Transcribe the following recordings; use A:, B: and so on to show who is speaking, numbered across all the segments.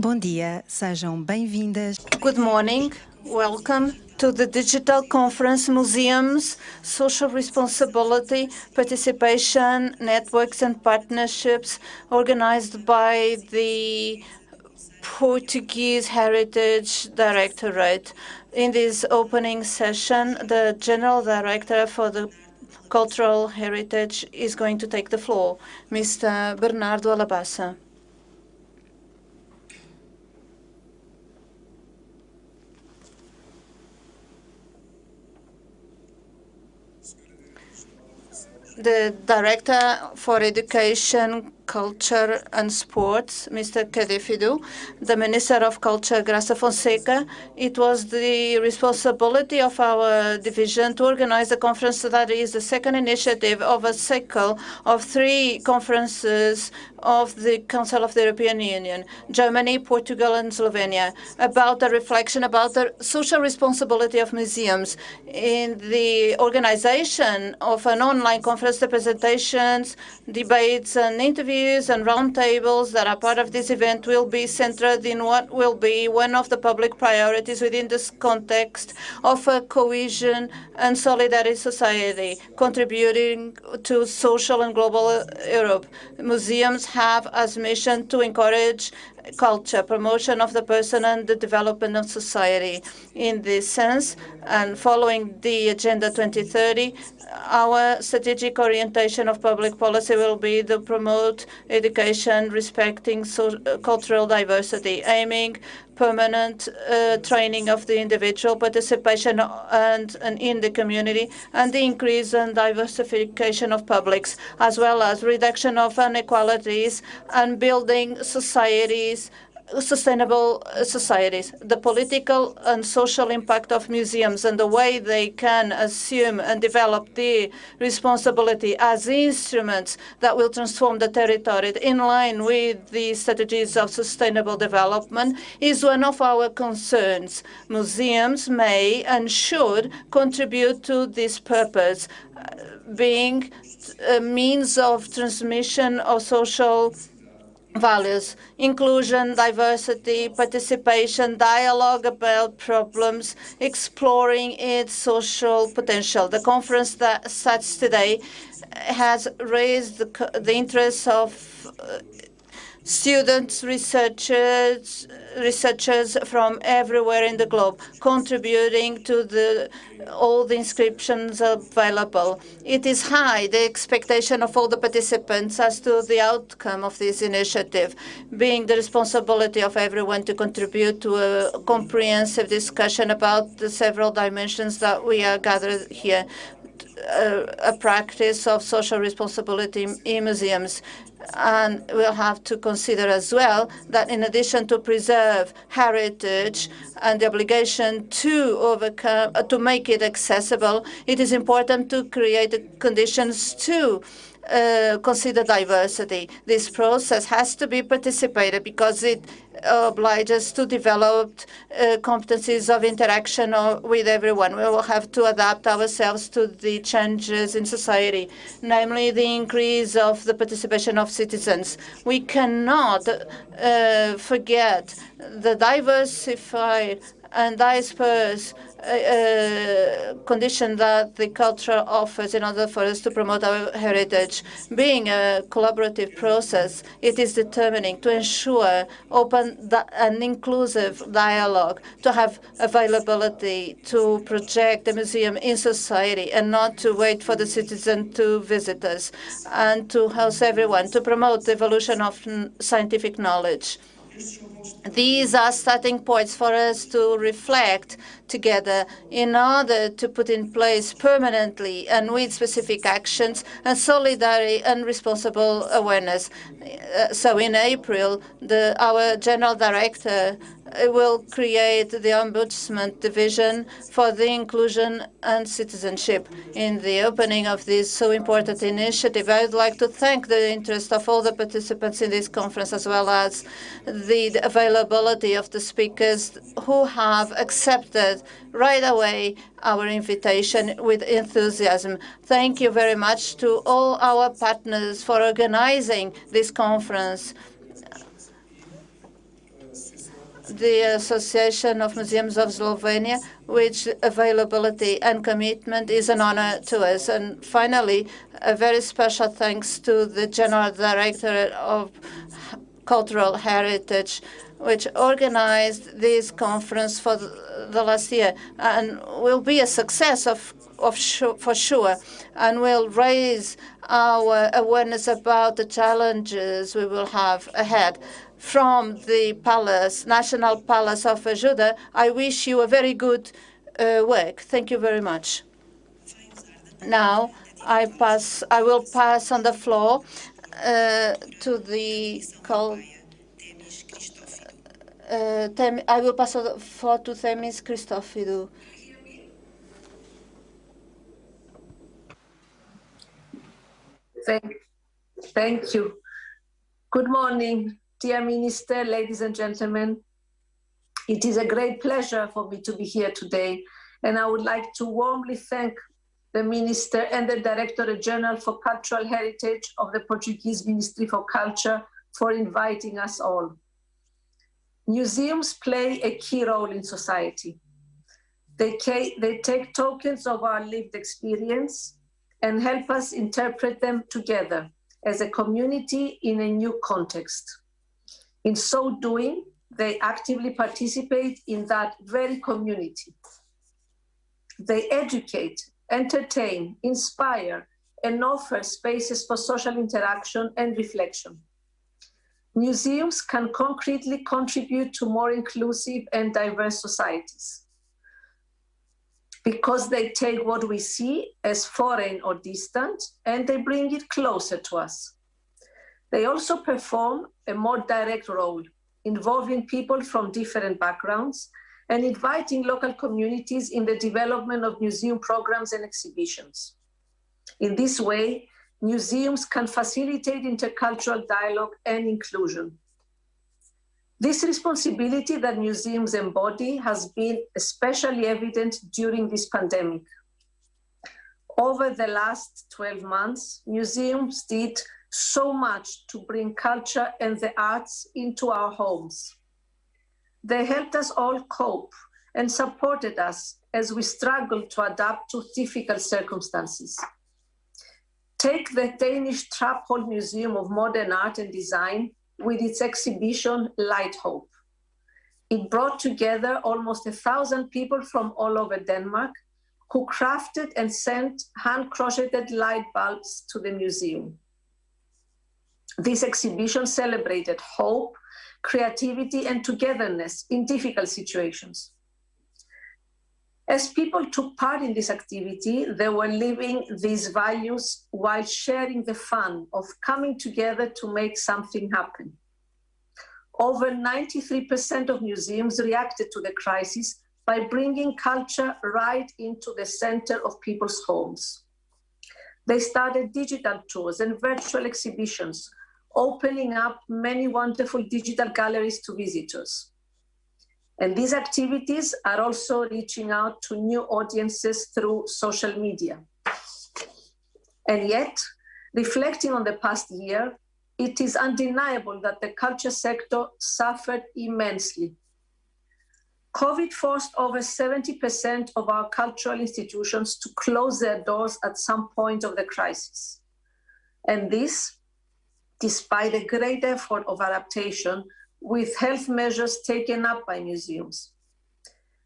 A: Bom dia, sejam bem-vindas.
B: Good morning. Welcome to the digital conference Museums, Social Responsibility, Participation, Networks and Partnerships, organized by the Portuguese Heritage Directorate. In this opening session, the General Director for the Cultural Heritage is going to take the floor, Mr. Bernardo Alabassa. The Director for Education, Culture and Sports, Mr. Cadefidu, the Minister of Culture, Graça Fonseca. It was the responsibility of our division to organize a conference that is the second initiative of a cycle of 3 conferences of the Council of the European Union, Germany, Portugal and Slovenia, about the reflection about the social responsibility of museums. In the organization of an online conference, the presentations, debates and interviews and roundtables that are part of this event will be centered in what will be one of the public priorities within this context of a cohesion and solidarity society, contributing to social and global Europe. Museums have as mission to encourage culture, promotion of the person and the development of society. In this sense, and following the Agenda 2030, our strategic orientation of public policy will be to promote education respecting cultural diversity, aiming permanent training of the individual, participation and in the community, and the increase and diversification of publics, as well as reduction of inequalities and building sustainable societies. The political and social impact of museums and the way they can assume and develop the responsibility as instruments that will transform the territory in line with the strategies of sustainable development is one of our concerns. Museums may and should contribute to this purpose, being a means of transmission of social values, inclusion, diversity, participation, dialogue about problems, exploring its social potential. The conference that starts today has raised the interest of students, researchers from everywhere in the globe, contributing to all the inscriptions available. It is high, the expectation of all the participants as to the outcome of this initiative, being the responsibility of everyone to contribute to a comprehensive discussion about the several dimensions that we are gathered here. A practice of social responsibility in museums. And we'll have to consider as well that in addition to preserve heritage and the obligation to make it accessible, it is important to create the conditions to consider diversity. This process has to be participated because it obliges to develop competencies of interaction with everyone. We will have to adapt ourselves to the changes in society, namely the increase of the participation of citizens. We cannot forget the diversified and disperse condition that the culture offers in order for us to promote our heritage. Being a collaborative process, it is determining to ensure open and inclusive dialogue, to have availability to project the museum in society and not to wait for the citizen to visit us, and to house everyone, to promote the evolution of scientific knowledge. These are starting points for us to reflect together in order to put in place permanently and with specific actions and solidarity and responsible awareness. So in April, our General Director will create the Ombudsman Division for the Inclusion and Citizenship. In the opening of this so important initiative, I would like to thank the interest of all the participants in this conference, as well as the availability of the speakers who have accepted right away our invitation with enthusiasm. Thank you very much to all our partners for organizing this conference. the Association of Museums of Slovenia, which availability and commitment is an honor to us. And finally, a very special thanks to the General Director of Cultural Heritage, which organized this conference for the last year and will be a success for sure, and will raise our awareness about the challenges we will have ahead. From the Palace, National Palace of Ajuda, I wish you a very good work. Thank you very much. Now, I will pass on the floor to the I will pass the floor to Themis Christophidou.
C: Thank you. Good morning, dear Minister, ladies and gentlemen. It is a great pleasure for me to be here today, and I would like to warmly thank the Minister and the Director General for Cultural Heritage of the Portuguese Ministry for Culture for inviting us all. Museums play a key role in society. They take tokens of our lived experience and help us interpret them together as a community in a new context. In so doing, they actively participate in that very community. They educate, entertain, inspire, and offer spaces for social interaction and reflection. Museums can concretely contribute to more inclusive and diverse societies because they take what we see as foreign or distant and they bring it closer to us. They also perform a more direct role, involving people from different backgrounds and inviting local communities in the development of museum programs and exhibitions. In this way, museums can facilitate intercultural dialogue and inclusion. This responsibility that museums embody has been especially evident during this pandemic. Over the last 12 months, museums did so much to bring culture and the arts into our homes. They helped us all cope and supported us as we struggled to adapt to difficult circumstances. Take the Danish Traphold Museum of Modern Art and Design with its exhibition Light Hope. It brought together almost 1,000 people from all over Denmark who crafted and sent hand-crocheted light bulbs to the museum. This exhibition celebrated hope, creativity, and togetherness in difficult situations. As people took part in this activity, they were living these values while sharing the fun of coming together to make something happen. Over 93% of museums reacted to the crisis by bringing culture right into the center of people's homes. They started digital tours and virtual exhibitions, opening up many wonderful digital galleries to visitors. And these activities are also reaching out to new audiences through social media. And yet, reflecting on the past year, it is undeniable that the culture sector suffered immensely. COVID forced over 70% of our cultural institutions to close their doors at some point of the crisis. And this, despite a great effort of adaptation with health measures taken up by museums.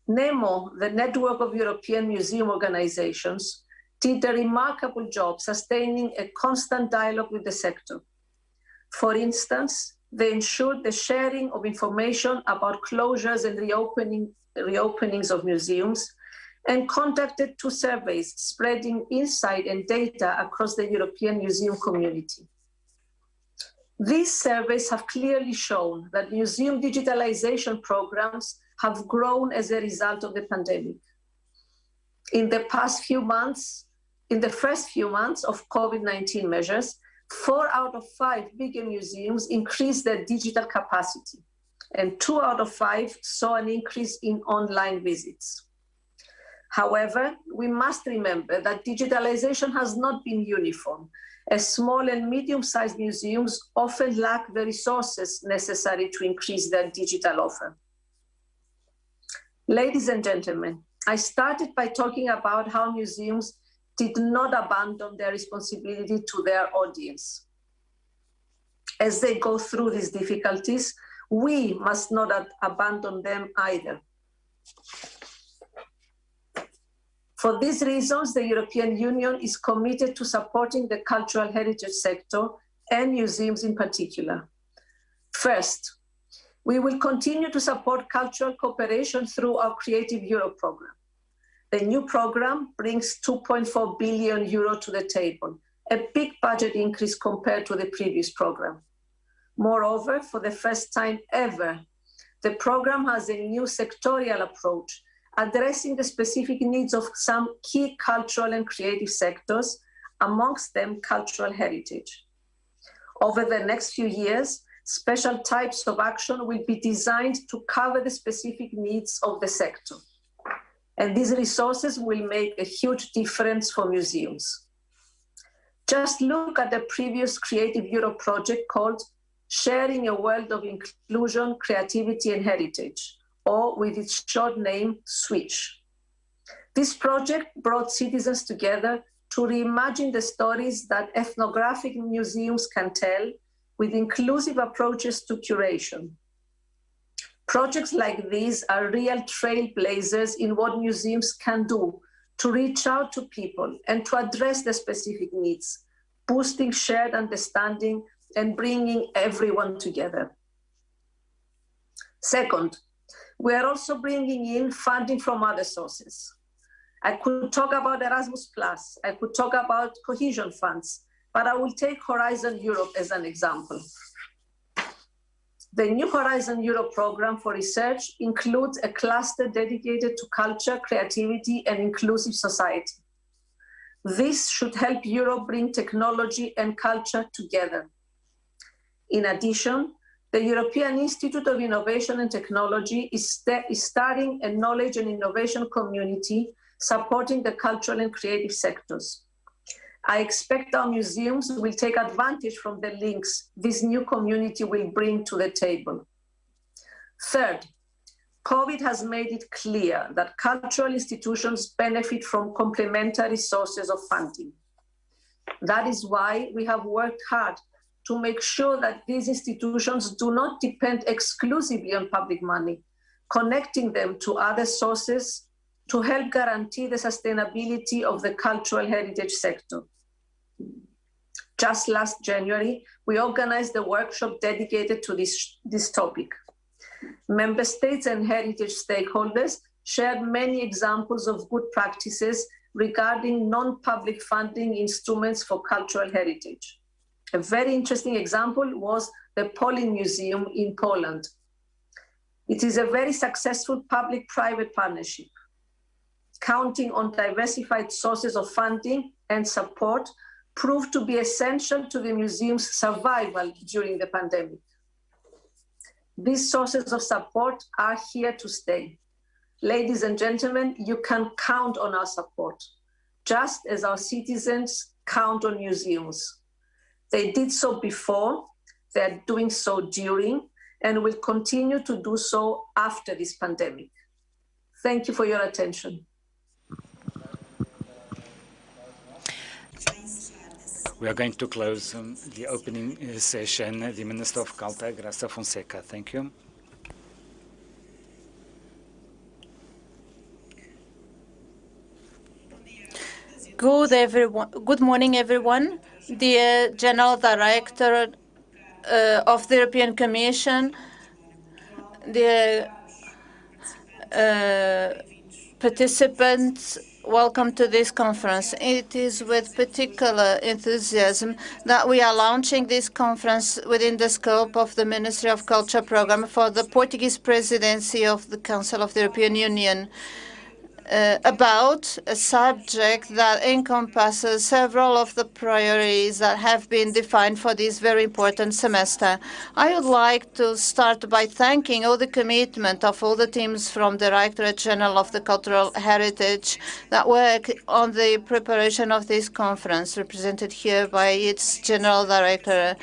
C: NEMO, the Network of European Museum Organizations, did a remarkable job sustaining a constant dialogue with the sector. For instance, they ensured the sharing of information about closures and reopenings of museums and conducted 2 surveys spreading insight and data across the European museum community. These surveys have clearly shown that museum digitalization programs have grown as a result of the pandemic. In the first few months of COVID-19 measures, 4 out of 5 bigger museums increased their digital capacity, and 2 out of 5 saw an increase in online visits. However, we must remember that digitalization has not been uniform, as small and medium-sized museums often lack the resources necessary to increase their digital offer. Ladies and gentlemen, I started by talking about how museums did not abandon their responsibility to their audience. As they go through these difficulties, we must not abandon them either. For these reasons, the European Union is committed to supporting the cultural heritage sector and museums in particular. First, we will continue to support cultural cooperation through our Creative Europe program. The new program brings 2.4 billion euro to the table, a big budget increase compared to the previous program. Moreover, for the first time ever, the program has a new sectorial approach addressing the specific needs of some key cultural and creative sectors, amongst them cultural heritage. Over the next few years, special types of action will be designed to cover the specific needs of the sector. And these resources will make a huge difference for museums. Just look at the previous Creative Europe project called Sharing a World of Inclusion, Creativity and Heritage, or with its short name, SWITCH. This project brought citizens together to reimagine the stories that ethnographic museums can tell with inclusive approaches to curation. Projects like these are real trailblazers in what museums can do to reach out to people and to address their specific needs, boosting shared understanding and bringing everyone together. Second, we are also bringing in funding from other sources. I could talk about Erasmus+, I could talk about cohesion funds, but I will take Horizon Europe as an example. The new Horizon Europe program for research includes a cluster dedicated to culture, creativity, and inclusive society. This should help Europe bring technology and culture together. In addition, the European Institute of Innovation and Technology is starting a knowledge and innovation community supporting the cultural and creative sectors. I expect our museums will take advantage from the links this new community will bring to the table. Third, COVID has made it clear that cultural institutions benefit from complementary sources of funding. That is why we have worked hard to make sure that these institutions do not depend exclusively on public money, connecting them to other sources to help guarantee the sustainability of the cultural heritage sector. Just last January, we organized a workshop dedicated to this topic. Member states and heritage stakeholders shared many examples of good practices regarding non-public funding instruments for cultural heritage. A very interesting example was the Polin Museum in Poland. It is a very successful public-private partnership, counting on diversified sources of funding and support proved to be essential to the museum's survival during the pandemic. These sources of support are here to stay. Ladies and gentlemen, you can count on our support, just as our citizens count on museums. They did so before, they're doing so during, and will continue to do so after this pandemic. Thank you for your attention.
D: We are going to close the opening session. The Minister of Culture, Graça Fonseca. Thank you.
B: Good morning, everyone. Dear General Director of the European Commission, dear participants, welcome to this conference. It is with particular enthusiasm that we are launching this conference within the scope of the Ministry of Culture program for the Portuguese presidency of the Council of the European Union. About a subject that encompasses several of the priorities that have been defined for this very important semester. I would like to start by thanking all the commitment of all the teams from the Directorate General of the Cultural Heritage that work on the preparation of this conference, represented here by its General Director.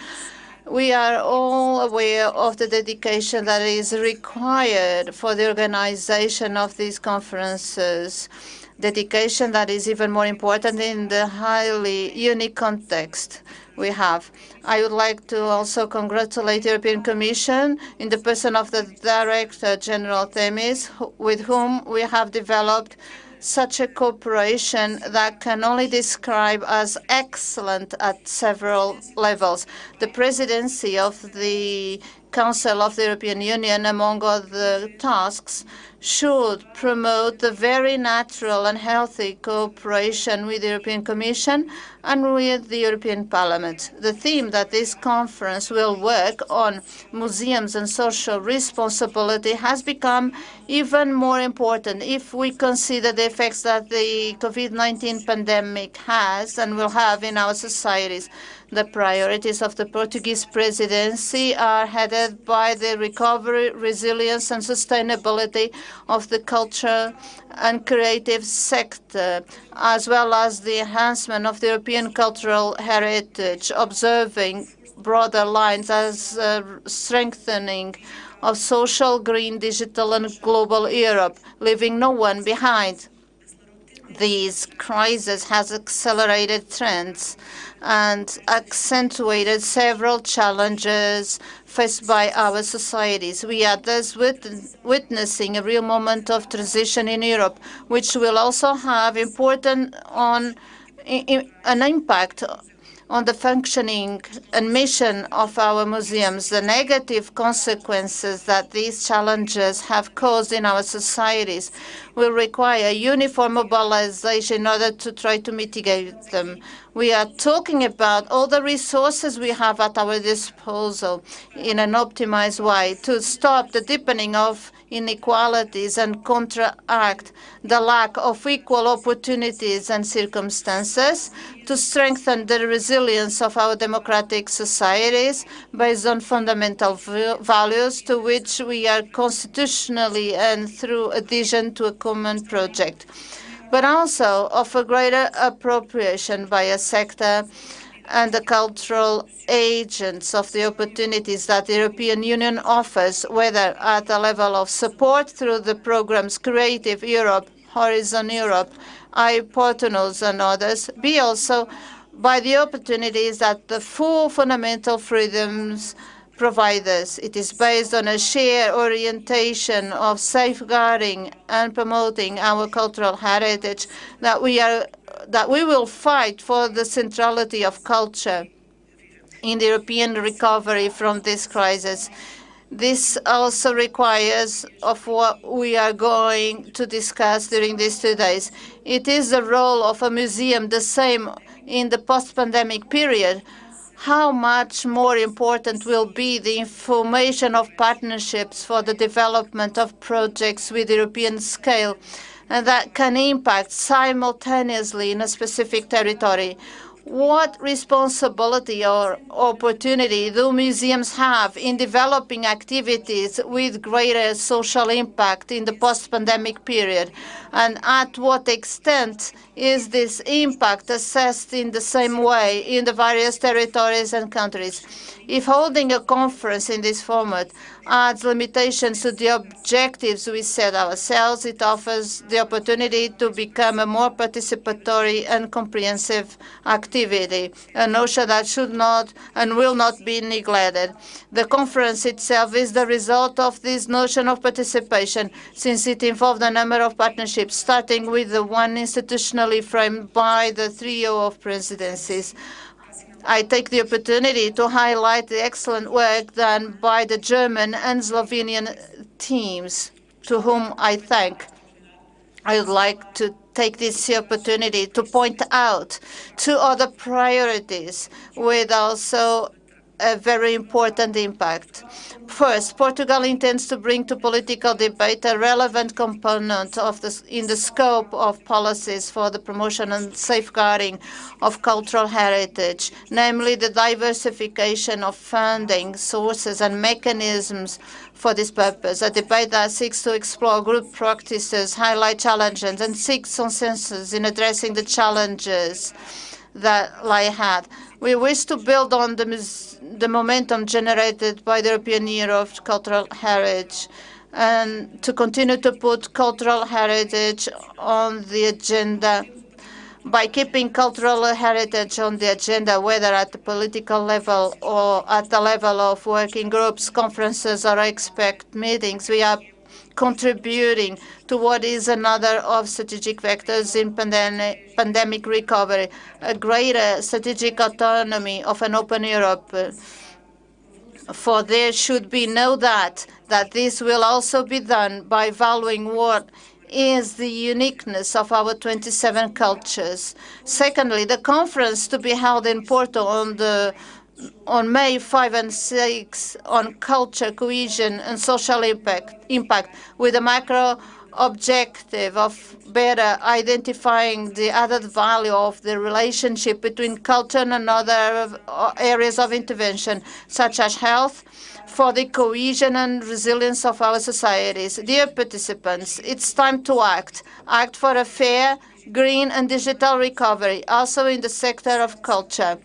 B: We are all aware of the dedication that is required for the organization of these conferences, dedication that is even more important in the highly unique context we have. I would like to also congratulate the European Commission in the person of the Director General Themis, with whom we have developed such a cooperation that can only describe as excellent at several levels. The presidency of the Council of the European Union, among other tasks, should promote the very natural and healthy cooperation with the European Commission and with the European Parliament. The theme that this conference will work on, museums and social responsibility, has become even more important if we consider the effects that the COVID-19 pandemic has and will have in our societies. The priorities of the Portuguese presidency are headed by the recovery, resilience, and sustainability of the culture and creative sector, as well as the enhancement of the European cultural heritage, observing broader lines as strengthening of social, green, digital, and global Europe, leaving no one behind. This crisis has accelerated trends and accentuated several challenges faced by our societies. We are thus witnessing a real moment of transition in Europe, which will also have an impact on the functioning and mission of our museums. The negative consequences that these challenges have caused in our societies will require uniform mobilization in order to try to mitigate them. We are talking about all the resources we have at our disposal in an optimized way to stop the deepening of inequalities and counteract the lack of equal opportunities and circumstances, to strengthen the resilience of our democratic societies based on fundamental values to which we are constitutionally and through adhesion to a common project, but also of a greater appropriation by a sector and the cultural agents of the opportunities that the European Union offers, whether at the level of support through the programs Creative Europe, Horizon Europe, iPortunos, and others, be also by the opportunities that the full fundamental freedoms provide us. It is based on a shared orientation of safeguarding and promoting our cultural heritage that we will fight for the centrality of culture in the European recovery from this crisis. This also requires of what we are going to discuss during these 2 days. It is the role of a museum the same in the post-pandemic period. How much more important will be the information of partnerships for the development of projects with European scale and that can impact simultaneously in a specific territory? What responsibility or opportunity do museums have in developing activities with greater social impact in the post-pandemic period? And at what extent is this impact assessed in the same way in the various territories and countries? If holding a conference in this format adds limitations to the objectives we set ourselves, it offers the opportunity to become a more participatory and comprehensive activity, a notion that should not and will not be neglected. The conference itself is the result of this notion of participation, since it involved a number of partnerships, starting with the one institutionally framed by the trio of presidencies. I take the opportunity to highlight the excellent work done by the German and Slovenian teams, to whom I thank. I would like to take this opportunity to point out 2 other priorities with also a very important impact. First, Portugal intends to bring to political debate a relevant component in the scope of policies for the promotion and safeguarding of cultural heritage, namely the diversification of funding sources and mechanisms for this purpose. A debate that seeks to explore good practices, highlight challenges, and seek consensus in addressing the challenges that lie ahead. We wish to build on the momentum generated by the European Year of Cultural Heritage and to continue to put cultural heritage on the agenda by keeping cultural heritage on the agenda, whether at the political level or at the level of working groups, conferences, or expert meetings. We are contributing to what is another of strategic vectors in pandemic recovery, a greater strategic autonomy of an open Europe. For there should be no doubt that this will also be done by valuing what is the uniqueness of our 27 cultures. Secondly, the conference to be held in Porto on May 5 and 6 on culture, cohesion, and social impact with a macro objective of better identifying the added value of the relationship between culture and other areas of intervention, such as health, for the cohesion and resilience of our societies. Dear participants, it's time to act. Act for a fair, green, and digital recovery, also in the sector of culture.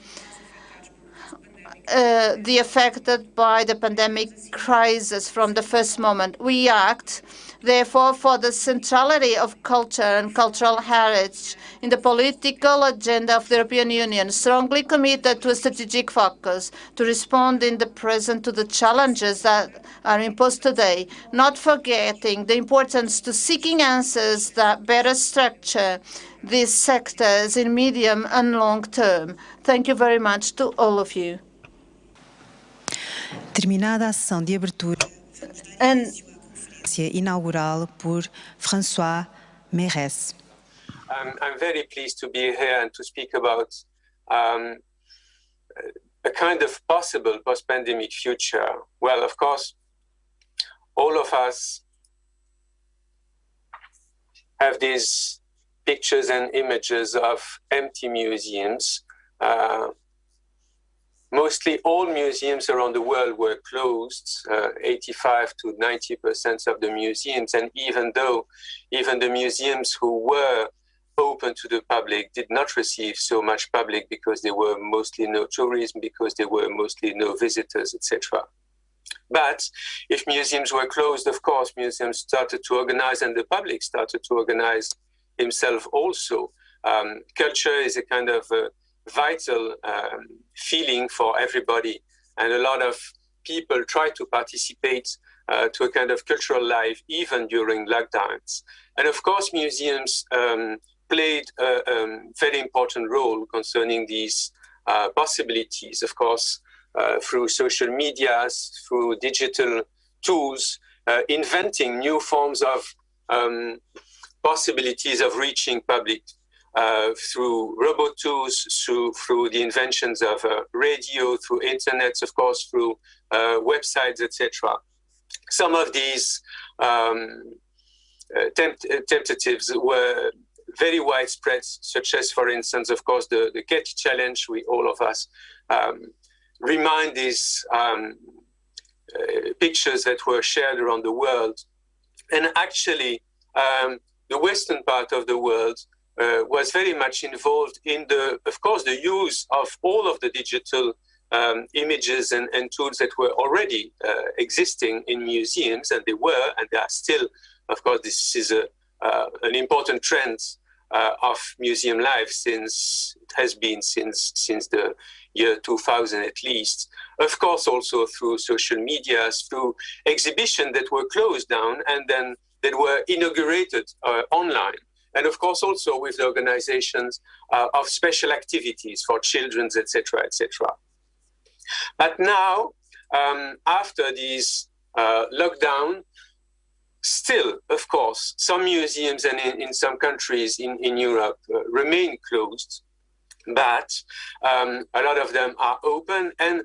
B: Affected by the pandemic crisis from the first moment. We act, therefore, for the centrality of culture and cultural heritage in the political agenda of the European Union, strongly committed to a strategic focus to respond in the present to the challenges that are imposed today, not forgetting the importance to seeking answers that better structure these sectors in medium and long term. Thank you very much to all of you.
A: Terminada a sessão de abertura
B: And
A: inaugural por François Mérès.
E: I'm very pleased to be here and to speak about a kind of possible post-pandemic future. Well, of course, all of us have these pictures and images of empty museums. Mostly all museums around the world were closed, 85 to 90% of the museums. And even the museums who were open to the public did not receive so much public because there were mostly no tourism, because there were mostly no visitors, etc. But if museums were closed, of course, museums started to organize and the public started to organize himself also. Culture is a kind of vital feeling for everybody, and a lot of people try to participate to a kind of cultural life even during lockdowns. And of course, museums played a very important role concerning these possibilities, of course, through social medias, through digital tools, inventing new forms of possibilities of reaching public through robot tools, through the inventions of radio, through internet, of course, through websites, etc. Some of these tentatives were very widespread, such as, for instance, of course, the Getty Challenge. We, all of us, remind these pictures that were shared around the world. And actually, the Western part of the world was very much involved in of course, the use of all of the digital images and tools that were already existing in museums, and they are still, of course, this is an important trend of museum life since the year 2000 at least. Of course, also through social media, through exhibitions that were closed down and then that were inaugurated online. And of course, also with the organizations of special activities for children, etc., etc. But now, after this lockdown, still, of course, some museums and in some countries in Europe remain closed, but a lot of them are open. And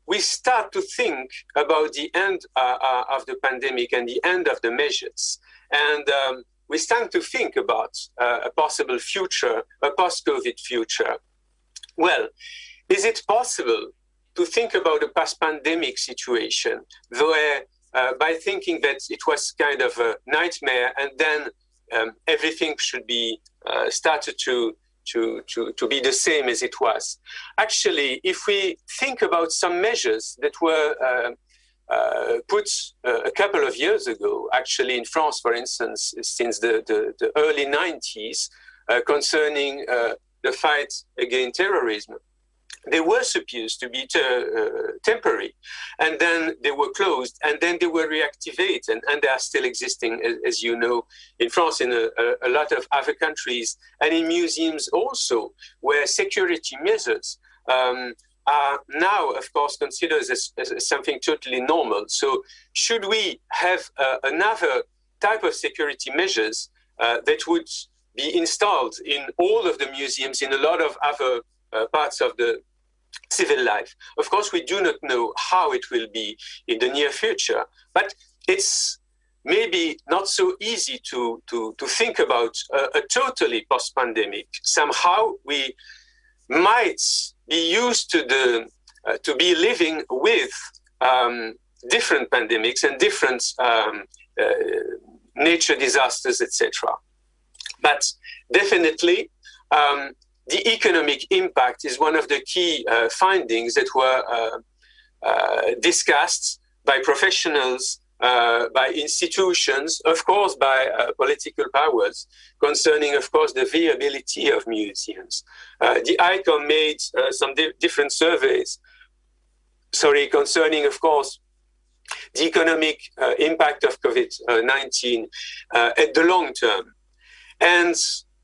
E: we start to think about the end of the pandemic and the end of the measures. And we start to think about a possible future, a post-COVID future. Well, is it possible to think about a post-pandemic situation where by thinking that it was kind of a nightmare and then everything should be started to to be the same as it was. Actually, if we think about some measures that were put a couple of years ago, actually in France, for instance, since the early 90s, concerning the fight against terrorism, they were supposed to be temporary, and then they were closed, and then they were reactivated, and they are still existing, as you know, in France, in a lot of other countries, and in museums also, where security measures are now, of course, considered as something totally normal. So should we have another type of security measures that would be installed in all of the museums, in a lot of other parts of the civil life? Of course, we do not know how it will be in the near future, but it's maybe not so easy to think about a totally post-pandemic. Somehow we might be used to be living with different pandemics and different nature disasters, etc. But definitely, the economic impact is one of the key findings that were discussed by professionals, by institutions, of course, by political powers, concerning, of course, the viability of museums. The ICOM made some different surveys, concerning, of course, the economic impact of COVID-19 at the long term. And,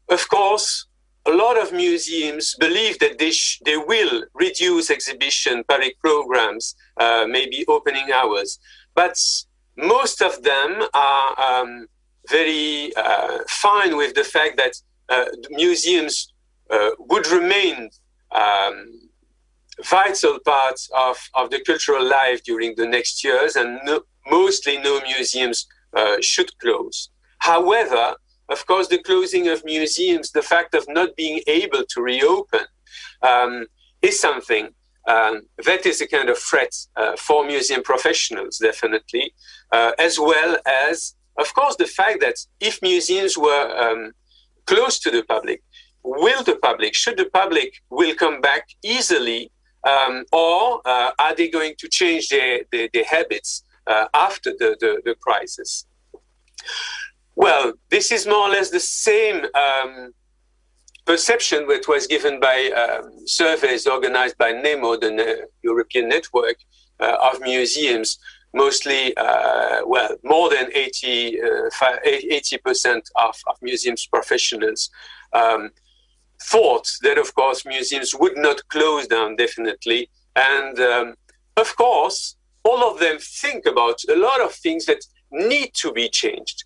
E: of course, a lot of museums believe that they will reduce exhibition, public programs, maybe opening hours. But most of them are very fine with the fact that museums would remain vital parts of the cultural life during the next years, and mostly no museums should close. However, of course, the closing of museums, the fact of not being able to reopen, is something that is a kind of threat for museum professionals, definitely, as well as, of course, the fact that if museums were close to the public, should the public will come back easily, or are they going to change their habits after the crisis? Well, this is more or less the same perception that was given by surveys organized by NEMO, the European Network of Museums. Mostly, more than 80% of museums professionals thought that, of course, museums would not close down, definitely. And, of course, all of them think about a lot of things that need to be changed.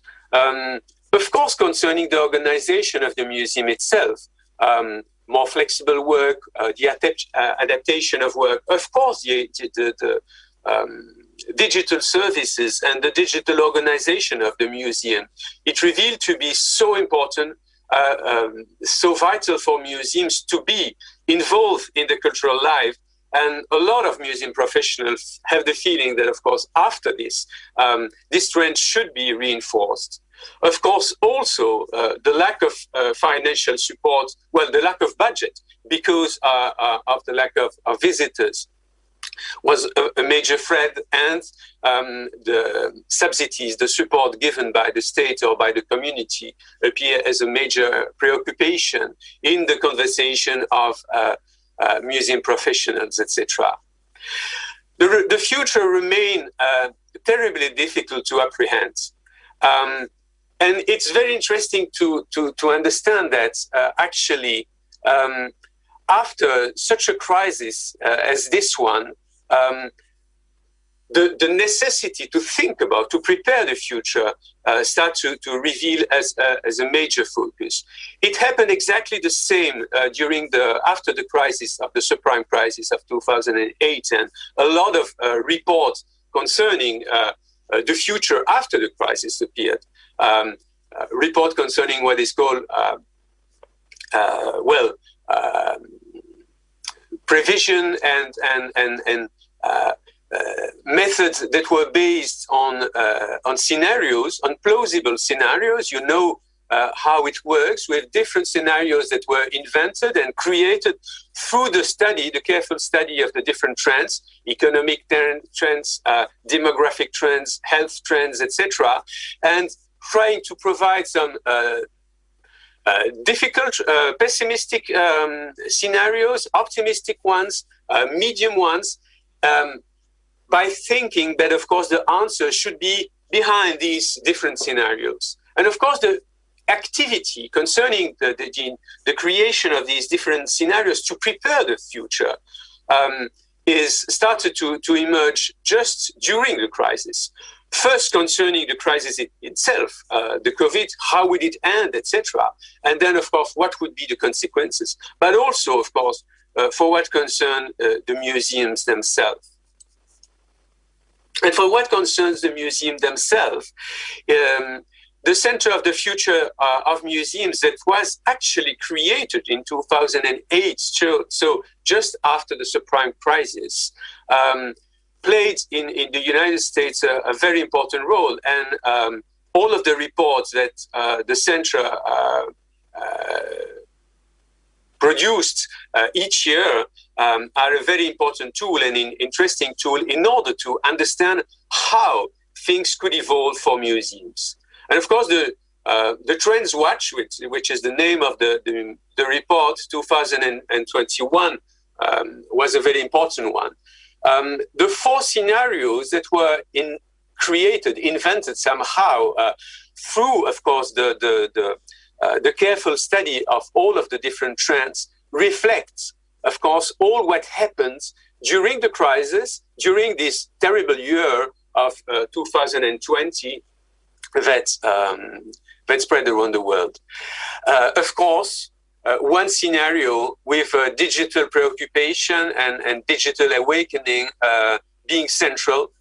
E: Of course, concerning the organization of the museum itself, more flexible work, the adaptation of work, of course, the digital services and the digital organization of the museum. It revealed to be so important, so vital for museums to be involved in the cultural life. And a lot of museum professionals have the feeling that, of course, after this, this trend should be reinforced. Of course, also the lack of financial support, the lack of budget because of the lack of visitors was a major threat, and the subsidies, the support given by the state or by the community appear as a major preoccupation in the conversation of museum professionals, etc. The future remains terribly difficult to apprehend. And it's very interesting to understand that actually after such a crisis as this one, the necessity to think about, to prepare the future, start to reveal as a major focus. It happened exactly the same after the crisis of the subprime crisis of 2008, and a lot of reports concerning the future after the crisis appeared. Report concerning what is called prevision and methods that were based on scenarios, on plausible scenarios. You know how it works with different scenarios that were invented and created through the study, the careful study of the different trends, economic trends, demographic trends, health trends, etc., and trying to provide some difficult, pessimistic scenarios, optimistic ones, medium ones, by thinking that, of course, the answer should be behind these different scenarios. And, of course, the activity concerning the creation of these different scenarios to prepare the future is started to emerge just during the crisis. First, concerning the crisis itself, the COVID, how would it end, etc. And then, of course, what would be the consequences? But also, of course, for what concerns the museums themselves. And for what concerns the museum themselves, the Center of the Future of Museums that was actually created in 2008, so just after the subprime crisis, played in the United States a very important role. And all of the reports that the Center produced each year are a very important tool and an interesting tool in order to understand how things could evolve for museums. And of course, the Trends Watch, which is the name of the report, 2021, was a very important one. The four scenarios that were invented somehow through, of course, the careful study of all of the different trends reflects, of course, all what happened during the crisis, during this terrible year of 2020 that spread around the world. Of course, one scenario with digital preoccupation and digital awakening being central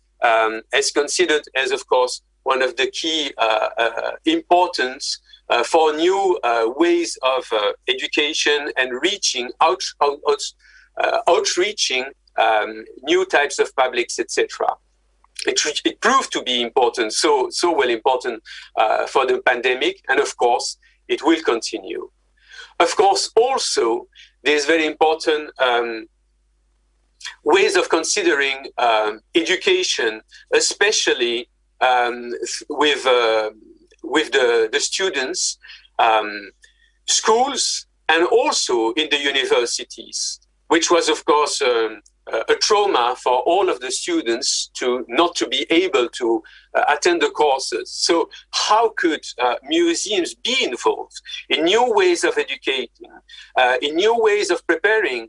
E: is considered as, of course, one of the key importance for new ways of education and outreaching new types of publics, etc. It proved to be important, so well important for the pandemic, and of course, it will continue. Of course, also, there's very important ways of considering education, especially with the students, schools, and also in the universities, which was, of course, a trauma for all of the students to not to be able to attend the courses. So how could museums be involved in new ways of educating, in new ways of preparing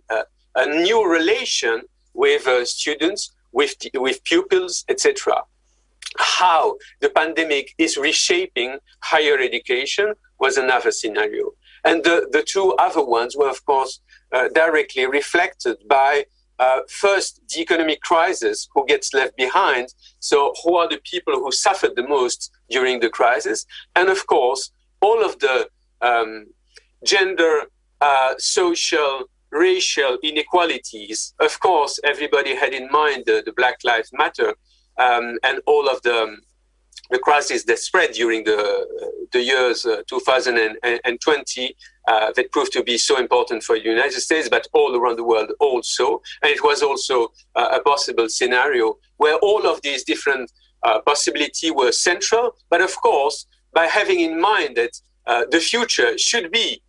E: a new relation with students, with pupils, etc.? How the pandemic is reshaping higher education was another scenario. And the two other ones were, of course, directly reflected by first, the economic crisis, who gets left behind. So who are the people who suffered the most during the crisis? And of course, all of the gender, social, racial inequalities. Of course, everybody had in mind the Black Lives Matter and all of the crisis that spread during the years 2020 that proved to be so important for the United States, but all around the world also. And it was also a possible scenario where all of these different possibilities were central, but of course, by having in mind that the future should be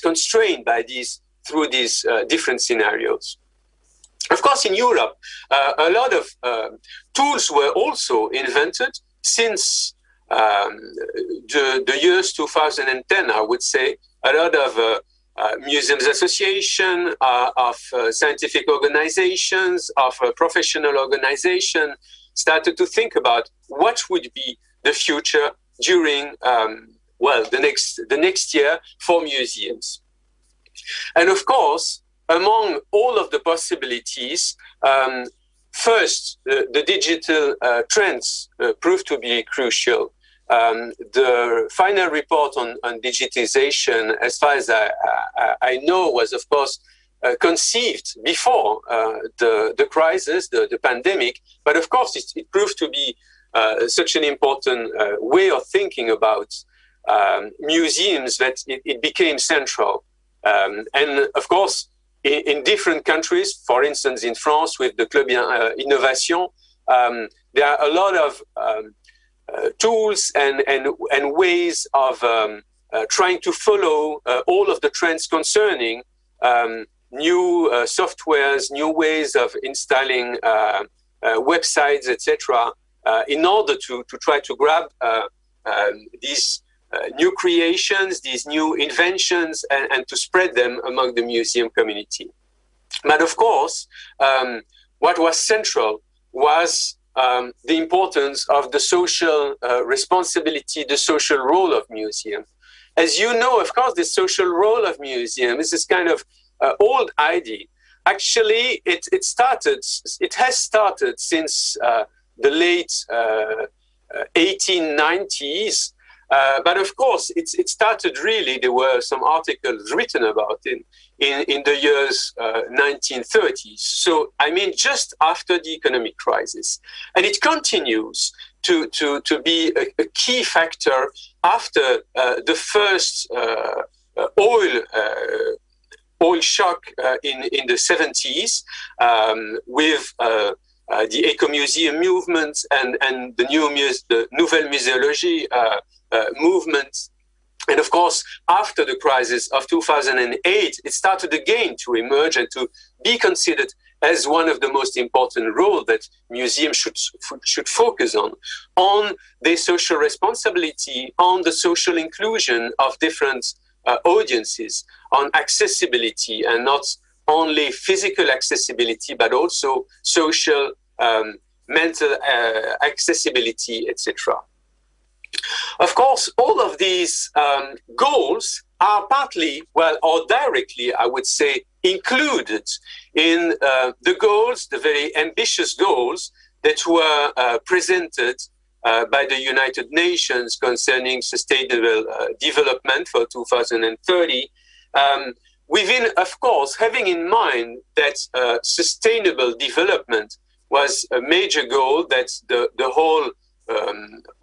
E: constrained by through these different scenarios. Of course, in Europe, a lot of tools were also invented since the years 2010, I would say. A lot of museums association, of scientific organizations, of professional organizations started to think about what would be the future during, the next year for museums. And of course, among all of the possibilities, first, the digital trends proved to be crucial. The final report on digitization, as far as I know, was of course conceived before the crisis, the pandemic. But of course, it proved to be such an important way of thinking about museums that it became central. And of course, in different countries, for instance, in France with the Club Innovation, there are a lot of tools and ways of trying to follow all of the trends concerning new softwares, new ways of installing websites, etc., in order to try to grab these new creations, these new inventions, and to spread them among the museum community. But of course, what was central was the importance of the social responsibility, the social role of museum. As you know, of course, the social role of museum is this kind of old idea. Actually, it has started since the late 1890s. But of course, it started really, there were some articles written about it in the years 1930s. So, I mean, just after the economic crisis. And it continues to be a key factor after the first oil shock in the 70s with the eco-museum movement and the Nouvelle Muséologie movement. And of course, after the crisis of 2008, it started again to emerge and to be considered as one of the most important roles that museums should focus on their social responsibility, on the social inclusion of different audiences, on accessibility, and not only physical accessibility, but also social, mental accessibility, etc. Of course, all of these goals are partly, well, or directly, I would say, included in the goals, the very ambitious goals that were presented by the United Nations concerning sustainable development for 2030. Within, of course, having in mind that sustainable development was a major goal that the whole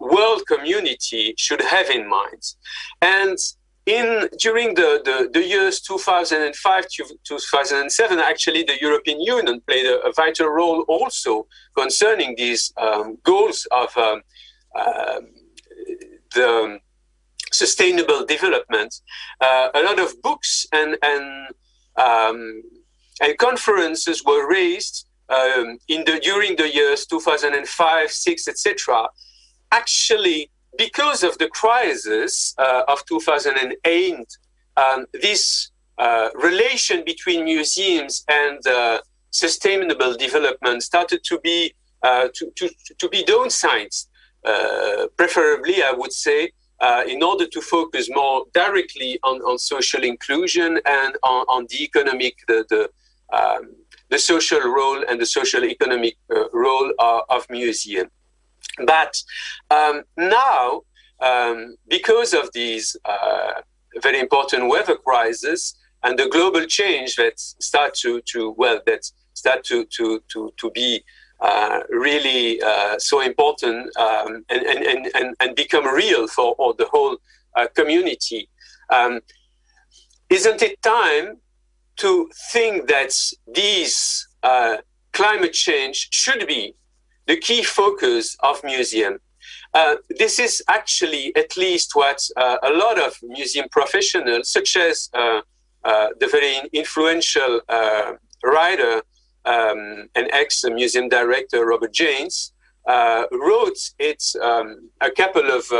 E: world community should have in mind. And during the years 2005 to 2007, actually the European Union played a vital role also concerning these goals of the sustainable development. A lot of books and conferences were raised during the years 2005, 6, etc. Actually, because of the crisis of 2008, this relation between museums and sustainable development started to be downsized. Preferably, I would say, in order to focus more directly on social inclusion and on the economic, the social role and the social economic role of museum. But now, because of these very important weather crisis and the global change that start to be really so important and become real for the whole community, isn't it time to think that these climate change should be the key focus of museum? This is actually at least what a lot of museum professionals, such as the very influential writer and ex-museum director Robert Janes, wrote it a couple of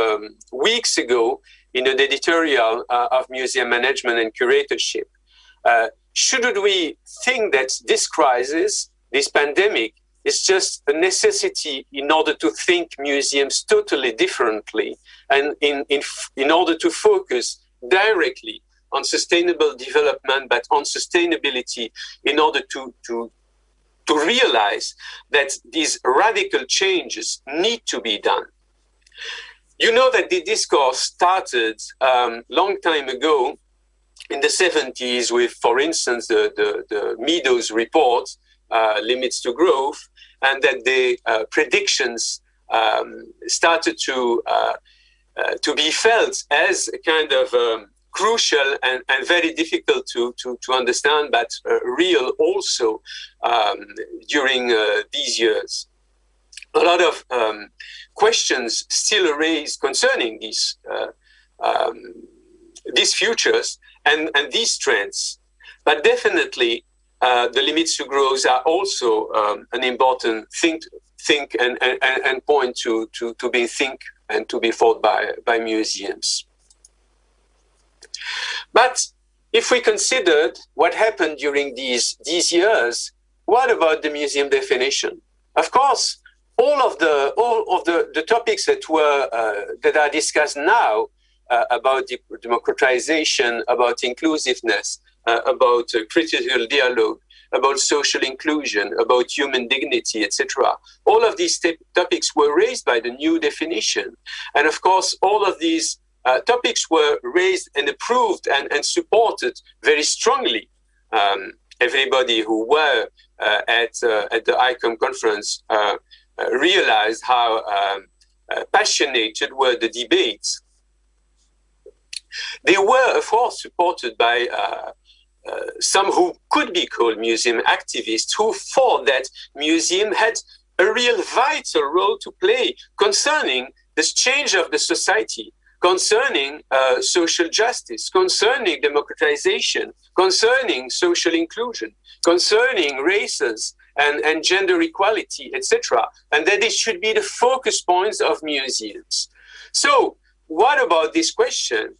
E: weeks ago in an editorial of museum management and curatorship. Should we think that this crisis, this pandemic, is just a necessity in order to think museums totally differently and in order to focus directly on sustainable development, but on sustainability in order to realize that these radical changes need to be done? You know that the discourse started long time ago in the 70s with, for instance, the Meadows report, Limits to Growth, and that the predictions started to to be felt as a kind of crucial and very difficult to understand, but real also during these years. A lot of questions still raised concerning these futures and these trends. But definitely, the limits to growth are also an important think and point to be think and to be thought by museums. But if we considered what happened during these years, what about the museum definition? Of course, all of the topics that are discussed now about democratization, about inclusiveness, about critical dialogue, about social inclusion, about human dignity, etc. All of these topics were raised by the new definition. And of course, all of these topics were raised and approved and supported very strongly. Everybody who were at the ICOM conference realized how passionate were the debates. They were, of course, supported by some who could be called museum activists, who thought that museum had a real vital role to play concerning this change of the society, concerning social justice, concerning democratization, concerning social inclusion, concerning races and gender equality, etc. And that it should be the focus points of museums. So what about this question?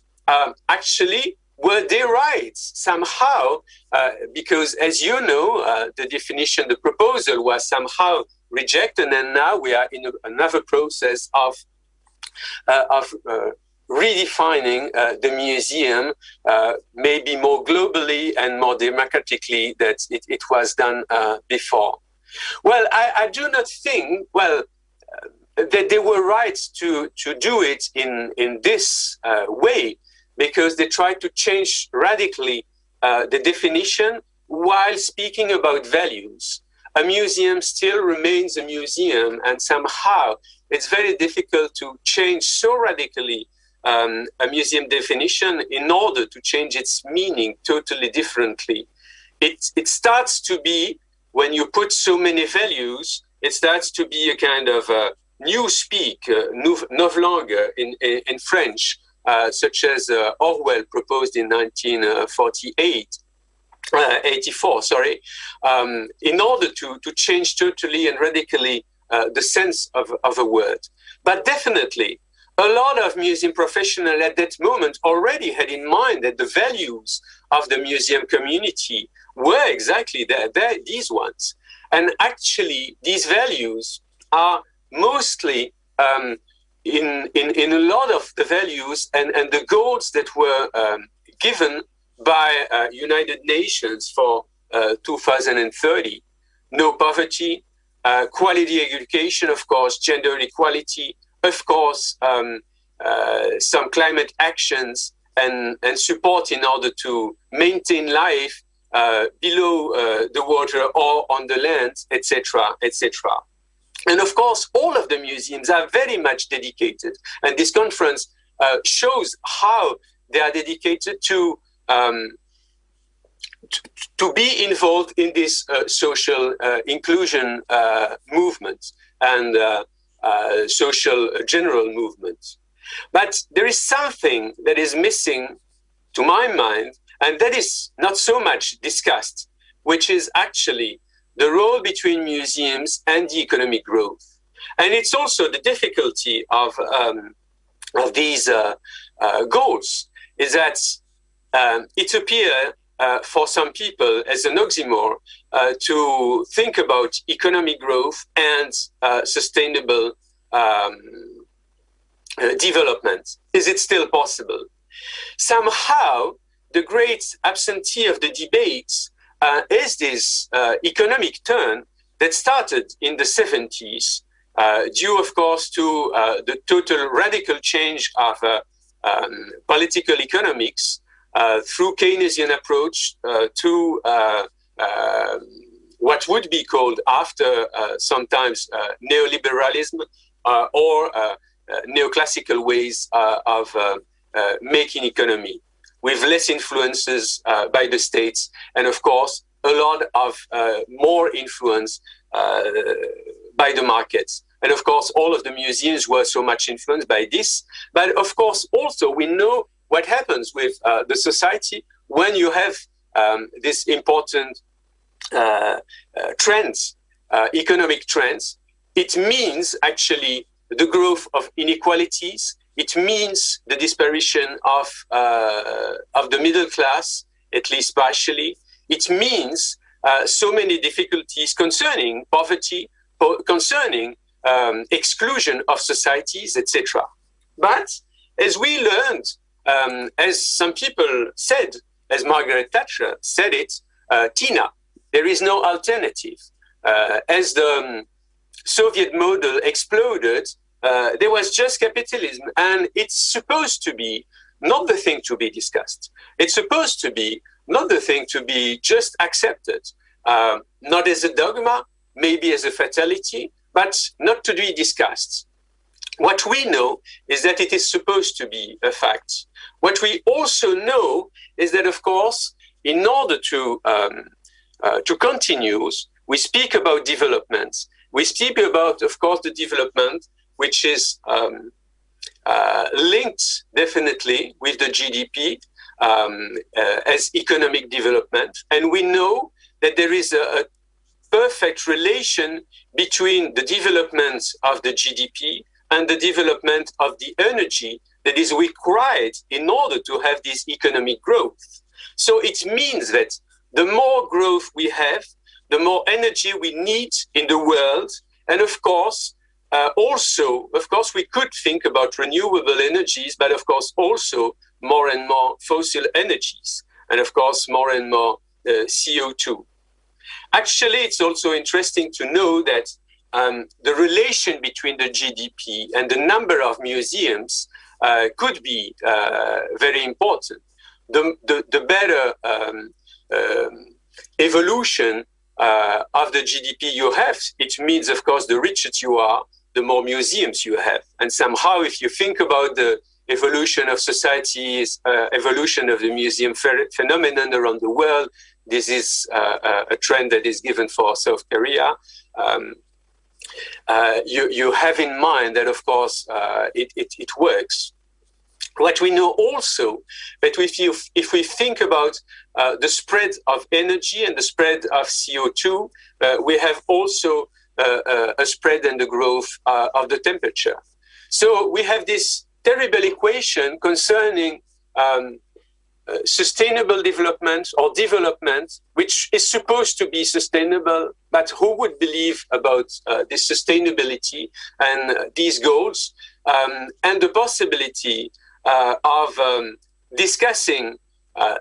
E: Actually, were they right somehow? Because as you know, the definition, the proposal was somehow rejected, and now we are in another process of redefining the museum, maybe more globally and more democratically than it was done before. Well, I do not think, that they were right to do it in this way, because they tried to change radically the definition while speaking about values. A museum still remains a museum, and somehow it's very difficult to change so radically a museum definition in order to change its meaning totally differently. It starts to be, when you put so many values, it starts to be a kind of new speak, novlangue in French, such as Orwell proposed in 1984, in order to change totally and radically the sense of a word. But definitely, a lot of museum professionals at that moment already had in mind that the values of the museum community were exactly these ones. And actually, these values are mostly in a lot of the values and the goals that were given by United Nations for 2030. No poverty, quality education, of course, gender equality, of course, some climate actions and support in order to maintain life below the water or on the land, etc., etc. And of course, all of the museums are very much dedicated. And this conference shows how they are dedicated to be involved in this social inclusion movement and social general movement. But there is something that is missing, to my mind, and that is not so much discussed, which is actually the role between museums and the economic growth. And it's also the difficulty of these goals, is that it appears for some people as an oxymoron to think about economic growth and sustainable development. Is it still possible? Somehow, the great absentee of the debates is this economic turn that started in the 70s, due, of course, to the total radical change of political economics through Keynesian approach to what would be called after sometimes neoliberalism or neoclassical ways of making economy, with less influences by the states, and of course, a lot of more influence by the markets. And of course, all of the museums were so much influenced by this. But of course, also, we know what happens with the society when you have these important trends, economic trends. It means actually the growth of inequalities. It means the disparition of the middle class, at least partially. It means so many difficulties concerning poverty, concerning exclusion of societies, etc. But as we learned, as some people said, as Margaret Thatcher said it, Tina, there is no alternative. As the Soviet model exploded, there was just capitalism, and it's supposed to be not the thing to be discussed. It's supposed to be not the thing to be just accepted, not as a dogma, maybe as a fatality, but not to be discussed. What we know is that it is supposed to be a fact. What we also know is that, of course, in order to continue, we speak about development. We speak about, of course, the development which is linked definitely with the GDP as economic development. And we know that there is a perfect relation between the development of the GDP and the development of the energy that is required in order to have this economic growth. So it means that the more growth we have, the more energy we need in the world. And of course, we could think about renewable energies, but of course also more and more fossil energies, and of course more and more CO2. Actually, it's also interesting to know that the relation between the GDP and the number of museums could be very important. The better evolution of the GDP you have, it means, of course, the richer you are, the more museums you have. And somehow, if you think about the evolution of societies, evolution of the museum phenomenon around the world, this is a trend that is given for South Korea. You have in mind that, of course, it works. What we know also, that if we think about the spread of energy and the spread of CO2, we have also a spread and the growth of the temperature. So we have this terrible equation concerning sustainable development or development, which is supposed to be sustainable, but who would believe about this sustainability and these goals, and the possibility of discussing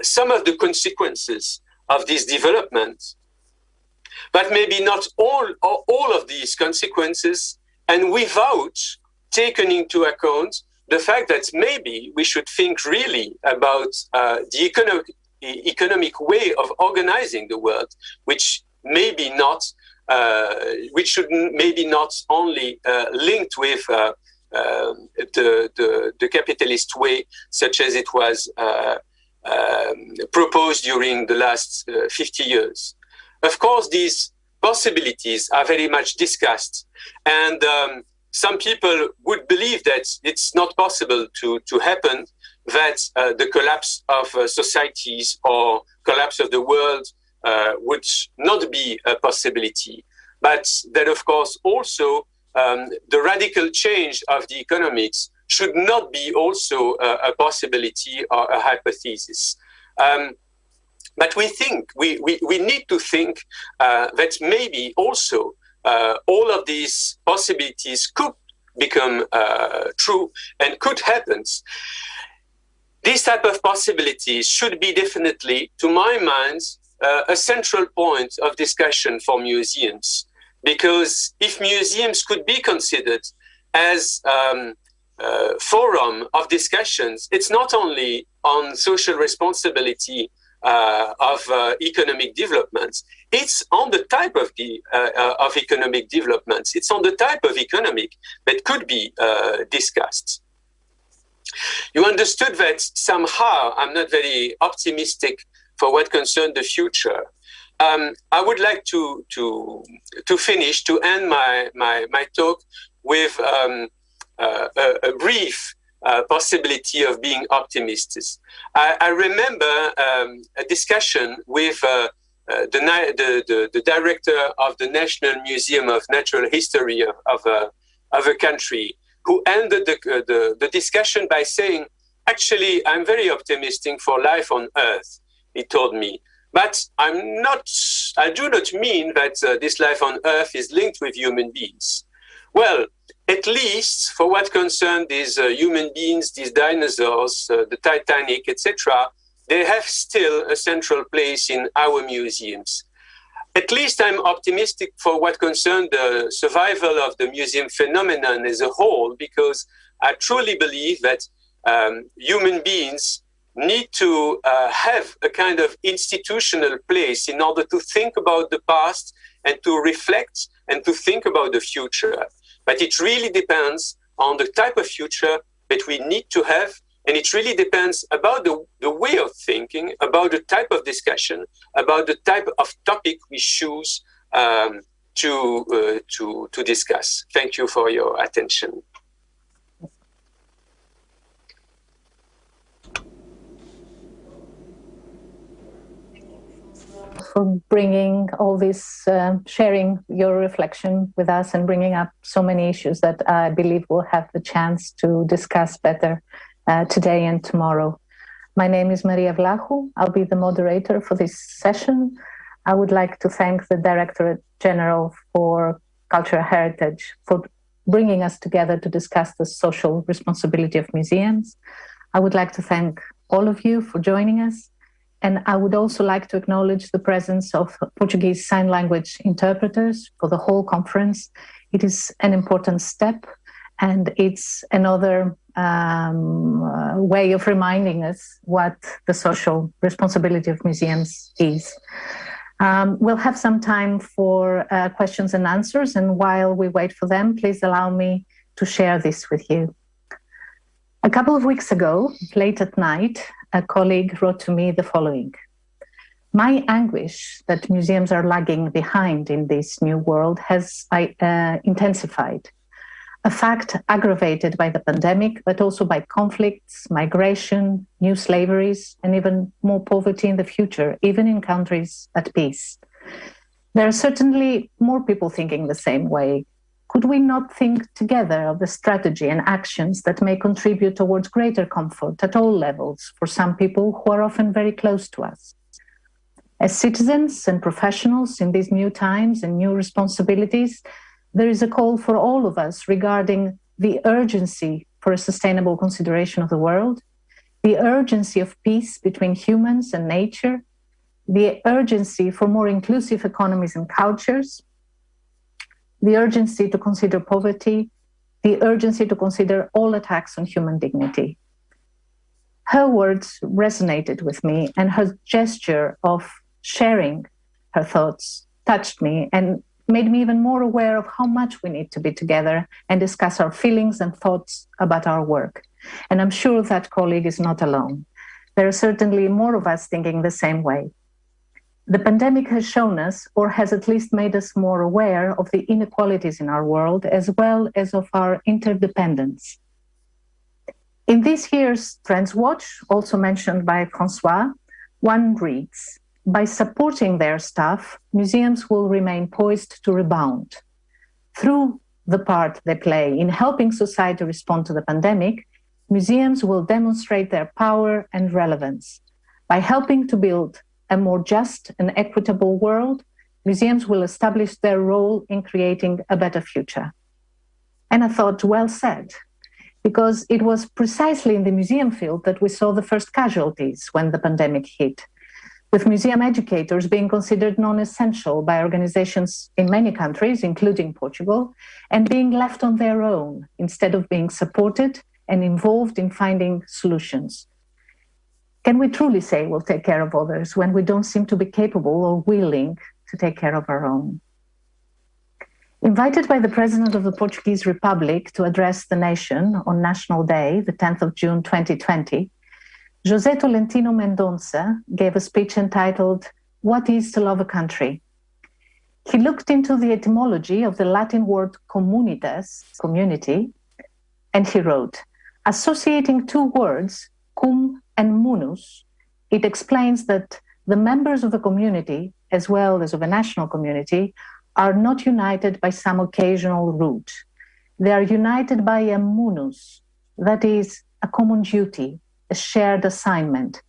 E: some of the consequences of this development, but maybe not all of these consequences, and without taking into account the fact that maybe we should think really about the economic way of organizing the world, which maybe not, which should maybe not only linked with the capitalist way, such as it was proposed during the last 50 years. Of course, these possibilities are very much discussed, and some people would believe that it's not possible to happen, that the collapse of societies or collapse of the world would not be a possibility. But that, of course, also the radical change of the economics should not be also a possibility or a hypothesis. But we think, we need to think that maybe also all of these possibilities could become true and could happen. This type of possibilities should be definitely, to my mind, a central point of discussion for museums. Because if museums could be considered as forum of discussions, it's not only on social responsibility economic developments. It's on the type of economic developments. It's on the type of economic that could be discussed. You understood that somehow I'm not very optimistic for what concerns the future. I would like to finish, to end my talk with a brief possibility of being optimistic. I remember a discussion with the director of the National Museum of Natural History of a country, who ended the discussion by saying, actually, I'm very optimistic for life on Earth, he told me. But I do not mean that this life on Earth is linked with human beings. Well, at least for what concerns these human beings, these dinosaurs, the Titanic, etc., they have still a central place in our museums. At least I'm optimistic for what concerns the survival of the museum phenomenon as a whole, because I truly believe that human beings need to have a kind of institutional place in order to think about the past and to reflect and to think about the future. But it really depends on the type of future that we need to have. And it really depends about the way of thinking, about the type of discussion, about the type of topic we choose to discuss. Thank you for your attention.
F: For bringing all this, sharing your reflection with us and bringing up so many issues that I believe we'll have the chance to discuss better today and tomorrow. My name is Maria Vlahu. I'll be the moderator for this session. I would like to thank the Directorate General for Cultural Heritage for bringing us together to discuss the social responsibility of museums. I would like to thank all of you for joining us. And I would also like to acknowledge the presence of Portuguese Sign Language interpreters for the whole conference. It is an important step, and it's another way of reminding us what the social responsibility of museums is. We'll have some time for questions and answers, and while we wait for them, please allow me to share this with you. A couple of weeks ago, late at night, a colleague wrote to me the following: "My anguish that museums are lagging behind in this new world has intensified, a fact aggravated by the pandemic, but also by conflicts, migration, new slaveries, and even more poverty in the future, even in countries at peace. There are certainly more people thinking the same way. Could we not think together of the strategy and actions that may contribute towards greater comfort at all levels for some people who are often very close to us? As citizens and professionals in these new times and new responsibilities, there is a call for all of us regarding the urgency for a sustainable consideration of the world, the urgency of peace between humans and nature, the urgency for more inclusive economies and cultures, the urgency to consider poverty, the urgency to consider all attacks on human dignity." Her words resonated with me, and her gesture of sharing her thoughts touched me and made me even more aware of how much we need to be together and discuss our feelings and thoughts about our work. And I'm sure that colleague is not alone. There are certainly more of us thinking the same way. The pandemic has shown us, or has at least made us more aware of the inequalities in our world, as well as of our interdependence. In this year's Trends Watch, also mentioned by François, one reads, "By supporting their staff, museums will remain poised to rebound. Through the part they play in helping society respond to the pandemic, museums will demonstrate their power and relevance. By helping to build a more just and equitable world, museums will establish their role in creating a better future." And I thought, well said, because it was precisely in the museum field that we saw the first casualties when the pandemic hit, with museum educators being considered non-essential by organizations in many countries, including Portugal, and being left on their own instead of being supported and involved in finding solutions. Can we truly say we'll take care of others when we don't seem to be capable or willing to take care of our own? Invited by the President of the Portuguese Republic to address the nation on National Day, the 10th of June 2020, José Tolentino Mendonça gave a speech entitled, "What is to Love a Country?" He looked into the etymology of the Latin word comunitas, community, and he wrote, associating two words, cum and munus, it explains that the members of the community, as well as of a national community, are not united by some occasional root. They are united by a munus, that is, a common duty, a shared assignment.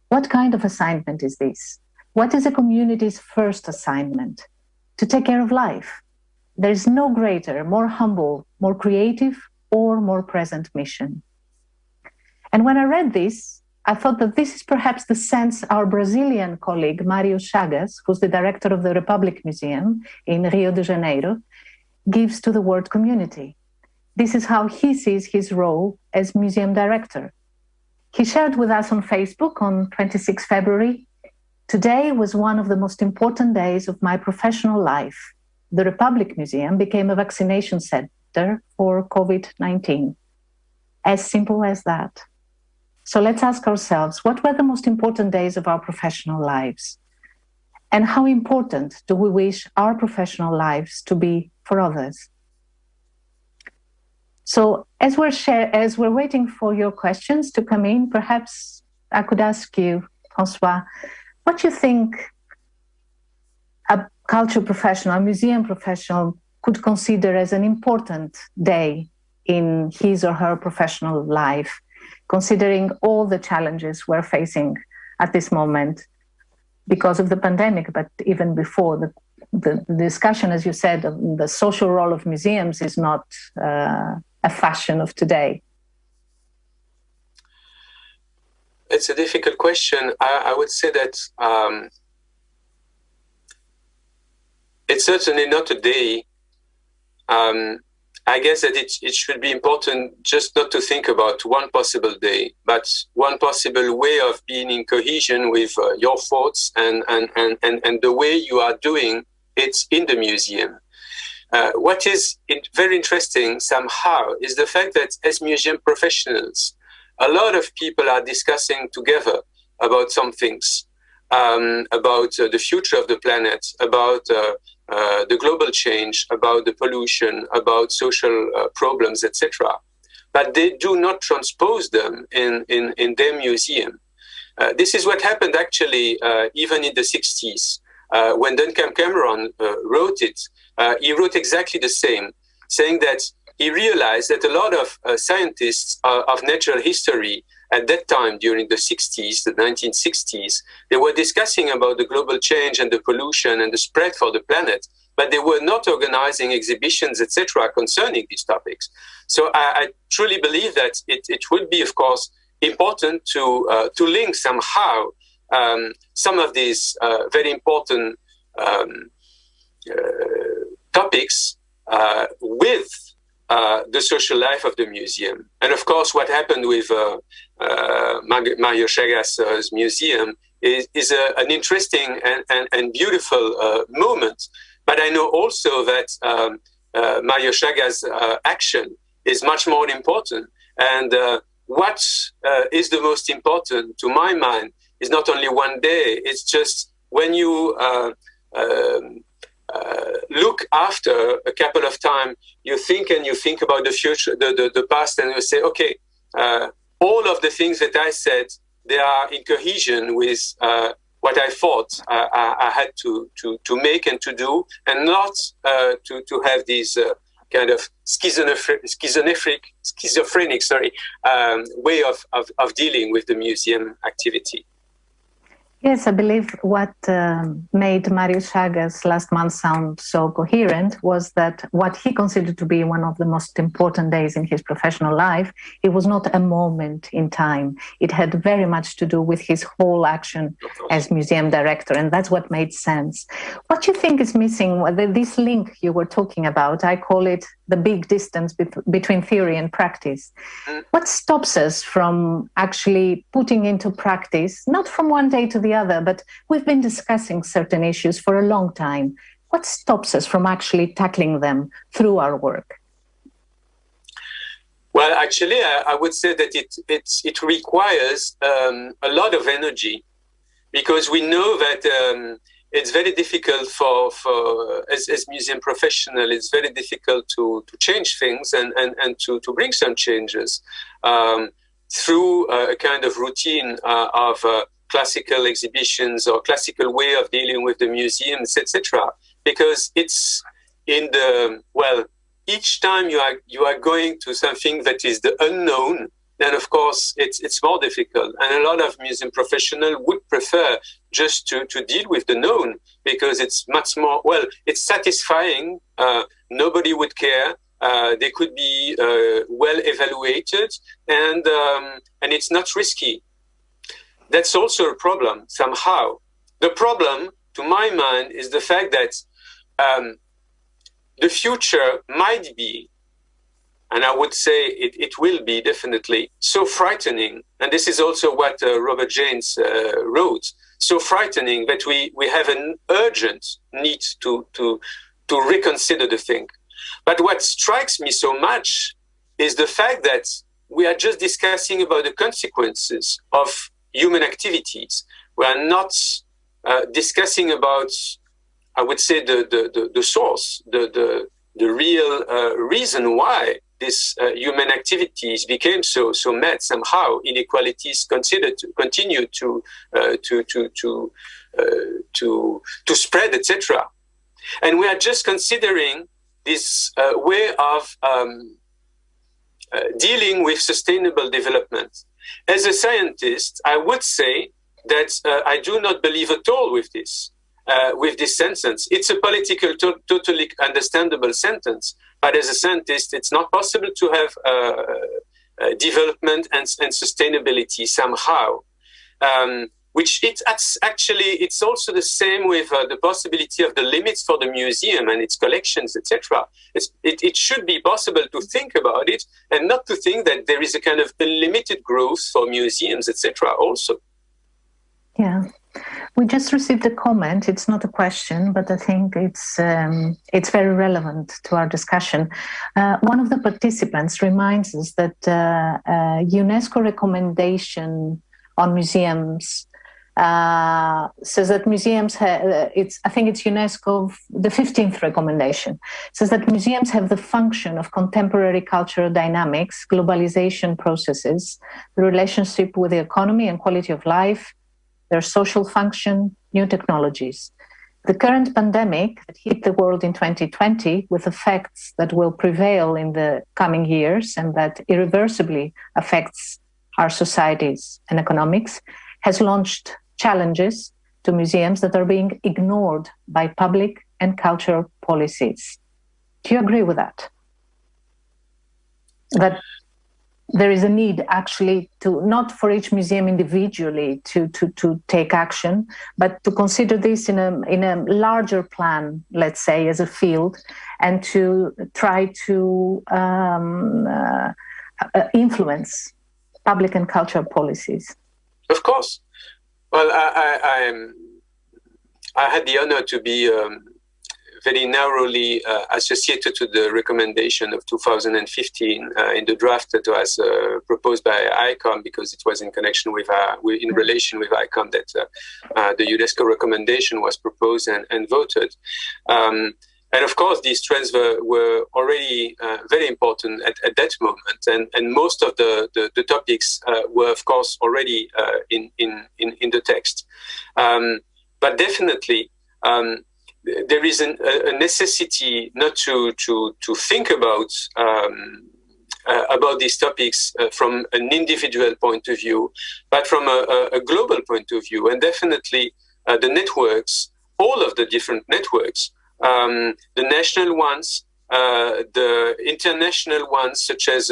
F: What kind of assignment is this? What is a community's first assignment? To take care of life. There is no greater, more humble, more creative, or more present mission. And when I read this, I thought that this is perhaps the sense our Brazilian colleague, Mário Chagas, who's the director of the Republic Museum in Rio de Janeiro, gives to the word community. This is how he sees his role as museum director. He shared with us on Facebook on 26 February, "Today was one of the most important days of my professional life. The Republic Museum became a vaccination center for COVID-19. As simple as that. So let's ask ourselves, what were the most important days of our professional lives? And how important do we wish our professional lives to be for others? So as we're waiting for your questions to come in, perhaps I could ask you, François, what you think a culture professional, a museum professional could consider as an important day in his or her professional life, considering all the challenges we're facing at this moment because of the pandemic, but even before the discussion, as you said, of the social role of museums is not a fashion of today.
E: It's a difficult question. I would say that it's certainly not a day. I guess that it should be important just not to think about one possible day, but one possible way of being in cohesion with your thoughts and the way you are doing it in the museum. What is very interesting somehow is the fact that as museum professionals, a lot of people are discussing together about some things, about the future of the planet, about the global change, about the pollution, about social problems, etc. But they do not transpose them in their museum. This is what happened actually even in the 60s. When Duncan Cameron wrote it, he wrote exactly the same, saying that he realized that a lot of scientists of natural history at that time, during the 60s, the 1960s, they were discussing about the global change and the pollution and the spread for the planet, but they were not organizing exhibitions, etc., concerning these topics. So I truly believe that it would be, of course, important to link somehow some of these very important topics with the social life of the museum. And of course, what happened with Mário Chagas' museum is an interesting and beautiful moment. But I know also that Mário Chagas' action is much more important. And what is the most important, to my mind, is not only one day, it's just when you look after a couple of time, you think about the future, the past, and you say, okay, all of the things that I said, they are in cohesion with what I thought I had to make and to do, and not to have these kind of schizophrenic way of dealing with the museum activity.
F: Yes, I believe what made Marius Chagas last month sound so coherent was that what he considered to be one of the most important days in his professional life, it was not a moment in time. It had very much to do with his whole action as museum director, and that's what made sense. What do you think is missing? This link you were talking about, I call it the big distance between theory and practice. What stops us from actually putting into practice, not from one day to the other, but we've been discussing certain issues for a long time. What stops us from actually tackling them through our work?
E: Well, actually, I would say that it requires a lot of energy, because we know that it's very difficult as museum professional, it's very difficult to change things and to bring some changes through a kind of routine of classical exhibitions or classical way of dealing with the museums, etc. Because it's each time you are going to something that is the unknown, then of course it's more difficult. And a lot of museum professionals would prefer just to deal with the known, because it's much more, it's satisfying. Nobody would care. They could be well evaluated, and it's not risky. That's also a problem somehow. The problem, to my mind, is the fact that the future might be, and I would say it will be definitely, so frightening. And this is also what Robert James wrote. So frightening that we have an urgent need to reconsider the thing. But what strikes me so much is the fact that we are just discussing about the consequences of human activities. We are not discussing about, I would say, the source, the real reason why these human activities became so mad. Somehow inequalities continue to spread, etc. And we are just considering this way of dealing with sustainable development. As a scientist, I would say that I do not believe at all with this sentence. It's a political, totally understandable sentence, but as a scientist, it's not possible to have development and sustainability somehow. It's also the same with the possibility of the limits for the museum and its collections, etc. It should be possible to think about it, and not to think that there is a kind of unlimited growth for museums, etc. also.
F: Yeah. We just received a comment. It's not a question, but I think it's very relevant to our discussion. One of the participants reminds us that UNESCO recommendation on museums says that museums I think it's UNESCO, the 15th recommendation, says that museums have the function of contemporary cultural dynamics, globalization processes, the relationship with the economy and quality of life, their social function, new technologies. The current pandemic that hit the world in 2020, with effects that will prevail in the coming years and that irreversibly affects our societies and economics, has launched challenges to museums that are being ignored by public and cultural policies. Do you agree with that? That there is a need actually to, not for each museum individually to take action, but to consider this in a larger plan, let's say, as a field, and to try to influence public and cultural policies.
E: Of course. Well, I had the honor to be very narrowly associated to the recommendation of 2015 in the draft that was proposed by ICOM, because it was in connection with, in relation with ICOM that the UNESCO recommendation was proposed and voted. And of course, these trends were already very important at that moment, and most of the topics were, of course, already in the text. But definitely, there is a necessity not to think about about these topics from an individual point of view, but from a global point of view. And definitely the networks, all of the different networks, the national ones, the international ones such as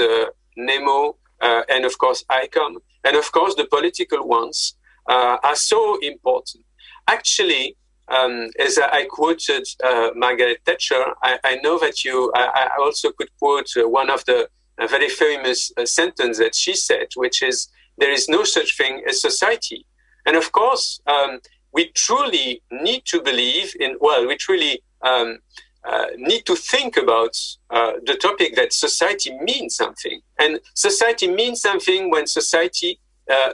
E: NEMO, and of course ICOM, and of course the political ones are so important. Actually, as I quoted Margaret Thatcher, I know that I also could quote one of the very famous sentence that she said, which is, there is no such thing as society. And of course, we truly need to believe in, well, we truly need to think about the topic that society means something. And society means something when society,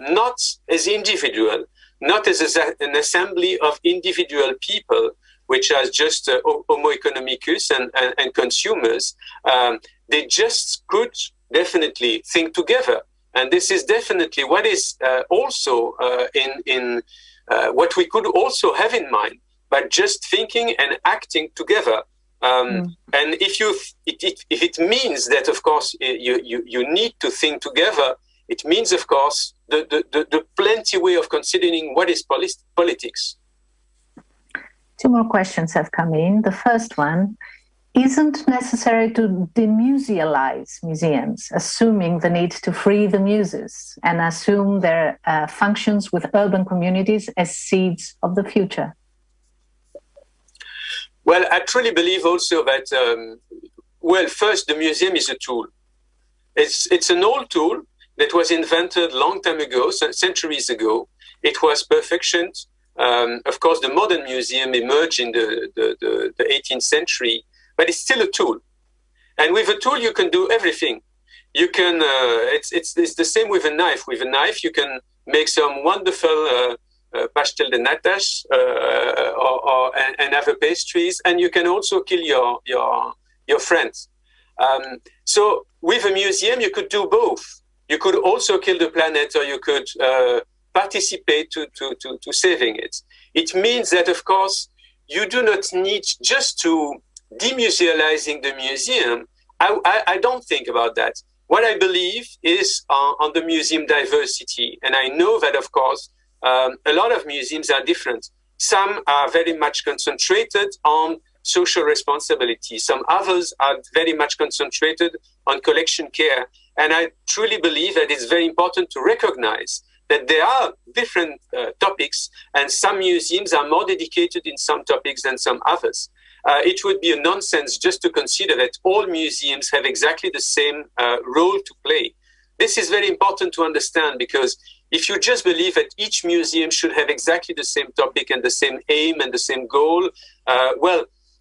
E: not as individual, not as an assembly of individual people, which are just homo economicus and consumers, they just could definitely think together. And this is definitely what is also in what we could also have in mind, but just thinking and acting together. And if it means that, of course, you need to think together, it means, of course, the plenty way of considering what is politics.
F: Two more questions have come in. The first one, isn't necessary to demusealize museums, assuming the need to free the muses and assume their functions with urban communities as seeds of the future?
E: Well, I truly believe also that, first, the museum is a tool. It's an old tool that was invented long time ago, centuries ago. It was perfectioned. Of course, the modern museum emerged in the 18th century, but it's still a tool. And with a tool, you can do everything. You can. It's the same with a knife. With a knife, you can make some wonderful pastel de natas and other pastries, and you can also kill your friends. So with a museum, you could do both. You could also kill the planet, or you could participate to saving it. It means that, of course, you do not need just to demusealizing the museum. I don't think about that. What I believe is on the museum diversity. And I know that, of course, a lot of museums are different. Some are very much concentrated on social responsibility. Some others are very much concentrated on collection care. And I truly believe that it's very important to recognize that there are different topics, and some museums are more dedicated in some topics than some others. It would be a nonsense just to consider that all museums have exactly the same role to play. This is very important to understand, because if you just believe that each museum should have exactly the same topic and the same aim and the same goal,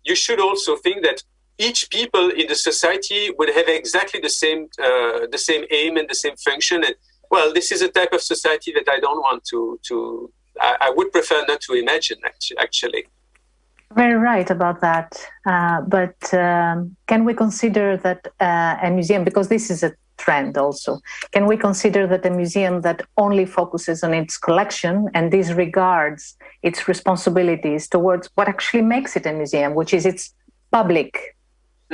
E: you should also think that each people in the society would have exactly the same aim and the same function. And, well, this is a type of society that I don't want to I would prefer not to imagine, actually.
F: Very right about that. But can we consider that a museum, because this is a trend also, can we consider that a museum that only focuses on its collection and disregards its responsibilities towards what actually makes it a museum, which is its public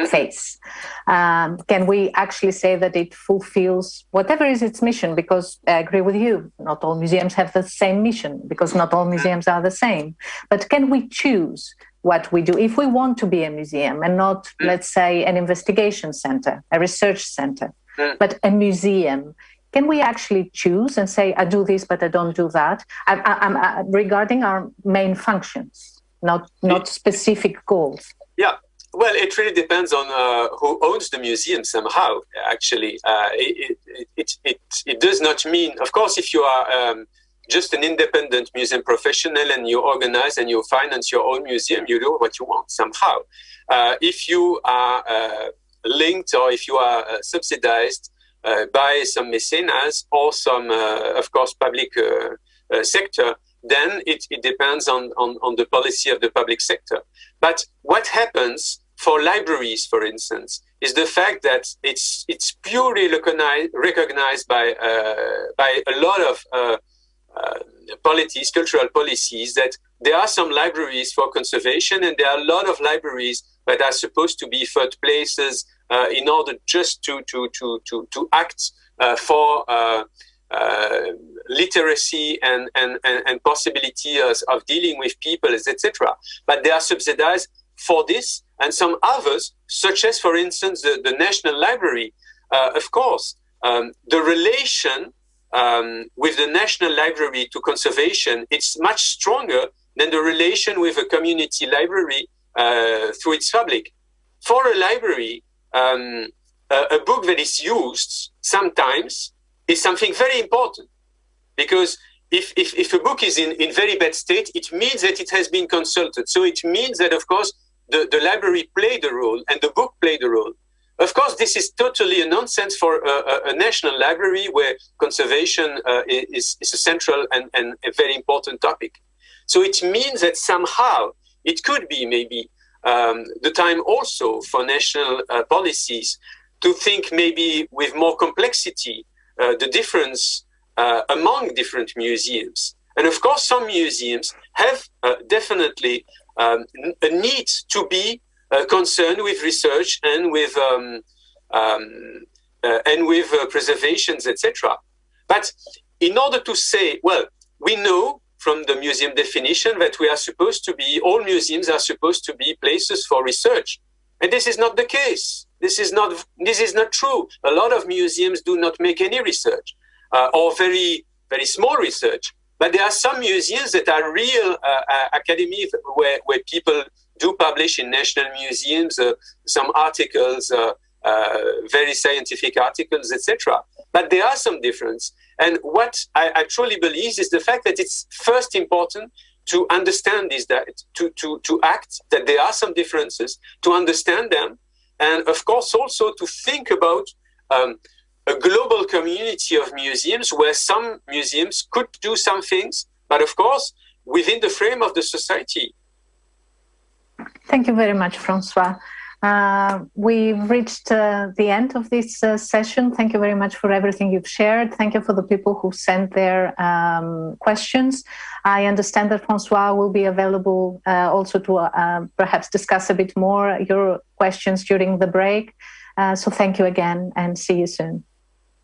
F: face? Can we actually say that it fulfills whatever is its mission? Because I agree with you, not all museums have the same mission, because not all museums are the same. But can we choose what we do if we want to be a museum and not, let's say, an investigation center, a research center, but a museum? Can we actually choose and say, I do this, but I don't do that? I'm regarding our main functions, not specific goals.
E: Yeah. Well, it really depends on who owns the museum somehow, actually. It does not mean, of course, if you are just an independent museum professional and you organize and you finance your own museum, you do what you want somehow. If you are linked, or if you are subsidized by some mecenas or some, of course, public sector, then it depends on the policy of the public sector. But what happens for libraries, for instance, is the fact that it's purely recognized by a lot of policies, cultural policies, that there are some libraries for conservation, and there are a lot of libraries that are supposed to be third places in order just to act for literacy and possibility of dealing with people, etc. But they are subsidized for this, and some others, such as, for instance, the National Library. Of course, the relation with the National Library to conservation, it's much stronger than the relation with a community library through its public. For a library, a book that is used sometimes is something very important, because if a book is in very bad state, it means that it has been consulted. So it means that, of course, the library played a role and the book played a role. Of course, this is totally a nonsense for a national library where conservation is a central and a very important topic. So it means that somehow it could be maybe the time also for national policies to think maybe with more complexity the difference among different museums. And of course, some museums have definitely a need to be concerned with research and with preservations, etc. But in order to say, well, we know from the museum definition that we are supposed to be, all museums are supposed to be places for research, and this is not the case. This is not true. A lot of museums do not make any research, or very very small research. But there are some museums that are real academies where people do publish in national museums some articles, very scientific articles, etc. But there are some differences. And what I truly believe is the fact that it's first important to understand this, that to act that there are some differences, to understand them, and of course also to think about a global community of museums where some museums could do some things, but of course within the frame of the society.
F: Thank you very much, Francois. We've reached the end of this session. Thank you very much for everything you've shared. Thank you for the people who sent their questions. I understand that Francois will be available also to perhaps discuss a bit more your questions during the break. So thank you again and see you soon.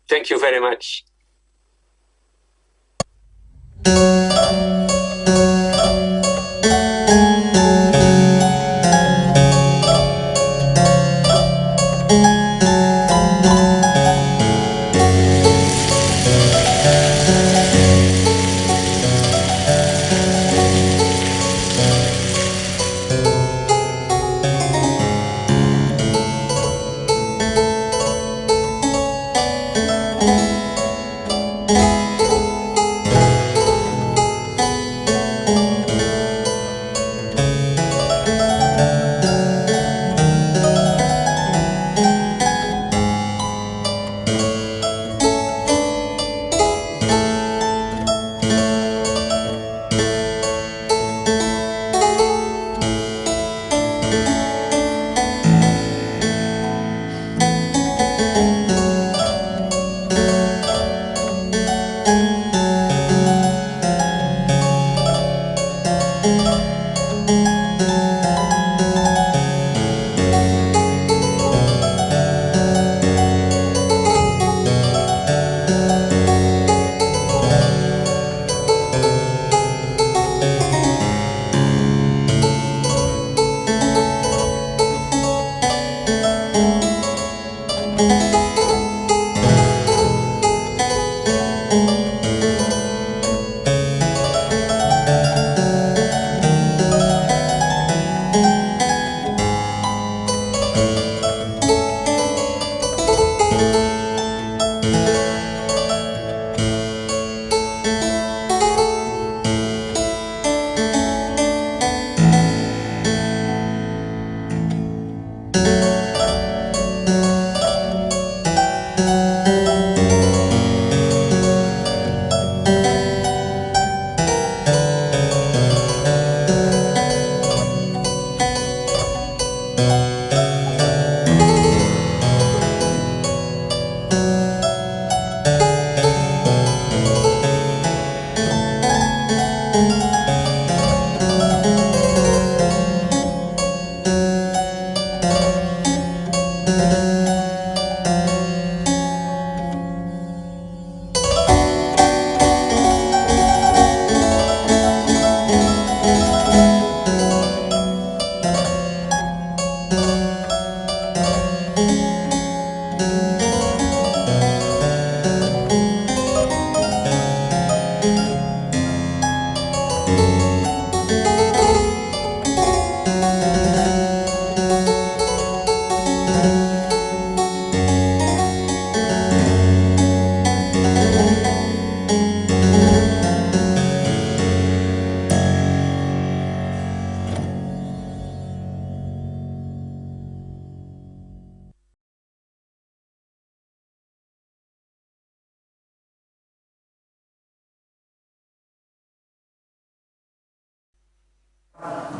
E: Thank you very much.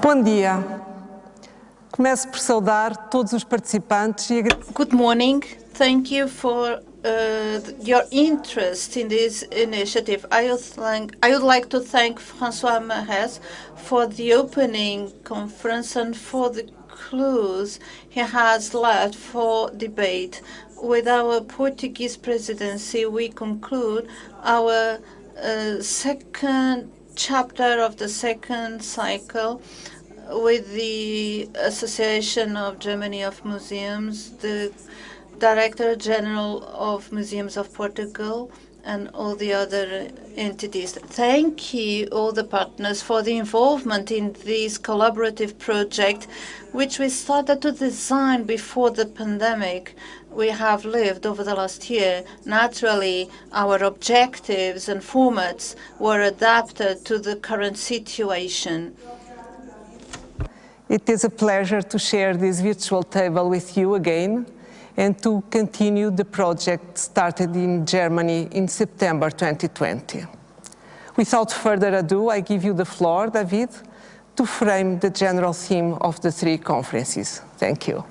G: Bom dia. Começo por saudar todos os participantes e agradecer.
B: Good morning. Thank you for your interest in this initiative. I would like to thank François Mahes for the opening conference and for the clues he has left for debate. With our Portuguese presidency, we conclude our second chapter of the second cycle with the Association of Germany of Museums, the Director General of Museums of Portugal, and all the other entities. Thank you, all the partners, for the involvement in this collaborative project, which we started to design before the pandemic we have lived over the last year. Naturally, our objectives and formats were adapted to the current situation.
G: It is a pleasure to share this virtual table with you again and to continue the project started in Germany in September 2020. Without further ado, I give you the floor, David, to frame the general theme of the three conferences. Thank you.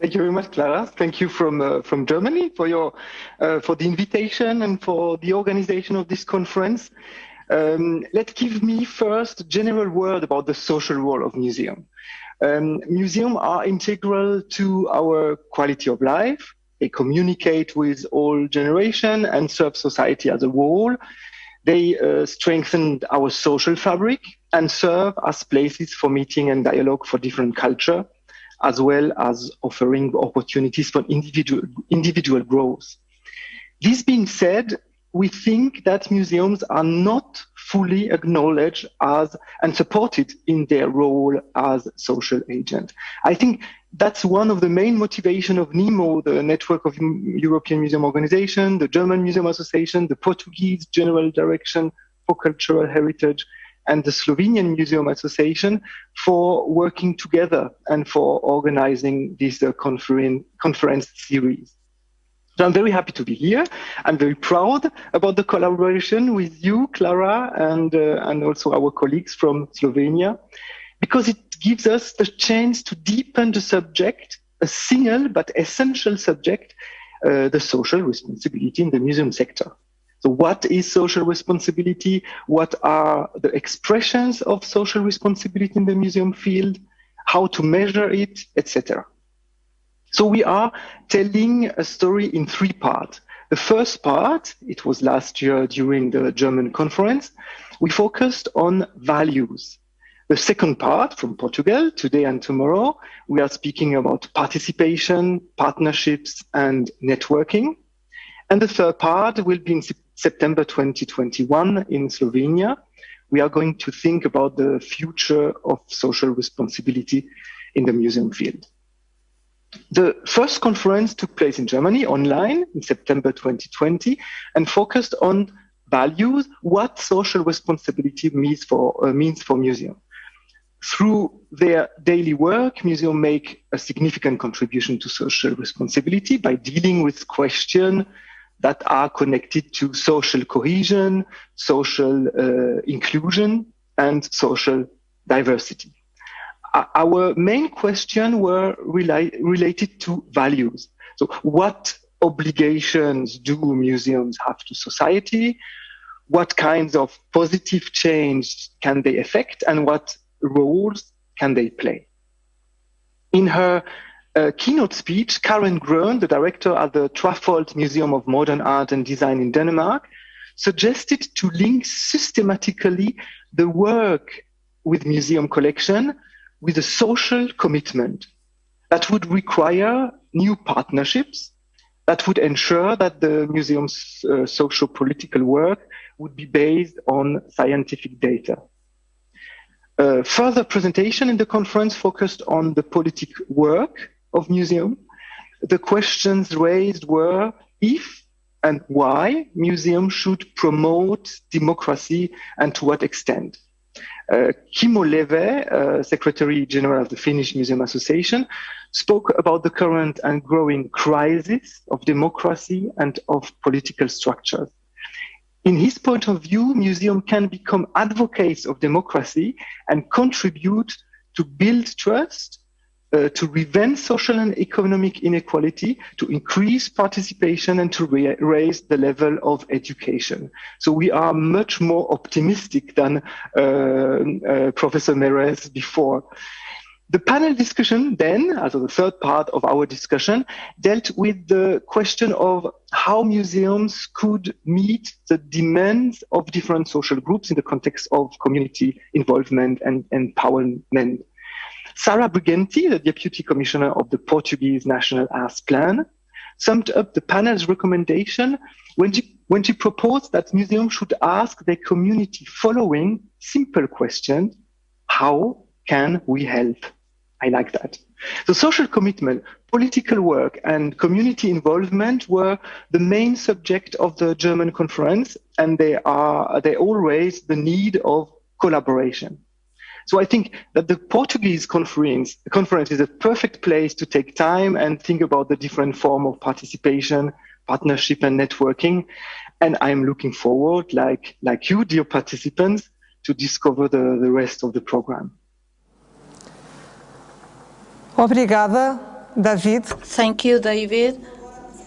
H: Thank you very much, Clara. Thank you from Germany for the invitation and for the organization of this conference. Let's give me first a general word about the social role of museums. Museums are integral to our quality of life. They communicate with all generations and serve society as a whole. They strengthen our social fabric and serve as places for meeting and dialogue for different cultures, as well as offering opportunities for individual growth. This being said, we think that museums are not fully acknowledged as and supported in their role as social agent. I think that's one of the main motivations of NEMO, the Network of European Museum Organization, the German Museum Association, the Portuguese General Direction for Cultural Heritage, and the Slovenian Museum Association for working together and for organizing this conference series. So I'm very happy to be here. I'm very proud about the collaboration with you, Clara, and also our colleagues from Slovenia, because it gives us the chance to deepen the subject, a single but essential subject, the social responsibility in the museum sector. So what is social responsibility? What are the expressions of social responsibility in the museum field? How to measure it, etc. So we are telling a story in three parts. The first part, it was last year during the German conference, we focused on values. The second part, from Portugal, today and tomorrow, we are speaking about participation, partnerships, and networking. And the third part will be in September 2021 in Slovenia. We are going to think about the future of social responsibility in the museum field. The first conference took place in Germany online in September 2020 and focused on values, what social responsibility means for museums. Through their daily work, museums make a significant contribution to social responsibility by dealing with questions that are connected to social cohesion, social inclusion, and social diversity. Our main questions were related to values. So what obligations do museums have to society? What kinds of positive change can they effect? And what roles can they play? In her keynote speech, Karen Grøn, the director at the Traffold Museum of Modern Art and Design in Denmark, suggested to link systematically the work with museum collection with a social commitment that would require new partnerships, that would ensure that the museum's socio-political work would be based on scientific data. Further presentation in the conference focused on the politic work of museums. The questions raised were if and why museums should promote democracy and to what extent. Kimmo Leve, Secretary General of the Finnish Museum Association, spoke about the current and growing crisis of democracy and of political structures. In his point of view, museums can become advocates of democracy and contribute to build trust, to prevent social and economic inequality, to increase participation, and to raise the level of education. So we are much more optimistic than Professor Meres before. The panel discussion then, as the third part of our discussion, dealt with the question of how museums could meet the demands of different social groups in the context of community involvement and empowerment. Sarah Briganti, the Deputy Commissioner of the Portuguese National Arts Plan, summed up the panel's recommendation when she proposed that museums should ask their community following simple questions: how can we help? I like that. The social commitment, political work, and community involvement were the main subject of the German conference, and they all raised the need of collaboration. So I think that the Portuguese conference is a perfect place to take time and think about the different form of participation, partnership, and networking. And I'm looking forward, like you, dear participants, to discover the rest of the program.
G: Obrigada, David.
B: Thank you, David.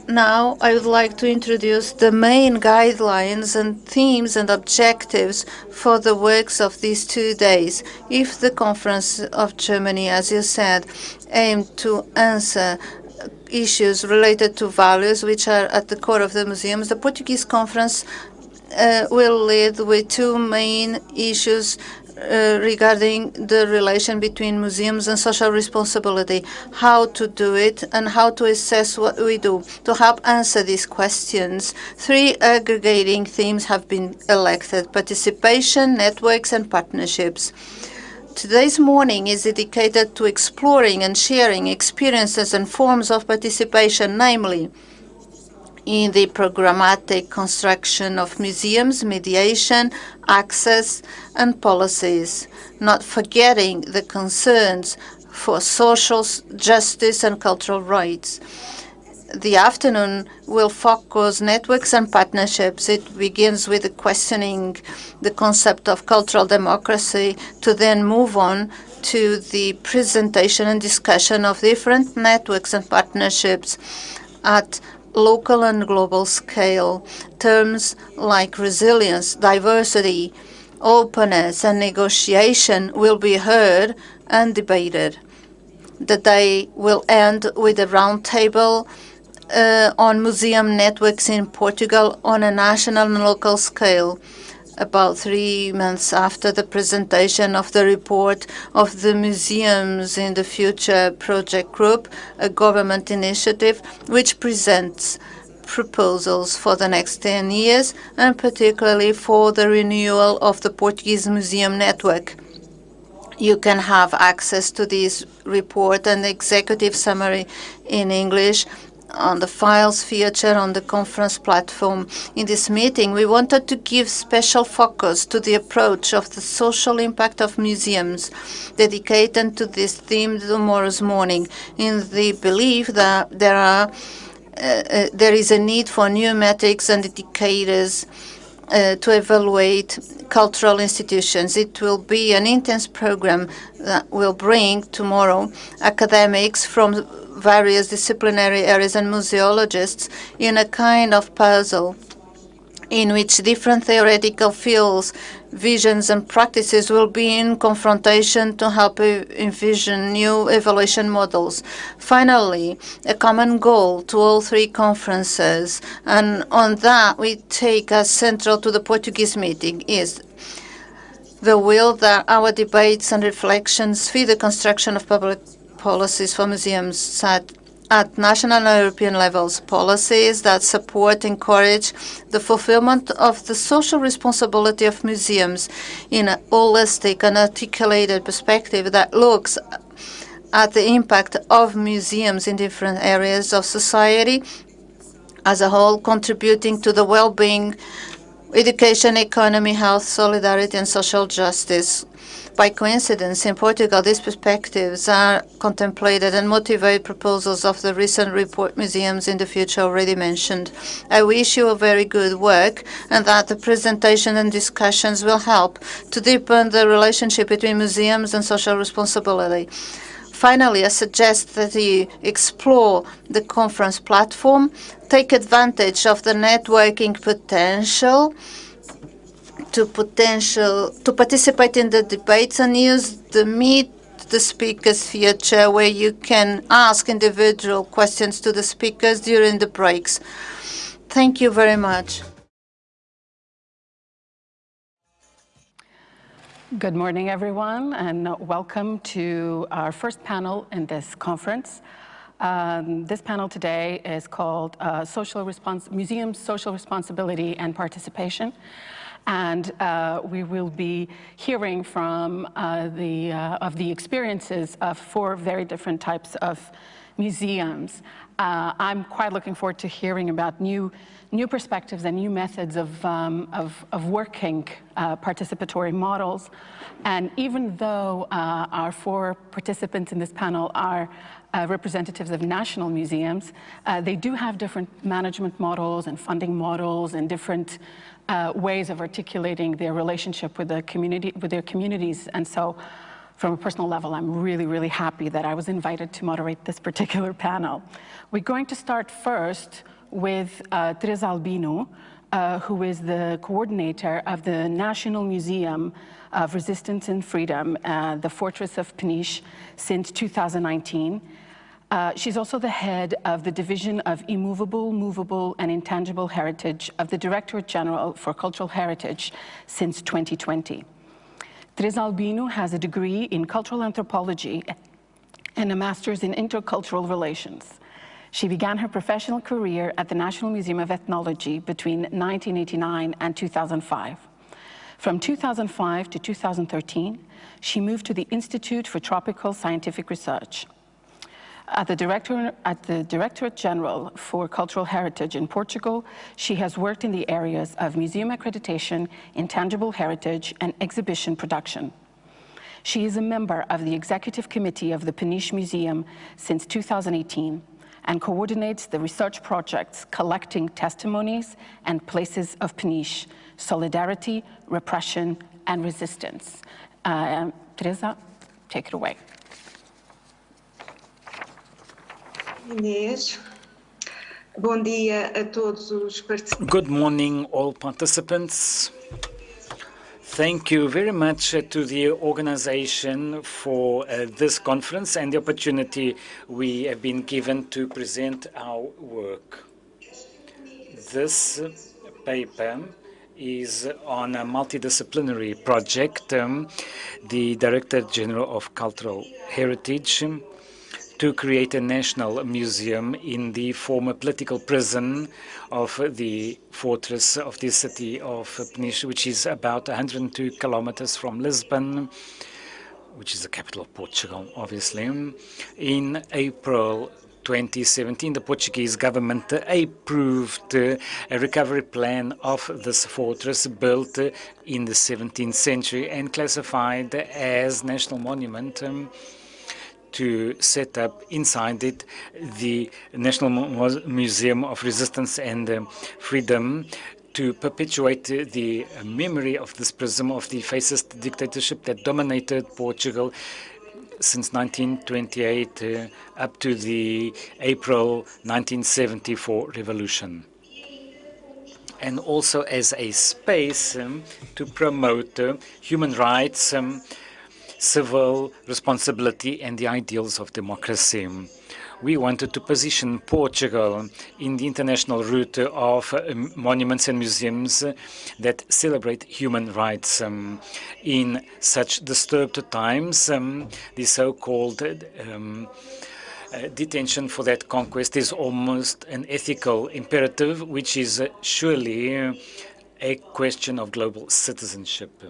B: Now, I would like to introduce the main guidelines and themes and objectives for the works of these 2 days. If the Conference of Germany, as you said, aimed to answer issues related to values which are at the core of the museums, the Portuguese Conference will lead with 2 main issues regarding the relation between museums and social responsibility, how to do it and how to assess what we do. To help answer these questions, 3 aggregating themes have been elected: participation, networks, and partnerships. Today's morning is dedicated to exploring and sharing experiences and forms of participation, namely in the programmatic construction of museums, mediation, access, and policies, not forgetting the concerns for social justice and cultural rights. The afternoon will focus networks and partnerships. It begins with questioning the concept of cultural democracy to then move on to the presentation and discussion of different networks and partnerships at local and global scale. Terms like resilience, diversity, openness, and negotiation will be heard and debated. The day will end with a roundtable on museum networks in Portugal on a national and local scale. About 3 months after the presentation of the report of the Museums in the Future Project Group, a government initiative which presents proposals for the next 10 years, and particularly for the renewal of the Portuguese Museum Network. You can have access to this report and the executive summary in English on the files featured on the conference platform. In this meeting, we wanted to give special focus to the approach of the social impact of museums, dedicated to this theme tomorrow's morning, in the belief that there is a need for new metrics and indicators to evaluate cultural institutions. It will be an intense program that will bring tomorrow academics from various disciplinary areas and museologists in a kind of puzzle in which different theoretical fields, visions, and practices will be in confrontation to help envision new evaluation models. Finally, a common goal to all 3 conferences, and on that we take as central to the Portuguese meeting, is the will that our debates and reflections feed the construction of public policies for museums at national and European levels, policies that support, encourage the fulfillment of the social responsibility of museums in a holistic and articulated perspective that looks at the impact of museums in different areas of society as a whole, contributing to the well-being education, economy, health, solidarity, and social justice. By coincidence, in Portugal, these perspectives are contemplated and motivate proposals of the recent report Museums in the Future already mentioned. I wish you a very good work and that the presentation and discussions will help to deepen the relationship between museums and social responsibility. Finally, I suggest that you explore the conference platform, take advantage of the networking potential to participate in the debates and use the Meet the Speakers feature where you can ask individual questions to the speakers during the breaks. Thank you very much.
I: Good morning, everyone, and welcome to our first panel in this conference. This panel today is called Museums, Social Responsibility and Participation. And we will be hearing from the experiences of 4 very different types of museums. I'm quite looking forward to hearing about new perspectives and new methods of working participatory models. And even though our 4 participants in this panel are representatives of national museums, they do have different management models and funding models and different ways of articulating their relationship with the community, with their communities. And so from a personal level, I'm really, really happy that I was invited to moderate this particular panel. We're going to start first with Teresa Albino, who is the coordinator of the National Museum of Resistance and Freedom, the Fortress of Peniche, since 2019. She's also the head of the Division of Immovable, Movable, and Intangible Heritage of the Directorate General for Cultural Heritage since 2020. Teresa Albino has a degree in cultural anthropology and a master's in intercultural relations. She began her professional career at the National Museum of Ethnology between 1989 and 2005. From 2005 to 2013, she moved to the Institute for Tropical Scientific Research. At the Directorate General for Cultural Heritage in Portugal, she has worked in the areas of museum accreditation, intangible heritage, and exhibition production. She is a member of the Executive Committee of the Peniche Museum since 2018 and coordinates the research projects collecting testimonies and places of Peniche, solidarity, repression, and resistance. Teresa, take it away.
J: Inês, bom dia a todos os participantes.
D: Good morning, all participants. Thank you very much to the organization for this conference and the opportunity we have been given to present our work. This paper is on a multidisciplinary project, the Director General of Cultural Heritage, to create a national museum in the former political prison of the fortress of the city of Peniche, which is about 102 kilometers from Lisbon, which is the capital of Portugal, obviously. In April 2017, the Portuguese government approved a recovery plan of this fortress built in the 17th century and classified as national monument to set up inside it the National Museum of Resistance and Freedom to perpetuate the memory of this prism of the fascist dictatorship that dominated Portugal since 1928 up to the April 1974 revolution. And also as a space to promote human rights, civil responsibility, and the ideals of democracy. We wanted to position Portugal in the international route of monuments and museums that celebrate human rights. In such disturbed times, the so-called detention for that conquest is almost an ethical imperative, which is surely a question of global citizenship.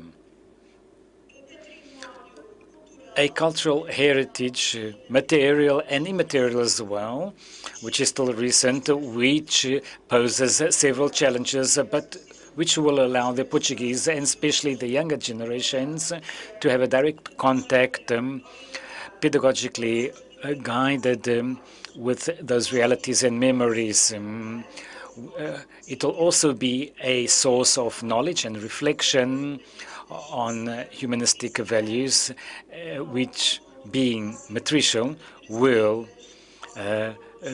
D: A cultural heritage, material and immaterial as well, which is still recent, which poses several challenges, but which will allow the Portuguese, and especially the younger generations, to have a direct contact, pedagogically guided with those realities and memories. It will also be a source of knowledge and reflection on humanistic values, which, being matricial, will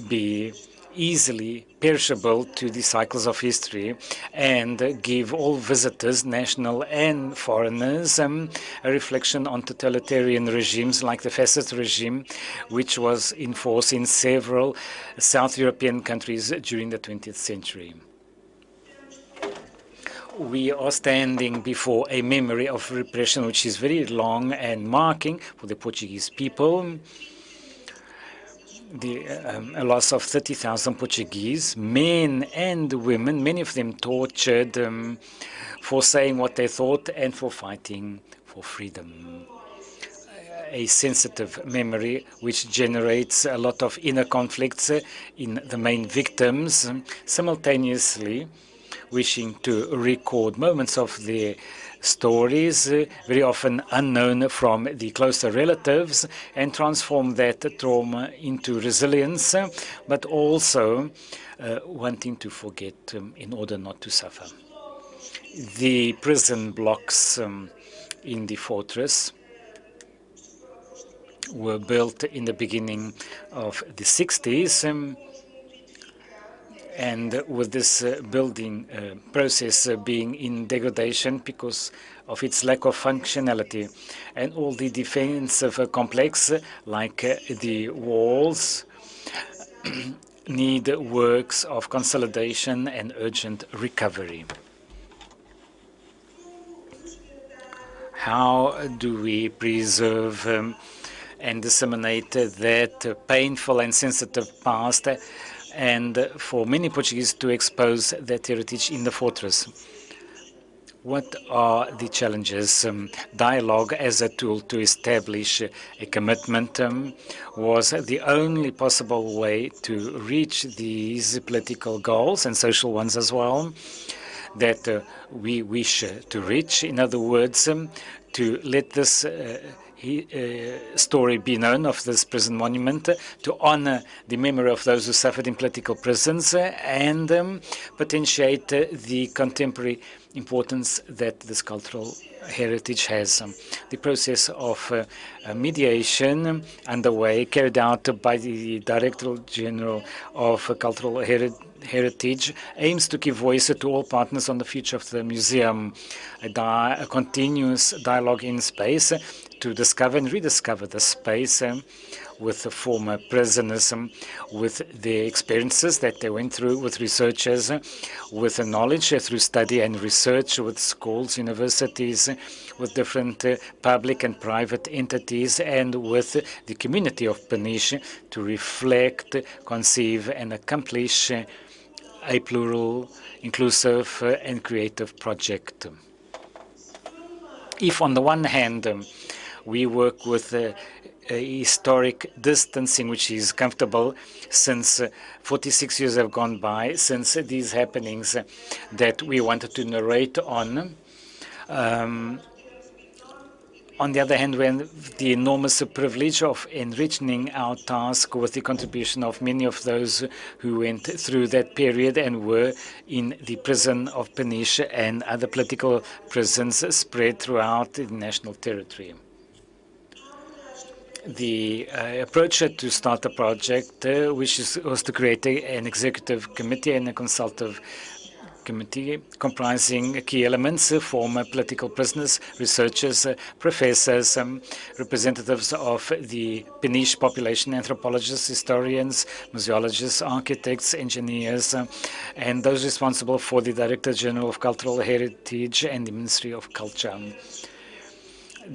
D: be easily perishable to the cycles of history and give all visitors, national and foreigners, a reflection on totalitarian regimes like the fascist regime, which was in force in several South European countries during the 20th century. We are standing before a memory of repression which is very long and marking for the Portuguese people. A loss of 30,000 Portuguese, men and women, many of them tortured for saying what they thought and for fighting for freedom. A sensitive memory which generates a lot of inner conflicts in the main victims, simultaneously wishing to record moments of their stories, very often unknown from the closer relatives, and transform that trauma into resilience, but also wanting to forget in order not to suffer. The prison blocks in the fortress were built in the beginning of the 60s, and with this building process being in degradation because of its lack of functionality, and all the defensive complex, like the walls, need works of consolidation and urgent recovery. How do we preserve and disseminate that painful and sensitive past, and for many Portuguese to expose that heritage in the fortress? What are the challenges? Dialogue as a tool to establish a commitment was the only possible way to reach these political goals and social ones as well that we wish to reach. In other words, to let this story be known of this prison monument, to honor the memory of those who suffered in political prisons, and potentiate the contemporary importance that this cultural heritage has. The process of mediation underway, carried out by the Director General of Cultural Heritage, aims to give voice to all partners on the future of the museum. A continuous dialogue in space to discover and rediscover the space with the former prisoners, with the experiences that they went through, with researchers, with the knowledge through study and research, with schools, universities, with different public and private entities, and with the community of Peniche to reflect, conceive, and accomplish a plural, inclusive, and creative project. If on the one hand, we work with a historic distancing which is comfortable, since 46 years have gone by since these happenings that we wanted to narrate on. On the other hand, we have the enormous privilege of enriching our task with the contribution of many of those who went through that period and were in the prison of Peniche and other political prisons spread throughout the national territory. The approach to start a project, which was to create an executive committee and a consultative committee comprising key elements, former political prisoners, researchers, professors, representatives of the Peniche population, anthropologists, historians, museologists, architects, engineers, and those responsible for the Director General of Cultural Heritage and the Ministry of Culture.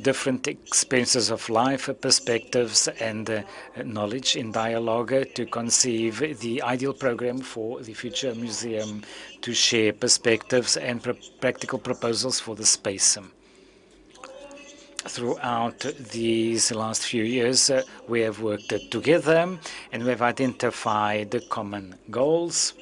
D: Different experiences of life, perspectives, and knowledge in dialogue to conceive the ideal program for the future museum, to share perspectives and practical proposals for the space. Throughout these last few years, we have worked together and we have identified common goals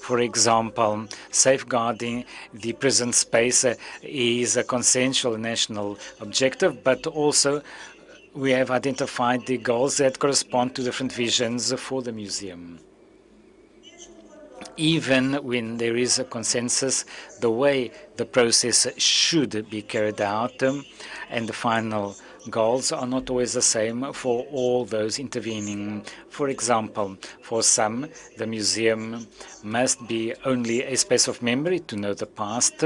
D: For example, safeguarding the prison space is a consensual national objective, but also we have identified the goals that correspond to different visions for the museum. Even when there is a consensus, the way the process should be carried out and the final goals are not always the same for all those intervening. For example, for some, the museum must be only a space of memory to know the past,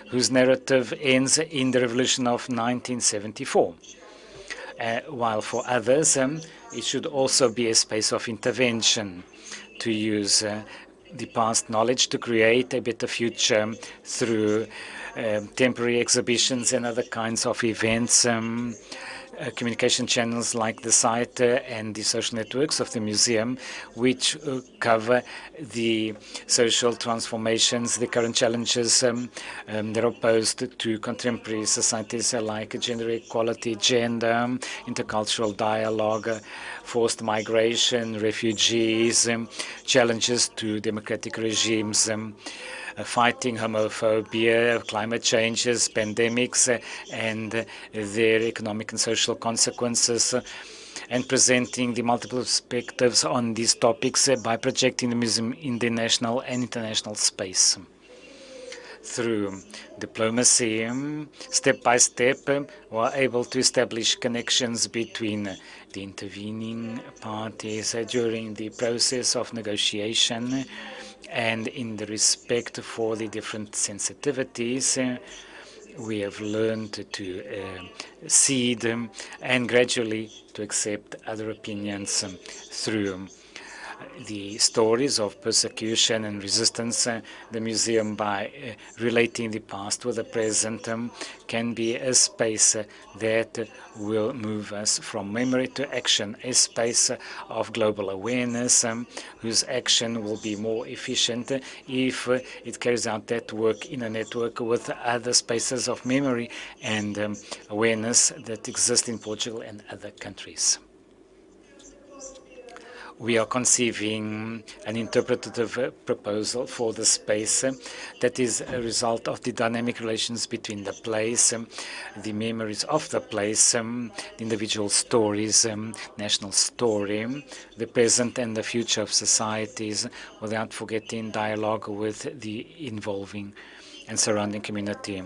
D: whose narrative ends in the revolution of 1974. While for others, it should also be a space of intervention to use the past knowledge to create a better future through temporary exhibitions and other kinds of events, communication channels like the site and the social networks of the museum, which cover the social transformations, the current challenges that are posed to contemporary societies like gender equality, gender, intercultural dialogue, forced migration, refugees, challenges to democratic regimes, fighting homophobia, climate changes, pandemics, and their economic and social consequences, and presenting the multiple perspectives on these topics by projecting the museum in the national and international space. Through diplomacy, step by step, we are able to establish connections between the intervening parties during the process of negotiation and in the respect for the different sensitivities. We have learned to cede and gradually to accept other opinions through the stories of persecution and resistance. The museum, by relating the past with the present, can be a space that will move us from memory to action, a space of global awareness whose action will be more efficient if it carries out that work in a network with other spaces of memory and awareness that exist in Portugal and other countries. We are conceiving an interpretative proposal for the space that is a result of the dynamic relations between the place, the memories of the place, the individual stories, national story, the present and the future of societies, without forgetting dialogue with the involving and surrounding community,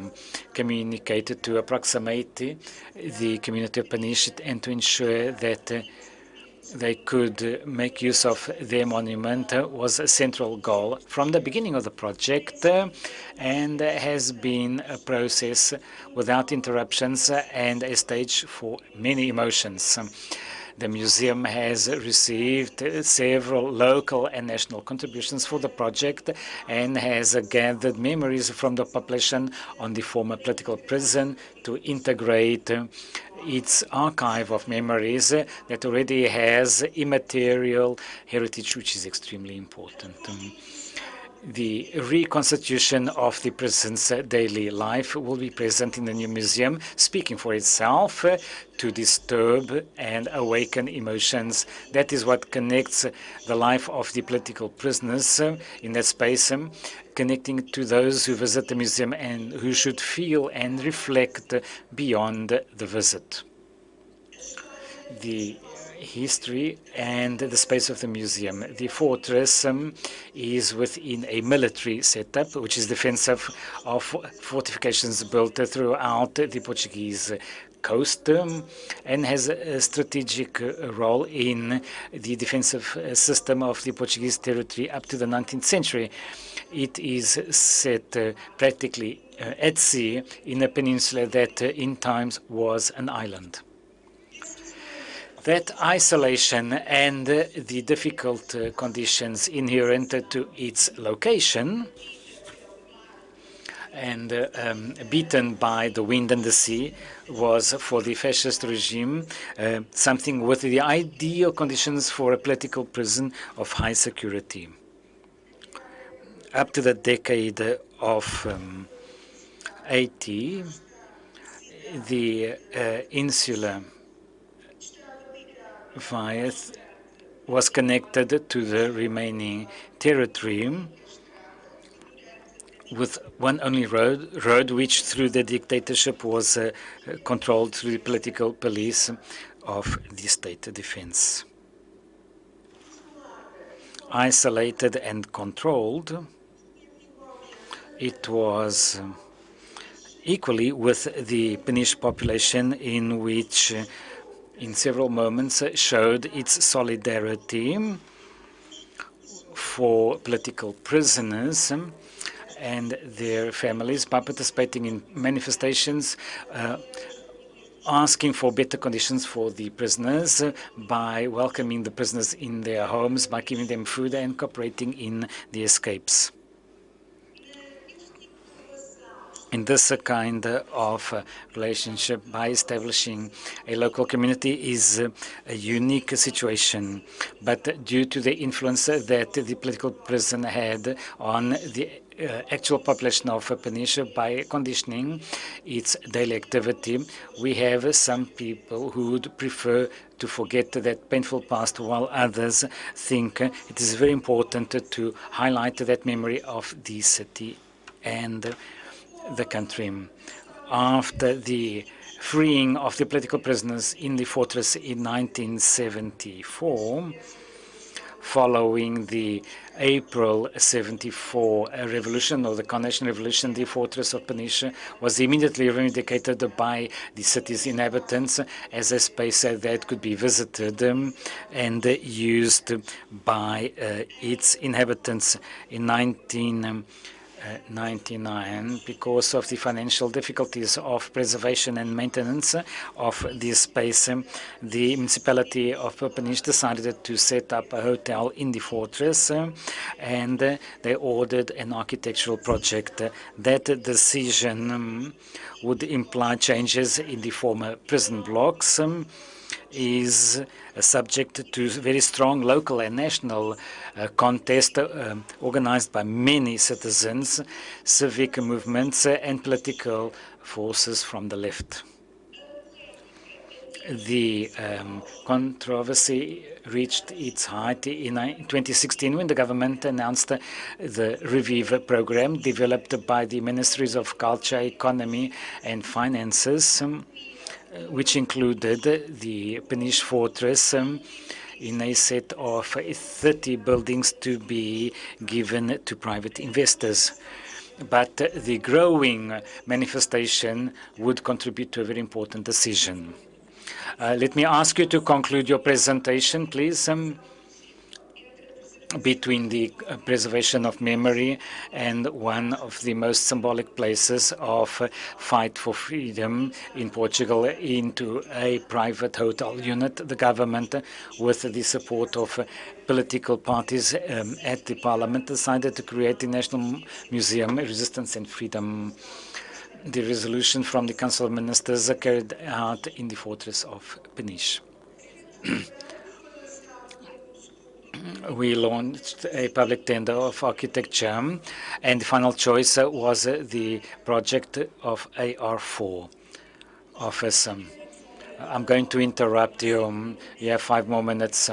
D: communicated to approximate the community of Peniche and to ensure that they could make use of their monument was a central goal from the beginning of the project and has been a process without interruptions and a stage for many emotions. The museum has received several local and national contributions for the project and has gathered memories from the population on the former political prison to integrate its archive of memories that already has immaterial heritage, which is extremely important. The reconstitution of the prison's daily life will be present in the new museum, speaking for itself, to disturb and awaken emotions. That is what connects the life of the political prisoners in that space, connecting to those who visit the museum and who should feel and reflect beyond the visit. The history and the space of the museum. The fortress is within a military setup, which is defensive of fortifications built throughout the Portuguese coast and has a strategic role in the defensive system of the Portuguese territory up to the 19th century. It is set practically at sea in a peninsula that in times was an island. That isolation and the difficult conditions inherent to its location and beaten by the wind and the sea was for the fascist regime something with the ideal conditions for a political prison of high security. Up to the decade of 80, the insular Vieth was connected to the remaining territory with one only road which through the dictatorship was controlled through the political police of the state defense. Isolated and controlled, it was equally with the Peniche population, in which in several moments showed its solidarity for political prisoners and their families by participating in manifestations, asking for better conditions for the prisoners, by welcoming the prisoners in their homes, by giving them food and cooperating in the escapes. In this kind of relationship, by establishing a local community is a unique situation. But due to the influence that the political prison had on the actual population of Peniche by conditioning its daily activity, we have some people who would prefer to forget that painful past, while others think it is very important to highlight that memory of the city and the country. After the freeing of the political prisoners in the fortress in 1974, following the April 74 revolution, or the Carnation Revolution, the fortress of Peniche was immediately reivindicated by the city's inhabitants as a space that could be visited and used by its inhabitants. In 1999, because of the financial difficulties of preservation and maintenance of this space, the municipality of Peniche decided to set up a hotel in the fortress, and they ordered an architectural project. That decision would imply changes in the former prison blocks, is subject to very strong local and national contest organized by many citizens, civic movements, and political forces from the left. The controversy reached its height in 2016 when the government announced the Revive program developed by the Ministries of Culture, Economy and Finances, which included the Peniche Fortress in a set of 30 buildings to be given to private investors. But the growing manifestation would contribute to a very important decision. Let me ask you to conclude your presentation, please. Between the preservation of memory and one of the most symbolic places of fight for freedom in Portugal into a private hotel unit, the government, with the support of political parties at the parliament, decided to create the National Museum Resistance and Freedom. The resolution from the Council of Ministers carried out in the fortress of Peniche. We launched a public tender of architecture, and the final choice was the project of AR4 office. I'm going to interrupt you. You have 5 more minutes.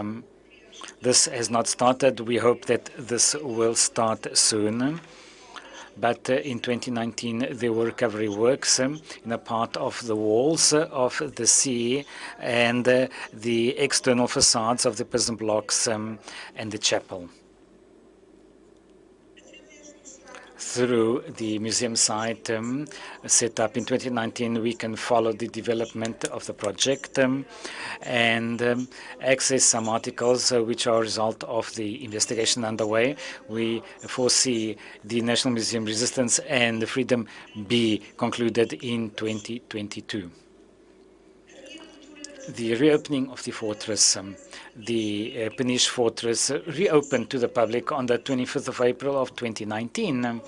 D: This has not started. We hope that this will start soon. But in 2019, there were recovery works in a part of the walls of the sea and the external facades of the prison blocks and the chapel. Through the museum site set up in 2019, we can follow the development of the project and access some articles which are a result of the investigation underway. We foresee the National Museum Resistance and Freedom be concluded in 2022. The reopening of the fortress. The Peniche Fortress reopened to the public on the 25th of April of 2019.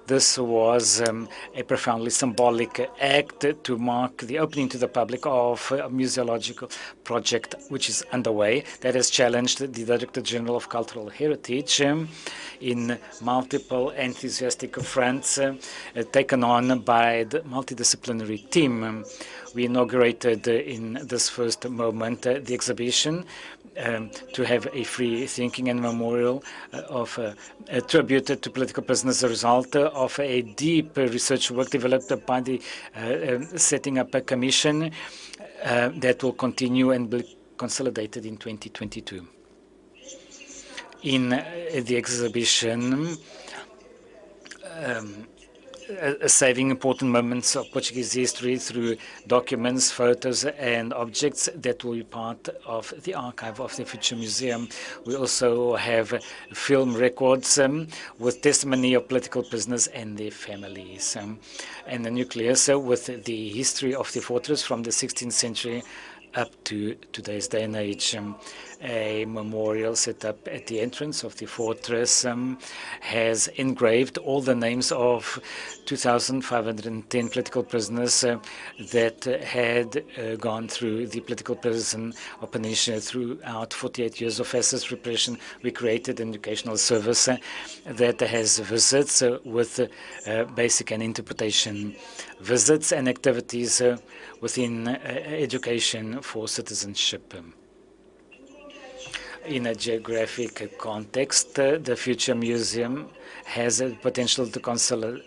D: This was a profoundly symbolic act to mark the opening to the public of a museological project which is underway that has challenged the Director General of Cultural Heritage in multiple enthusiastic fronts taken on by the multidisciplinary team. We inaugurated in this first moment the exhibition to have a free thinking and memorial of a tribute to political prisoners, a result of a deep research work developed by the setting up a commission that will continue and be consolidated in 2022. In the exhibition, saving important moments of Portuguese history through documents, photos, and objects that will be part of the archive of the future museum. We also have film records with testimony of political prisoners and their families, and the nucleus with the history of the fortress from the 16th century up to today's day and age. A memorial set up at the entrance of the fortress has engraved all the names of 2,510 political prisoners that had gone through the political prison of Peninsula throughout 48 years of fascist repression. We created an educational service that has visits with basic and interpretation visits and activities within education for citizenship. In a geographic context, the future museum has a potential to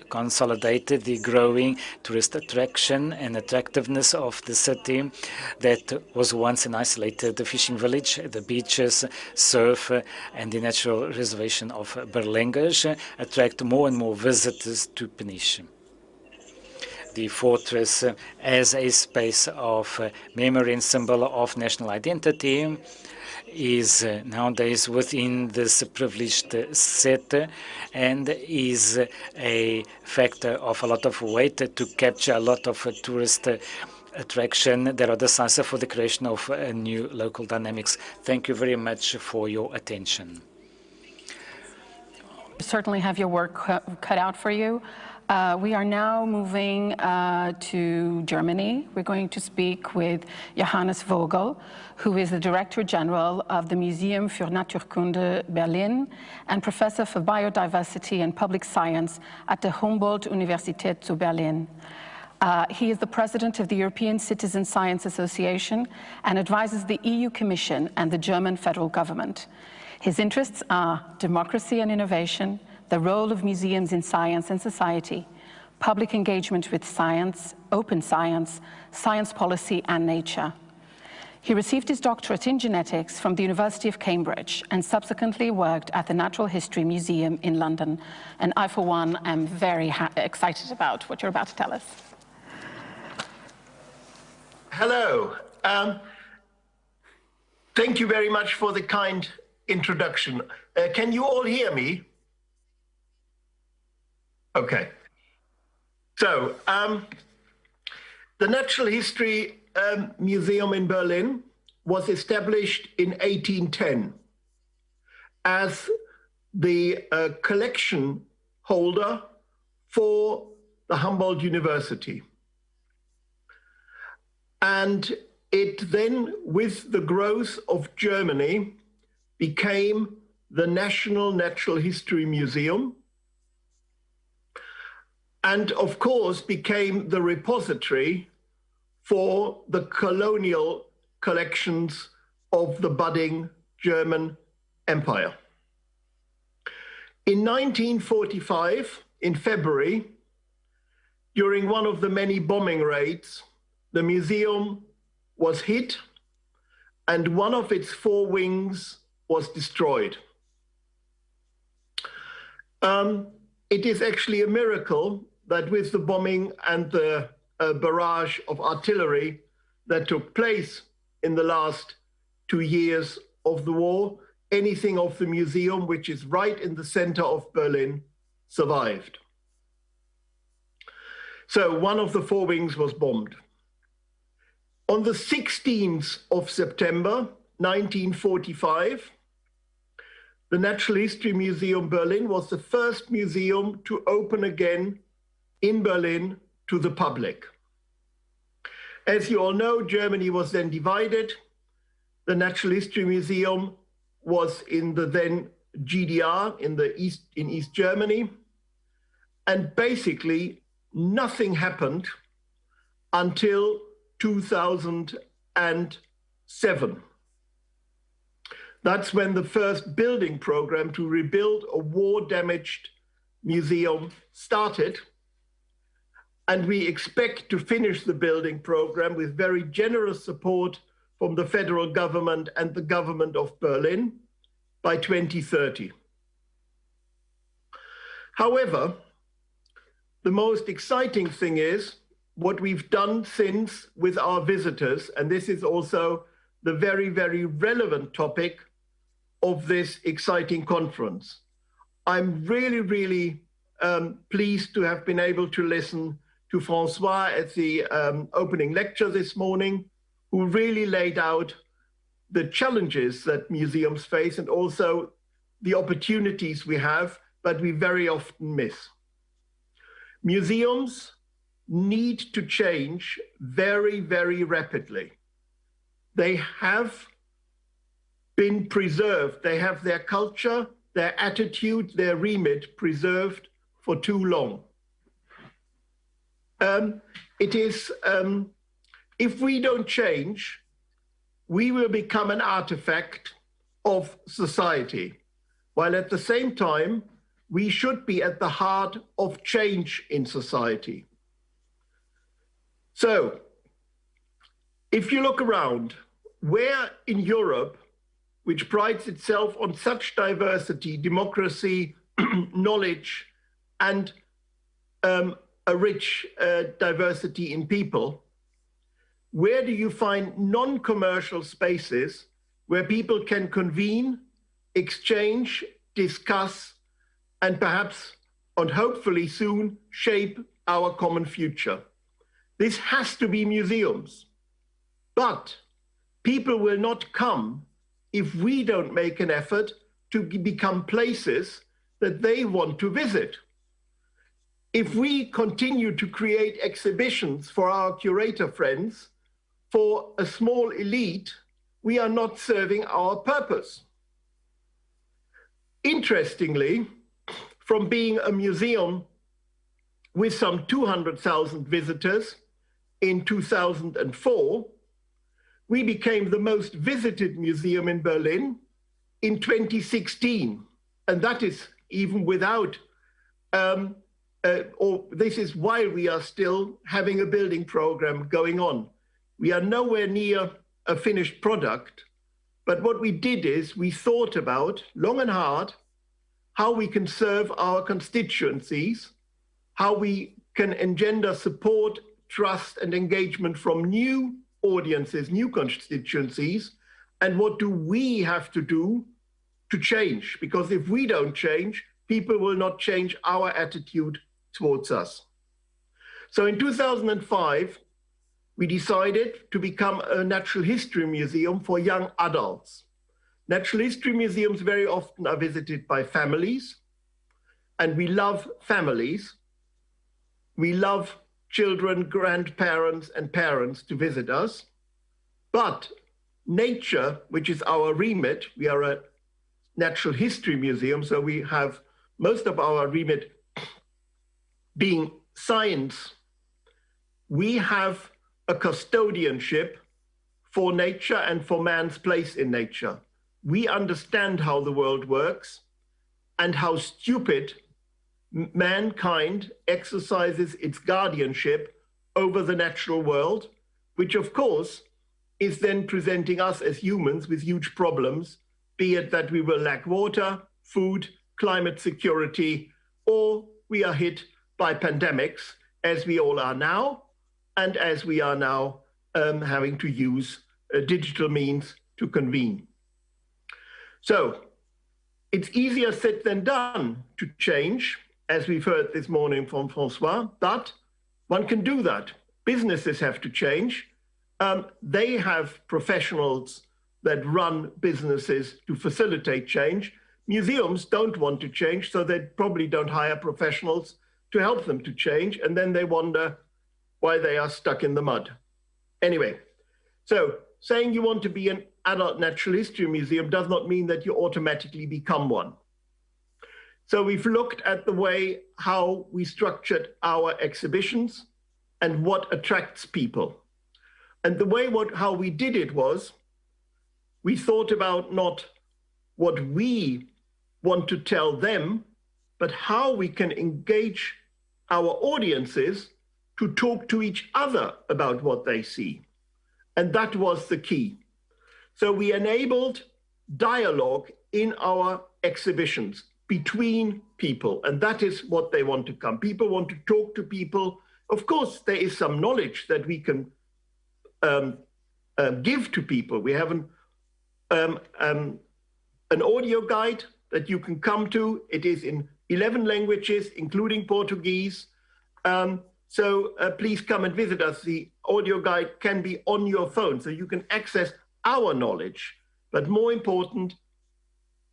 D: consolidate the growing tourist attraction and attractiveness of the city that was once an isolated fishing village. The beaches, surf, and the natural reservation of Berlengas attract more and more visitors to Peniche. The fortress as a space of memory and symbol of national identity is nowadays within this privileged set and is a factor of a lot of weight to capture a lot of tourist attraction that are decisive for the creation of new local dynamics. Thank you very much for your attention.
I: You certainly have your work cut out for you. We are now moving to Germany. We're going to speak with Johannes Vogel, who is the Director General of the Museum für Naturkunde Berlin and Professor for Biodiversity and Public Science at the Humboldt-Universität zu Berlin. He is the President of the European Citizen Science Association and advises the EU Commission and the German federal government. His interests are democracy and innovation, the role of museums in science and society, public engagement with science, open science, science policy, and nature. He received his doctorate in genetics from the University of Cambridge and subsequently worked at the Natural History Museum in London. And I, for one, am very excited about what you're about to tell us.
K: Hello. Thank you very much for the kind introduction. Can you all hear me? Okay. So, the Natural History Museum in Berlin was established in 1810 as the collection holder for the Humboldt University. And it then, with the growth of Germany, became the National Natural History Museum, and of course became the repository for the colonial collections of the budding German Empire. In 1945, in February, during one of the many bombing raids, the museum was hit and one of its 4 wings was destroyed. It is actually a miracle that with the bombing and the barrage of artillery that took place in the last 2 years of the war, anything of the museum, which is right in the center of Berlin, survived. So one of the 4 wings was bombed. On the 16th of September, 1945, the Natural History Museum Berlin was the first museum to open again in Berlin to the public. As you all know, Germany was then divided. The Natural History Museum was in the then GDR in East Germany. And basically nothing happened until 2007. That's when the first building program to rebuild a war-damaged museum started. And we expect to finish the building program with very generous support from the federal government and the government of Berlin by 2030. However, the most exciting thing is what we've done since with our visitors, and this is also the very, very relevant topic of this exciting conference. I'm really, really pleased to have been able to listen to Francois at the opening lecture this morning, who really laid out the challenges that museums face and also the opportunities we have, but we very often miss. Museums need to change very, very rapidly. They have been preserved. They have their culture, their attitude, their remit preserved for too long. If we don't change, we will become an artifact of society, while at the same time, we should be at the heart of change in society. So, if you look around, where in Europe, which prides itself on such diversity, democracy, knowledge, and a rich diversity in people, where do you find non-commercial spaces where people can convene, exchange, discuss, and perhaps, and hopefully soon, shape our common future? This has to be museums. But people will not come if we don't make an effort to become places that they want to visit. If we continue to create exhibitions for our curator friends, for a small elite, we are not serving our purpose. Interestingly, from being a museum with some 200,000 visitors in 2004, we became the most visited museum in Berlin in 2016. And that is even without, or this is while we are still having a building program going on. We are nowhere near a finished product, but what we did is we thought about, long and hard, how we can serve our constituencies, how we can engender support, trust, and engagement from new audiences, new constituencies, and what do we have to do to change? Because if we don't change, people will not change our attitude towards us. So in 2005, we decided to become a natural history museum for young adults. Natural history museums very often are visited by families, and we love families. We love children, grandparents, and parents to visit us. But nature, which is our remit, we are a natural history museum, so we have most of our remit being science. We have a custodianship for nature and for man's place in nature. We understand how the world works and how stupid mankind exercises its guardianship over the natural world, which of course is then presenting us as humans with huge problems, be it that we will lack water, food, climate security, or we are hit by pandemics, as we all are now, and as we are now having to use digital means to convene. So it's easier said than done to change, as we've heard this morning from Francois, but one can do that. Businesses have to change. They have professionals that run businesses to facilitate change. Museums don't want to change, so they probably don't hire professionals to help them to change, and then they wonder why they are stuck in the mud. Anyway, so saying you want to be an adult natural history museum does not mean that you automatically become one. So we've looked at the way how we structured our exhibitions and what attracts people. And the way how we did it was, we thought about not what we want to tell them, but how we can engage our audiences to talk to each other about what they see. And that was the key. So we enabled dialogue in our exhibitions between people, and that is what they want to come. People want to talk to people. Of course, there is some knowledge that we can give to people. We have an audio guide that you can come to. It is in 11 languages, including Portuguese. So please come and visit us. The audio guide can be on your phone, so you can access our knowledge. But more important,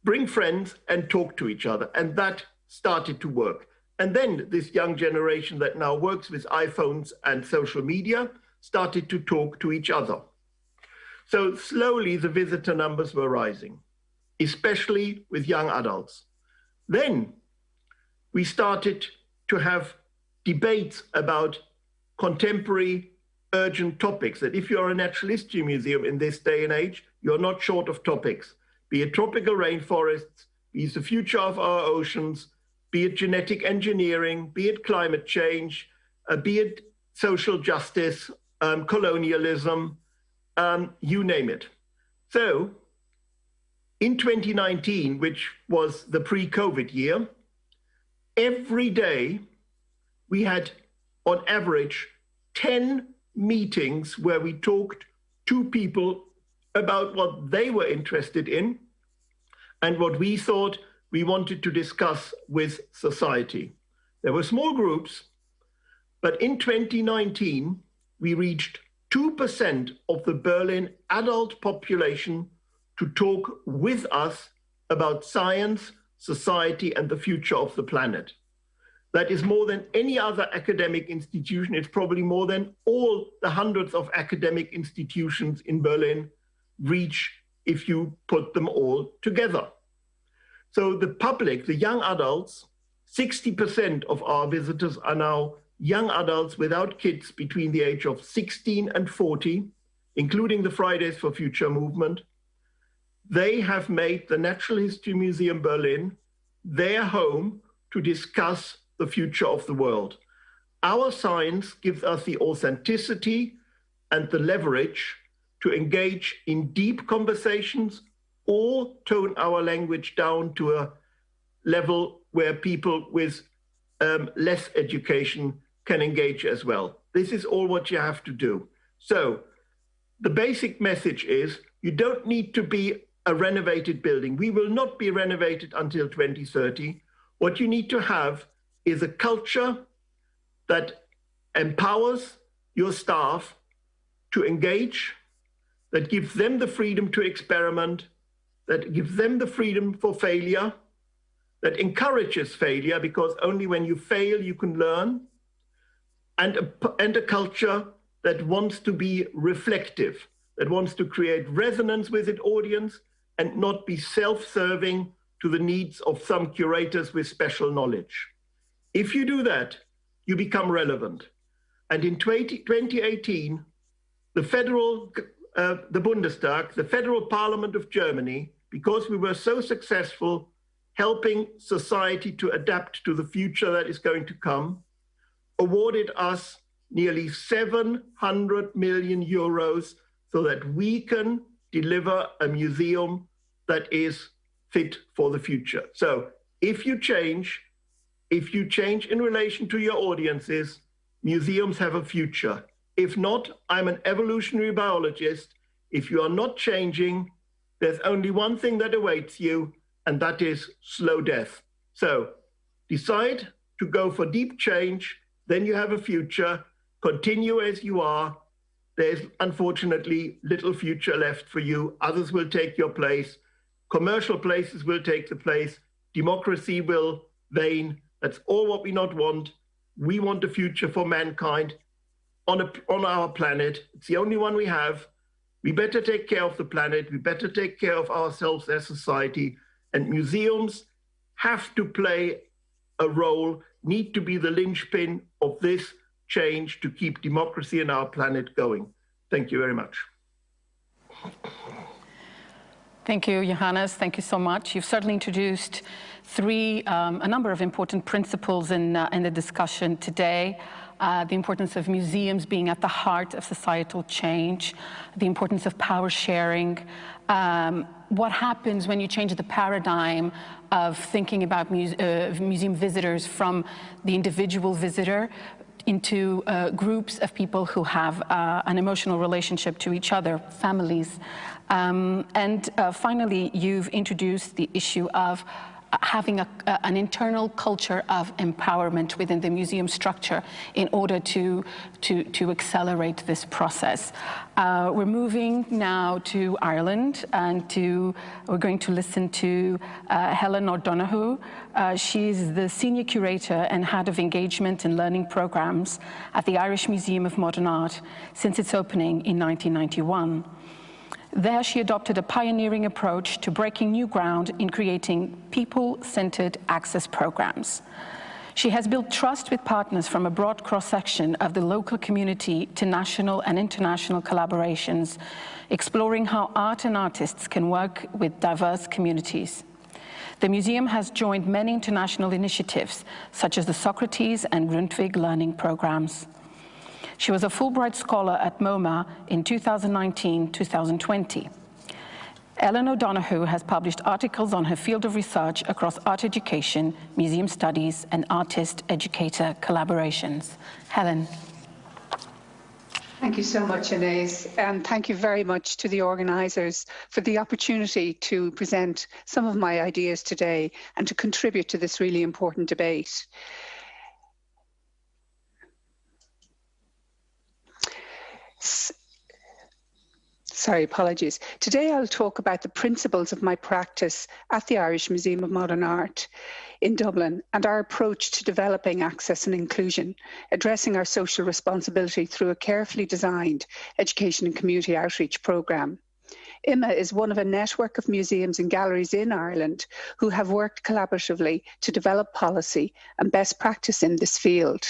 K: bring friends and talk to each other. And that started to work. And then this young generation that now works with iPhones and social media started to talk to each other. So slowly the visitor numbers were rising, especially with young adults. Then we started to have debates about contemporary urgent topics, that if you're a natural history museum in this day and age, you're not short of topics, be it tropical rainforests, be it the future of our oceans, be it genetic engineering, be it climate change, be it social justice, colonialism, you name it. So in 2019, which was the pre-COVID year, every day we had on average 10 meetings where we talked to people about what they were interested in and what we thought we wanted to discuss with society. There were small groups, but in 2019, we reached 2% of the Berlin adult population to talk with us about science, society, and the future of the planet. That is more than any other academic institution. It's probably more than all the hundreds of academic institutions in Berlin reach if you put them all together. So the public, the young adults, 60% of our visitors are now young adults without kids between the age of 16 and 40, including the Fridays for Future movement. They have made the Natural History Museum Berlin their home to discuss the future of the world. Our science gives us the authenticity and the leverage to engage in deep conversations or tone our language down to a level where people with less education can engage as well. This is all what you have to do. So the basic message is you don't need to be a renovated building. We will not be renovated until 2030. What you need to have is a culture that empowers your staff to engage, that gives them the freedom to experiment, that gives them the freedom for failure, that encourages failure, because only when you fail you can learn, and a culture that wants to be reflective, that wants to create resonance with its audience and not be self-serving to the needs of some curators with special knowledge. If you do that, you become relevant. And in 2018, the Bundestag, the Federal Parliament of Germany, because we were so successful helping society to adapt to the future that is going to come, awarded us nearly 700 million euros so that we can deliver a museum that is fit for the future. So if you change in relation to your audiences, museums have a future. If not, I'm an evolutionary biologist. If you are not changing, there's only one thing that awaits you, and that is slow death. So decide to go for deep change, then you have a future. Continue as you are. There's unfortunately little future left for you. Others will take your place. Commercial places will take the place. Democracy will wane. That's all what we not want. We want a future for mankind on our planet. It's the only one we have. We better take care of the planet. We better take care of ourselves as society. And museums have to play a role, need to be the linchpin of this change to keep democracy and our planet going. Thank you very much.
I: Thank you, Johannes. Thank you so much. You've certainly introduced a number of important principles in the discussion today. The importance of museums being at the heart of societal change, the importance of power sharing, what happens when you change the paradigm of thinking about museum visitors from the individual visitor into groups of people who have an emotional relationship to each other, families. And finally, you've introduced the issue of having an internal culture of empowerment within the museum structure in order to accelerate this process. We're moving now to Ireland, and we're going to listen to Helen O'Donoghue. She's the Senior Curator and Head of Engagement and Learning Programs at the Irish Museum of Modern Art since its opening in 1991. There, she adopted a pioneering approach to breaking new ground in creating people-centered access programs. She has built trust with partners from a broad cross-section of the local community to national and international collaborations, exploring how art and artists can work with diverse communities. The museum has joined many international initiatives, such as the Socrates and Grundtvig learning programs. She was a Fulbright Scholar at MoMA in 2019-2020. Ellen O'Donoghue has published articles on her field of research across art education, museum studies, and artist-educator collaborations. Helen.
L: Thank you so much, Inez, and thank you very much to the organisers for the opportunity to present some of my ideas today and to contribute to this really important debate. Sorry, apologies. Today I'll talk about the principles of my practice at the Irish Museum of Modern Art in Dublin and our approach to developing access and inclusion, addressing our social responsibility through a carefully designed education and community outreach programme. IMA is one of a network of museums and galleries in Ireland who have worked collaboratively to develop policy and best practice in this field.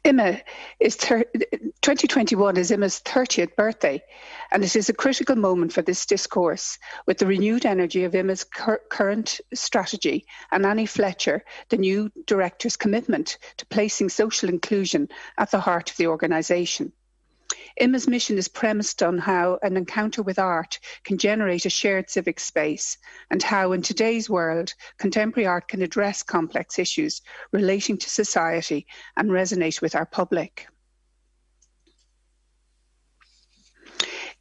L: IMA is 2021 is IMA's 30th birthday, and it is a critical moment for this discourse with the renewed energy of IMA's current strategy and Annie Fletcher, the new director's commitment to placing social inclusion at the heart of the organisation. IMA's mission is premised on how an encounter with art can generate a shared civic space and how in today's world, contemporary art can address complex issues relating to society and resonate with our public.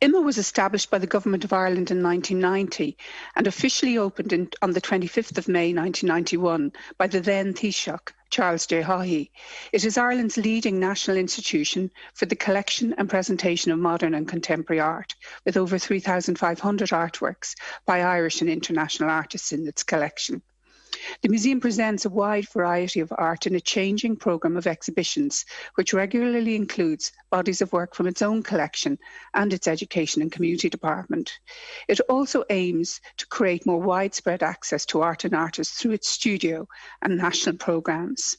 L: IMA was established by the Government of Ireland in 1990 and officially opened on the 25th of May 1991 by the then Taoiseach, Charles J. Haughey. It is Ireland's leading national institution for the collection and presentation of modern and contemporary art, with over 3,500 artworks by Irish and international artists in its collection. The museum presents a wide variety of art in a changing programme of exhibitions, which regularly includes bodies of work from its own collection and its education and community department. It also aims to create more widespread access to art and artists through its studio and national programmes.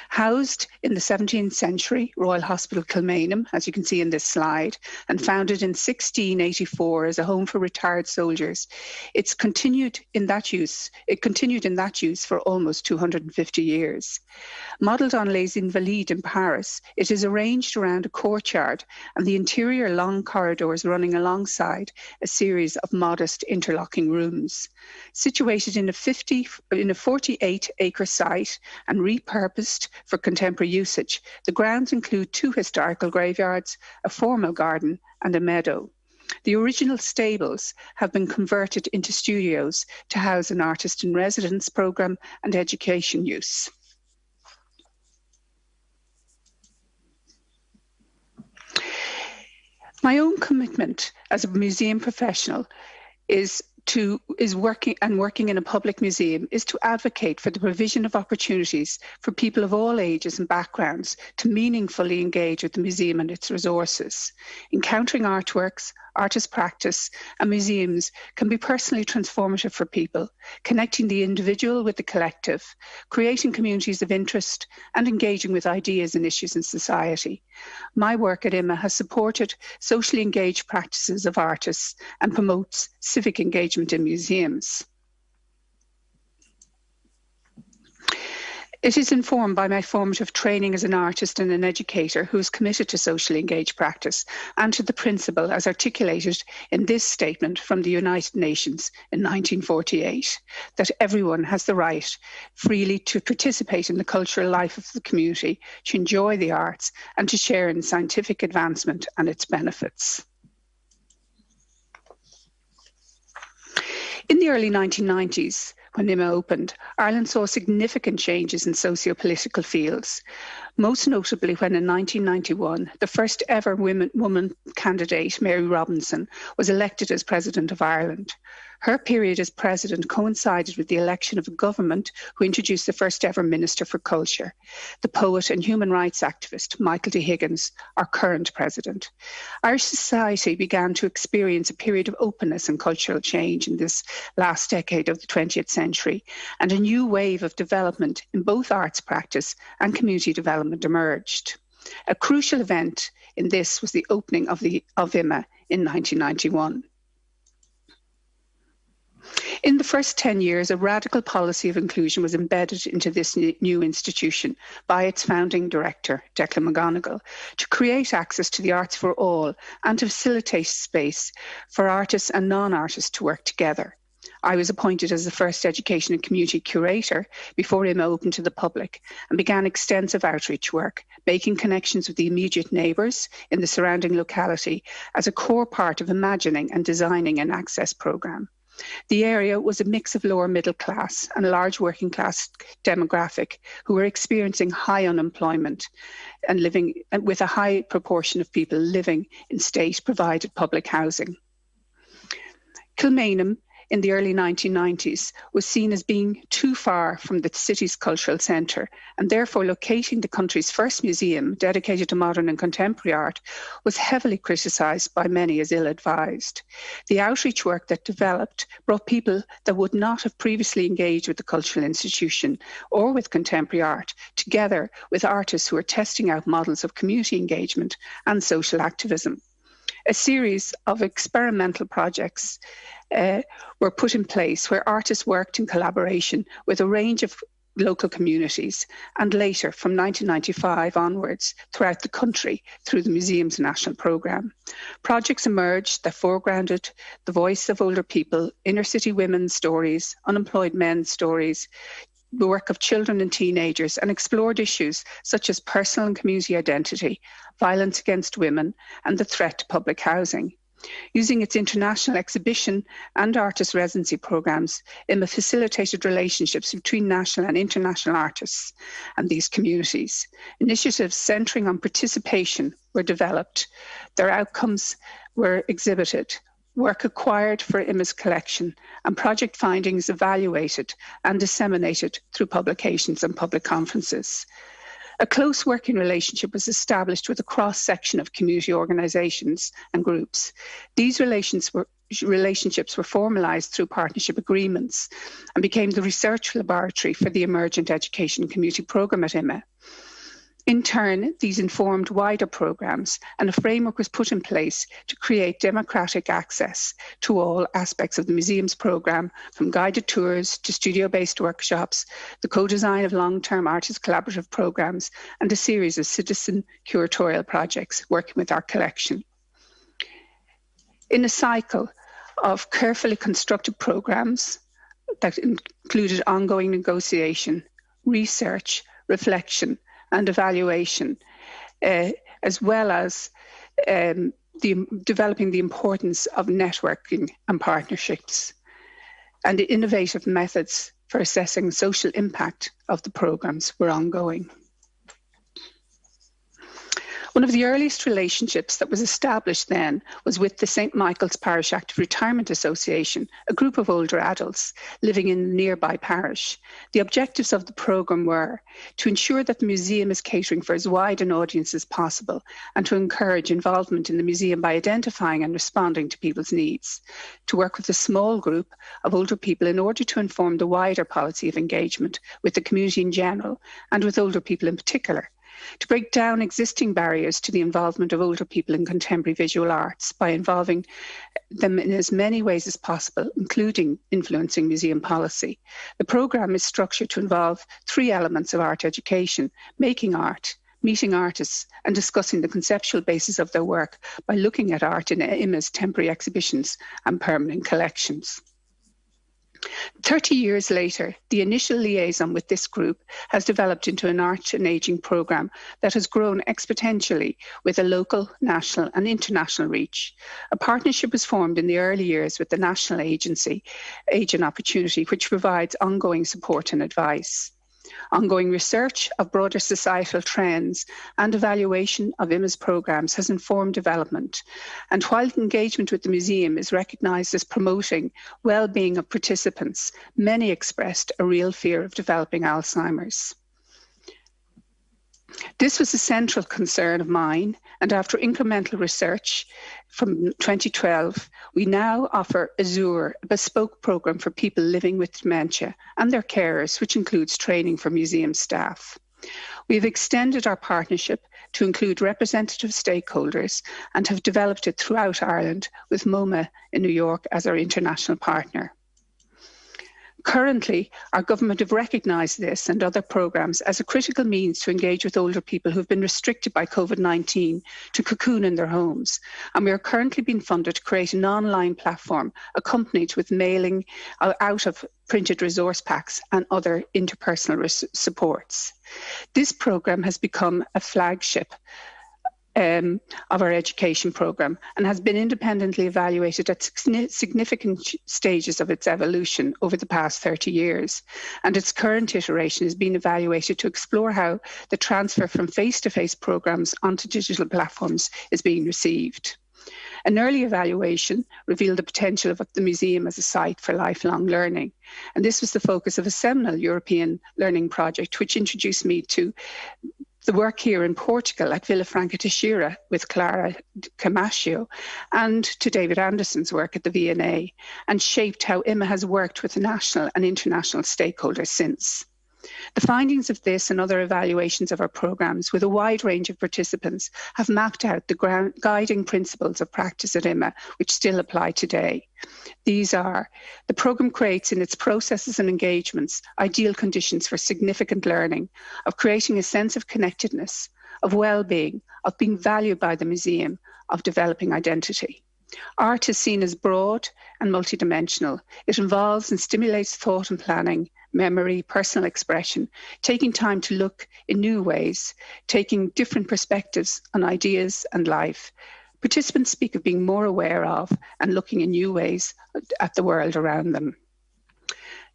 L: Housed in the 17th century Royal Hospital Kilmainham, as you can see in this slide, and founded in 1684 as a home for retired soldiers, it continued in that use for almost 250 years. Modelled on Les Invalides in Paris, it is arranged around a courtyard and the interior long corridors running alongside a series of modest interlocking rooms. Situated in a 48-acre site and repurposed for contemporary usage, the grounds include 2 historical graveyards, a formal garden and a meadow. The original stables have been converted into studios to house an artist in residence programme and education use. My own commitment as a museum professional is working in a public museum is to advocate for the provision of opportunities for people of all ages and backgrounds to meaningfully engage with the museum and its resources. Encountering artworks, artist practice, and museums can be personally transformative for people, connecting the individual with the collective, creating communities of interest, and engaging with ideas and issues in society. My work at IMA has supported socially engaged practices of artists and promotes civic engagement in museums. It is informed by my formative training as an artist and an educator who is committed to socially engaged practice and to the principle as articulated in this statement from the United Nations in 1948, that everyone has the right freely to participate in the cultural life of the community, to enjoy the arts, and to share in scientific advancement and its benefits. In the early 1990s, when IMA opened, Ireland saw significant changes in socio-political fields, most notably when in 1991, the first ever woman candidate, Mary Robinson, was elected as President of Ireland. Her period as President coincided with the election of a government who introduced the first ever Minister for Culture, the poet and human rights activist, Michael D. Higgins, our current President. Irish society began to experience a period of openness and cultural change in this last decade of the 20th century, and a new wave of development in both arts practice and community development emerged. A crucial event in this was the opening of IMA in 1991. In the first 10 years, a radical policy of inclusion was embedded into this new institution by its founding director, Declan McGonigal, to create access to the arts for all and to facilitate space for artists and non-artists to work together. I was appointed as the first education and community curator before IMA opened to the public and began extensive outreach work, making connections with the immediate neighbours in the surrounding locality as a core part of imagining and designing an access programme. The area was a mix of lower middle class and a large working class demographic who were experiencing high unemployment and living with a high proportion of people living in state-provided public housing. Kilmainham in the early 1990s was seen as being too far from the city's cultural centre, and therefore locating the country's first museum dedicated to modern and contemporary art was heavily criticised by many as ill-advised. The outreach work that developed brought people that would not have previously engaged with the cultural institution or with contemporary art together with artists who were testing out models of community engagement and social activism. A series of experimental projects were put in place where artists worked in collaboration with a range of local communities, and later from 1995 onwards throughout the country through the Museum's national programme. Projects emerged that foregrounded the voice of older people, inner city women's stories, unemployed men's stories, the work of children and teenagers, and explored issues such as personal and community identity, violence against women, and the threat to public housing. Using its international exhibition and artist residency programmes, IMA facilitated relationships between national and international artists and these communities. Initiatives centring on participation were developed. Their outcomes were exhibited, work acquired for IMA's collection, and project findings evaluated and disseminated through publications and public conferences. A close working relationship was established with a cross-section of community organisations and groups. These relationships were formalised through partnership agreements and became the research laboratory for the Emergent Education Community Programme at IMA. In turn, these informed wider programmes, and a framework was put in place to create democratic access to all aspects of the museum's programme, from guided tours to studio-based workshops, the co-design of long-term artist collaborative programmes, and a series of citizen curatorial projects working with our collection. In a cycle of carefully constructed programmes that included ongoing negotiation, research, reflection, and evaluation, as well as developing the importance of networking and partnerships, and the innovative methods for assessing social impact of the programmes were ongoing. One of the earliest relationships that was established then was with the St. Michael's Parish Active Retirement Association, a group of older adults living in a nearby parish. The objectives of the programme were to ensure that the museum is catering for as wide an audience as possible and to encourage involvement in the museum by identifying and responding to people's needs, to work with a small group of older people in order to inform the wider policy of engagement with the community in general and with older people in particular, to break down existing barriers to the involvement of older people in contemporary visual arts by involving them in as many ways as possible, including influencing museum policy. The programme is structured to involve 3 elements of art education: making art, meeting artists, and discussing the conceptual basis of their work by looking at art in IMA's temporary exhibitions and permanent collections. 30 years later, the initial liaison with this group has developed into an art and ageing programme that has grown exponentially with a local, national and international reach. A partnership was formed in the early years with the national agency, Age and Opportunity, which provides ongoing support and advice. Ongoing research of broader societal trends and evaluation of IMA's programmes has informed development. And while engagement with the museum is recognised as promoting well-being of participants, many expressed a real fear of developing Alzheimer's. This was a central concern of mine, and after incremental research from 2012, we now offer Azure, a bespoke programme for people living with dementia and their carers, which includes training for museum staff. We have extended our partnership to include representative stakeholders and have developed it throughout Ireland, with MoMA in New York as our international partner. Currently, our government have recognised this and other programmes as a critical means to engage with older people who have been restricted by COVID-19 to cocoon in their homes. And we are currently being funded to create an online platform accompanied with mailing out of printed resource packs and other interpersonal supports. This programme has become a flagship of our education programme and has been independently evaluated at significant stages of its evolution over the past 30 years. And its current iteration is being evaluated to explore how the transfer from face-to-face programmes onto digital platforms is being received. An early evaluation revealed the potential of the museum as a site for lifelong learning. And this was the focus of a seminal European learning project, which introduced me to the work here in Portugal at Vila Franca Teixeira with Clara Camacho, and to David Anderson's work at the V&A, and shaped how IMA has worked with national and international stakeholders since. The findings of this and other evaluations of our programmes with a wide range of participants have mapped out the guiding principles of practice at IMA, which still apply today. These are: the programme creates in its processes and engagements ideal conditions for significant learning, of creating a sense of connectedness, of well-being, of being valued by the museum, of developing identity. Art is seen as broad and multidimensional. It involves and stimulates thought and planning, memory, personal expression, taking time to look in new ways, taking different perspectives on ideas and life. Participants speak of being more aware of and looking in new ways at the world around them.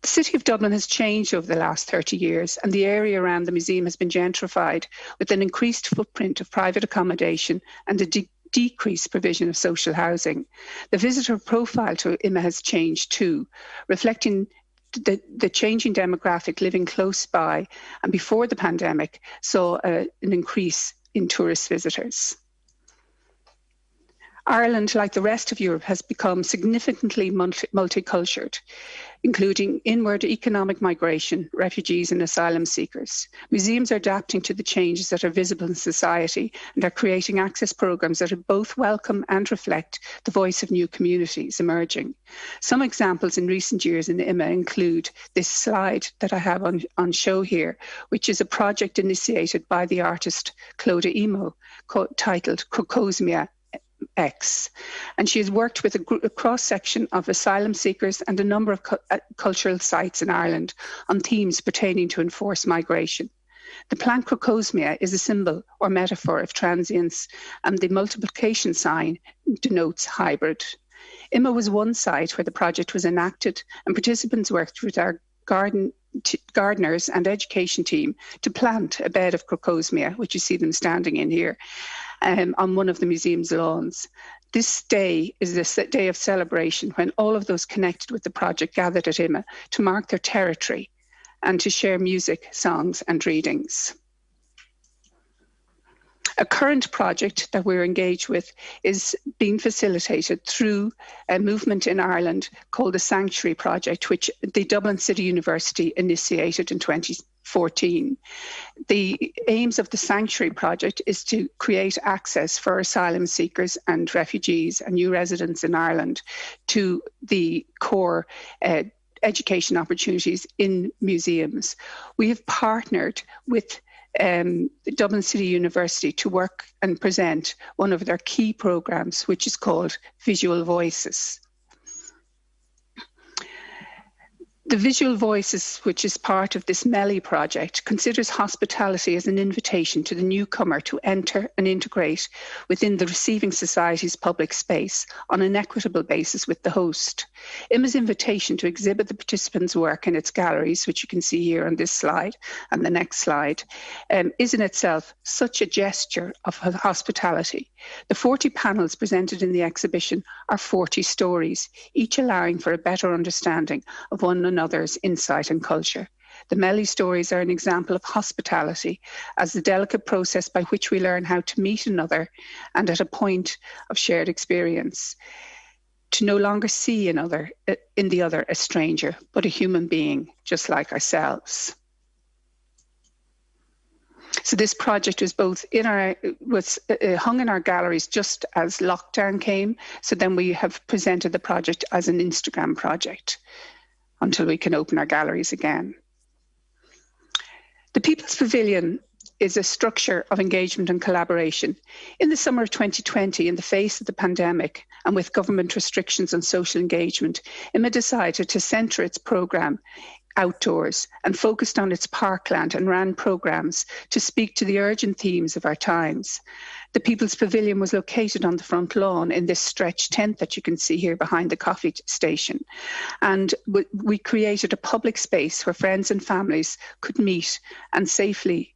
L: The City of Dublin has changed over the last 30 years, and the area around the museum has been gentrified with an increased footprint of private accommodation and a decreased provision of social housing. The visitor profile to IMA has changed too, reflecting the changing demographic living close by, and before the pandemic saw an increase in tourist visitors. Ireland, like the rest of Europe, has become significantly multicultural, including inward economic migration, refugees and asylum seekers. Museums are adapting to the changes that are visible in society and are creating access programmes that are both welcome and reflect the voice of new communities emerging. Some examples in recent years in IMA include this slide that I have on show here, which is a project initiated by the artist Clodagh Emo, titled Crocosmia X, and she has worked with a cross-section of asylum seekers and a number of cultural sites in Ireland on themes pertaining to enforced migration. The plant Crocosmia is a symbol or metaphor of transience, and the multiplication sign denotes hybrid. IMA was one site where the project was enacted, and participants worked with our gardeners and education team to plant a bed of Crocosmia, which you see them standing in here, on one of the museum's lawns. This day is a day of celebration when all of those connected with the project gathered at IMA to mark their territory and to share music, songs and readings. A current project that we're engaged with is being facilitated through a movement in Ireland called the Sanctuary Project, which the Dublin City University initiated in 2014. The aims of the Sanctuary Project is to create access for asylum seekers and refugees and new residents in Ireland to the core education opportunities in museums. We have partnered with Dublin City University to work and present one of their key programs, which is called Visual Voices. The Visual Voices, which is part of this MELI project, considers hospitality as an invitation to the newcomer to enter and integrate within the receiving society's public space on an equitable basis with the host. IMA's invitation to exhibit the participants' work in its galleries, which you can see here on this slide and the next slide, is in itself such a gesture of hospitality. The 40 panels presented in the exhibition are 40 stories, each allowing for a better understanding of one another's insight and culture. The MELI stories are an example of hospitality as the delicate process by which we learn how to meet another and at a point of shared experience. To no longer see in the other a stranger, but a human being just like ourselves. So this project was hung in our galleries just as lockdown came. So then we have presented the project as an Instagram project until we can open our galleries again. The People's Pavilion is a structure of engagement and collaboration. In the summer of 2020, in the face of the pandemic and with government restrictions on social engagement, IMA decided to centre its programme outdoors and focused on its parkland and ran programmes to speak to the urgent themes of our times. The People's Pavilion was located on the front lawn in this stretch tent that you can see here behind the coffee station. And we created a public space where friends and families could meet and safely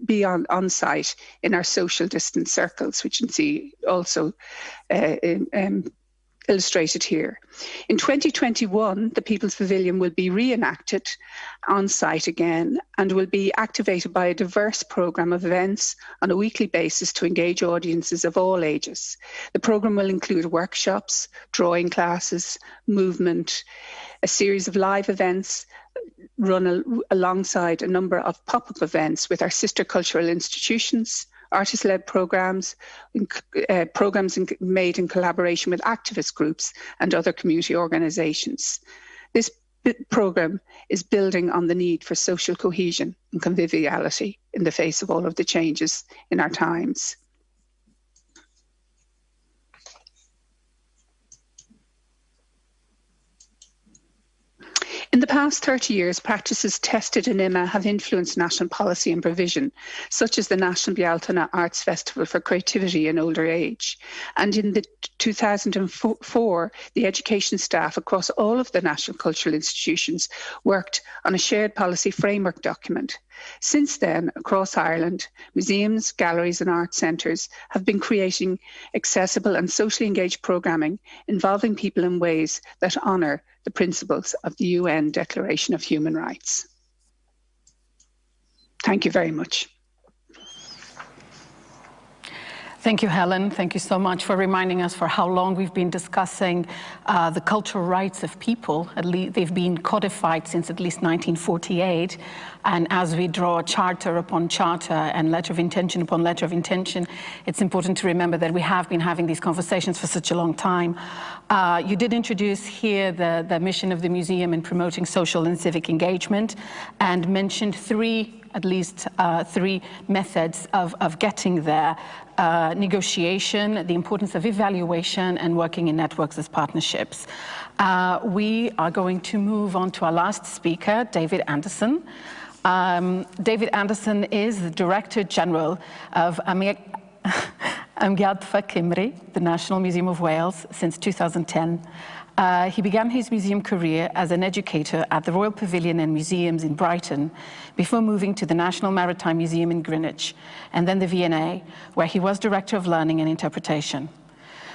L: be on site in our social distance circles, which you can see also illustrated here. In 2021, the People's Pavilion will be reenacted on site again and will be activated by a diverse programme of events on a weekly basis to engage audiences of all ages. The programme will include workshops, drawing classes, movement, a series of live events run alongside a number of pop-up events with our sister cultural institutions, artist-led programs made in collaboration with activist groups and other community organisations. This programme is building on the need for social cohesion and conviviality in the face of all of the changes in our times. In the past 30 years, practices tested in IMA have influenced national policy and provision, such as the National Bealtaine Arts Festival for Creativity in Older Age. And in 2004, the education staff across all of the national cultural institutions worked on a shared policy framework document. Since then, across Ireland, museums, galleries and art centres have been creating accessible and socially engaged programming involving people in ways that honour the principles of the UN Declaration of Human Rights. Thank you very much.
I: Thank you, Helen. Thank you so much for reminding us for how long we've been discussing the cultural rights of people. At least they've been codified since at least 1948. And as we draw charter upon charter and letter of intention upon letter of intention, it's important to remember that we have been having these conversations for such a long time. You did introduce here the mission of the museum in promoting social and civic engagement and mentioned at least three methods of getting there. Negotiation, the importance of evaluation, and working in networks as partnerships. We are going to move on to our last speaker, David Anderson. David Anderson is the Director General of Amgueadfa Cymru, the National Museum of Wales, since 2010. He began his museum career as an educator at the Royal Pavilion and Museums in Brighton before moving to the National Maritime Museum in Greenwich and then the V&A, where he was Director of Learning and Interpretation.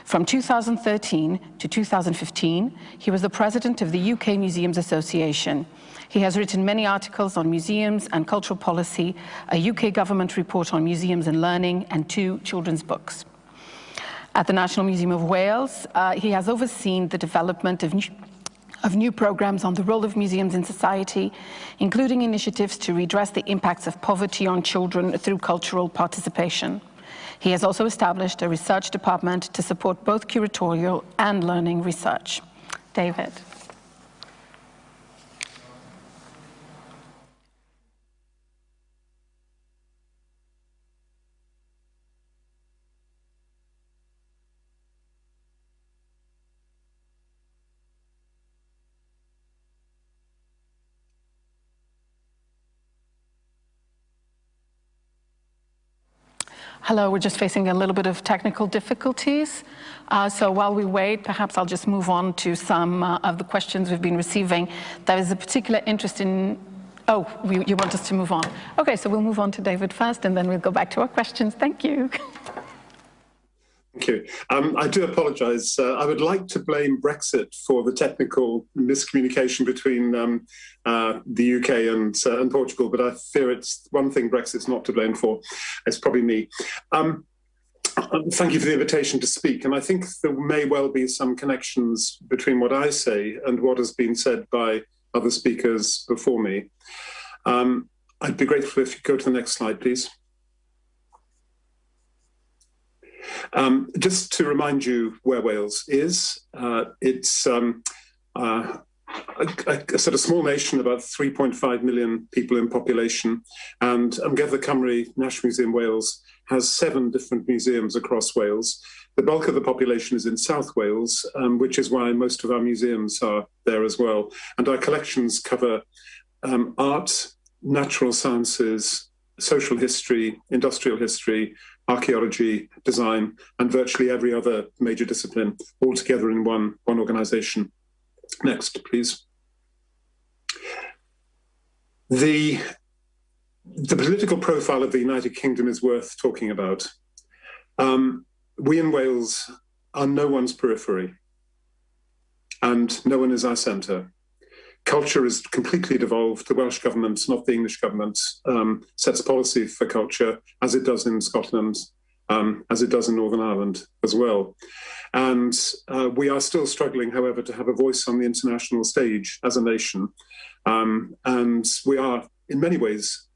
I: From 2013 to 2015, he was the president of the UK Museums Association. He has written many articles on museums and cultural policy, a UK government report on museums and learning, and 2 children's books. At the National Museum of Wales, he has overseen the development of new programs on the role of museums in society, including initiatives to redress the impacts of poverty on children through cultural participation. He has also established a research department to support both curatorial and learning research. David. Hello, we're just facing a little bit of technical difficulties. So while we wait, perhaps I'll just move on to some of the questions we've been receiving. There is a particular interest in, you want us to move on. Okay, so we'll move on to David first and then we'll go back to our questions. Thank you.
M: Thank you. I do apologise. I would like to blame Brexit for the technical miscommunication between the UK and Portugal, but I fear it's one thing Brexit's not to blame for. It's probably me. Thank you for the invitation to speak. And I think there may well be some connections between what I say and what has been said by other speakers before me. I'd be grateful if you go to the next slide, please. Just to remind you where Wales is, it's a sort of small nation, about 3.5 million people in population, and Amgueddfa Cymru National Museum Wales has 7 different museums across Wales. The bulk of the population is in South Wales, which is why most of our museums are there as well. And our collections cover art, natural sciences, social history, industrial history, archaeology, design, and virtually every other major discipline, all together in one organisation. Next, please. The political profile of the United Kingdom is worth talking about. We in Wales are no one's periphery, and no one is our centre. Culture is completely devolved. The Welsh government, not the English government, sets policy for culture, as it does in Scotland, as it does in Northern Ireland as well. And we are still struggling, however, to have a voice on the international stage as a nation. And we are, in many ways,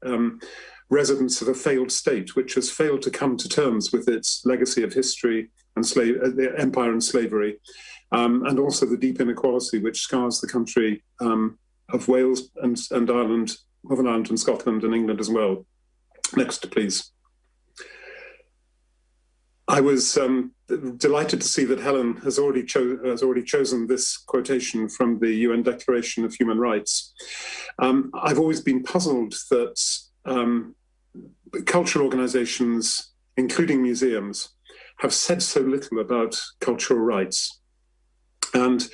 M: residents of a failed state, which has failed to come to terms with its legacy of history and empire and slavery. And also the deep inequality which scars the country of Wales and Ireland, Northern Ireland and Scotland and England as well. Next, please. I was delighted to see that Helen has already chosen this quotation from the UN Declaration of Human Rights. I've always been puzzled that cultural organisations, including museums, have said so little about cultural rights. And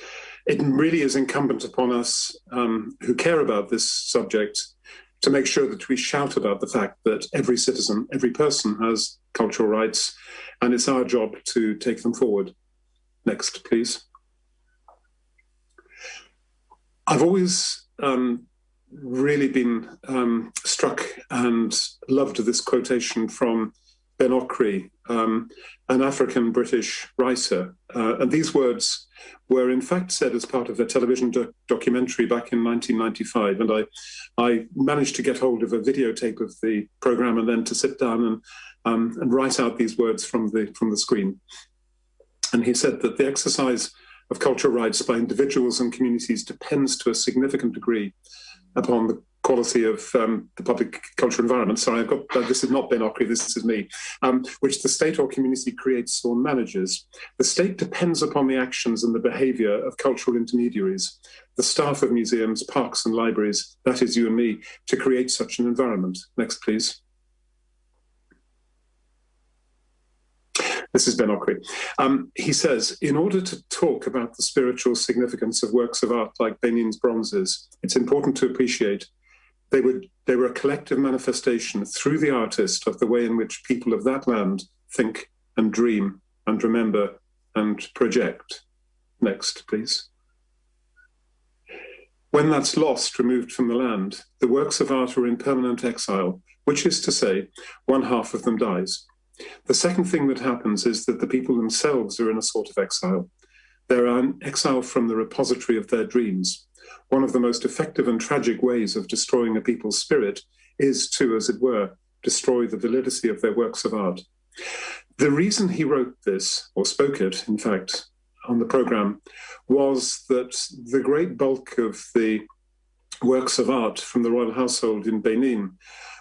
M: it really is incumbent upon us who care about this subject to make sure that we shout about the fact that every citizen, every person has cultural rights, and it's our job to take them forward. Next, please. I've always really been struck and loved this quotation from Ben Okri, an African-British writer. And these words were in fact said as part of a television documentary back in 1995. And I managed to get hold of a videotape of the programme and then to sit down and write out these words from the screen. And he said that the exercise of cultural rights by individuals and communities depends to a significant degree upon the quality of the public cultural environment. Sorry, this is not Ben Okri, this is me, which the state or community creates or manages. The state depends upon the actions and the behaviour of cultural intermediaries, the staff of museums, parks and libraries, that is you and me, to create such an environment. Next, please. This is Ben Okri. He says, in order to talk about the spiritual significance of works of art like Benin's bronzes, it's important to appreciate they were a collective manifestation through the artist of the way in which people of that land think and dream and remember and project. Next, please. When that's lost, removed from the land, the works of art are in permanent exile, which is to say, one half of them dies. The second thing that happens is that the people themselves are in a sort of exile. They're an exile from the repository of their dreams. One of the most effective and tragic ways of destroying a people's spirit is to, as it were, destroy the validity of their works of art. The reason he wrote this, or spoke it, in fact, on the program, was that the great bulk of the works of art from the royal household in Benin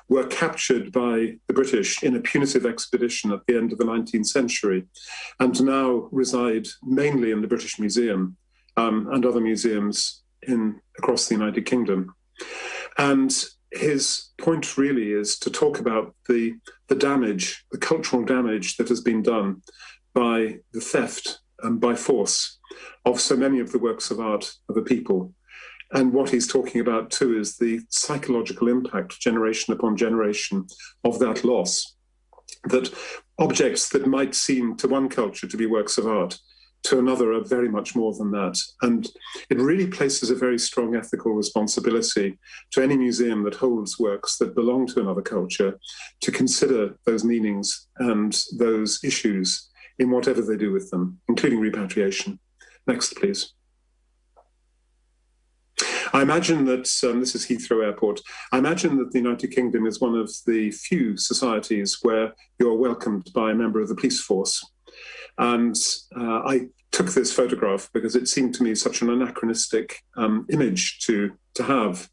M: were captured by the British in a punitive expedition at the end of the 19th century, and now reside mainly in the British Museum and other museums across the United Kingdom. And his point really is to talk about the damage, the cultural damage that has been done by the theft and by force of so many of the works of art of a people. And what he's talking about too is the psychological impact, generation upon generation, of that loss. That objects that might seem to one culture to be works of art, to another are very much more than that. And it really places a very strong ethical responsibility to any museum that holds works that belong to another culture to consider those meanings and those issues in whatever they do with them, including repatriation. Next, please. I imagine that, this is Heathrow Airport, I imagine that the United Kingdom is one of the few societies where you're welcomed by a member of the police force. And I took this photograph because it seemed to me such an anachronistic image to have.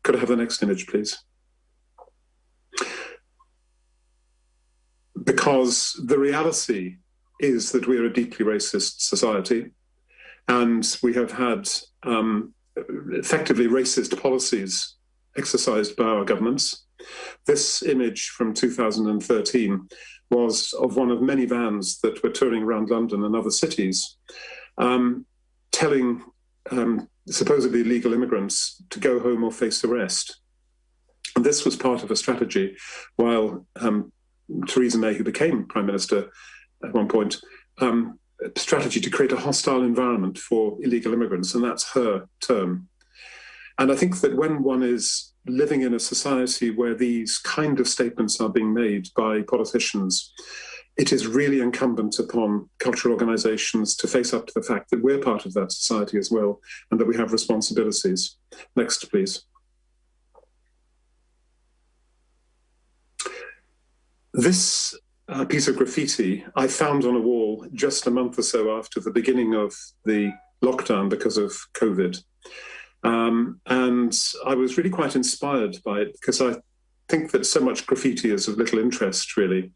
M: Could I have the next image, please? Because the reality is that we're a deeply racist society, and we have had effectively racist policies exercised by our governments. This image from 2013 was of one of many vans that were touring around London and other cities, telling supposedly illegal immigrants to go home or face arrest. And this was part of a strategy while Theresa May, who became Prime Minister at one point, a strategy to create a hostile environment for illegal immigrants, and that's her term. And I think that when one is living in a society where these kind of statements are being made by politicians, it is really incumbent upon cultural organizations to face up to the fact that we're part of that society as well, and that we have responsibilities. Next, please. This piece of graffiti I found on a wall just a month or so after the beginning of the lockdown because of COVID. And I was really quite inspired by it because I think that so much graffiti is of little interest, really.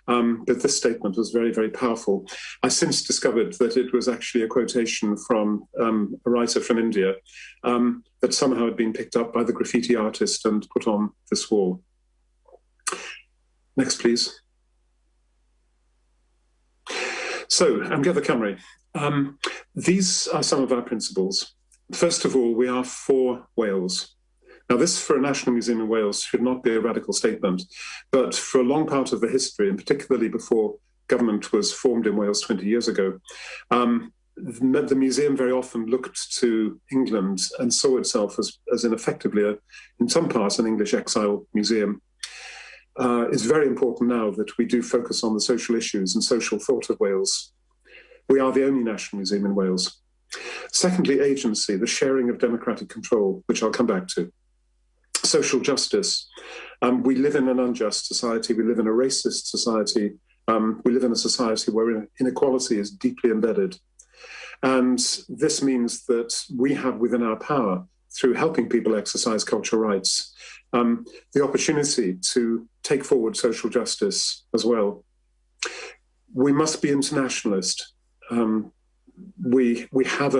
M: But this statement was very, very powerful. I since discovered that it was actually a quotation from a writer from India that somehow had been picked up by the graffiti artist and put on this wall. Next, please. So, Amgetha Cymru, these are some of our principles. First of all, we are for Wales. Now, this for a National Museum in Wales should not be a radical statement, but for a long part of the history, and particularly before government was formed in Wales 20 years ago, the museum very often looked to England and saw itself as in effectively, in some parts, an English exile museum. It's very important now that we do focus on the social issues and social thought of Wales. We are the only national museum in Wales. Secondly, agency, the sharing of democratic control, which I'll come back to. Social justice. We live in an unjust society. We live in a racist society. We live in a society where inequality is deeply embedded. And this means that we have within our power, through helping people exercise cultural rights, the opportunity to take forward social justice as well. We must be internationalist. We have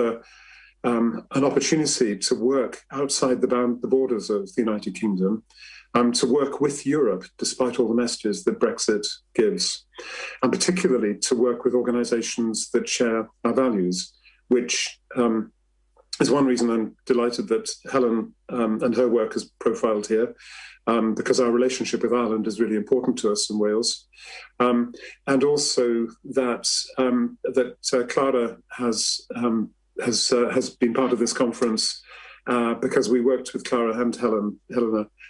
M: an opportunity to work outside the borders of the United Kingdom to work with Europe, despite all the messages that Brexit gives, and particularly to work with organizations that share our values, which is one reason I'm delighted that Helen and her work is profiled here, because our relationship with Ireland is really important to us in Wales, and also that Clara has been part of this conference because we worked with Clara and Helen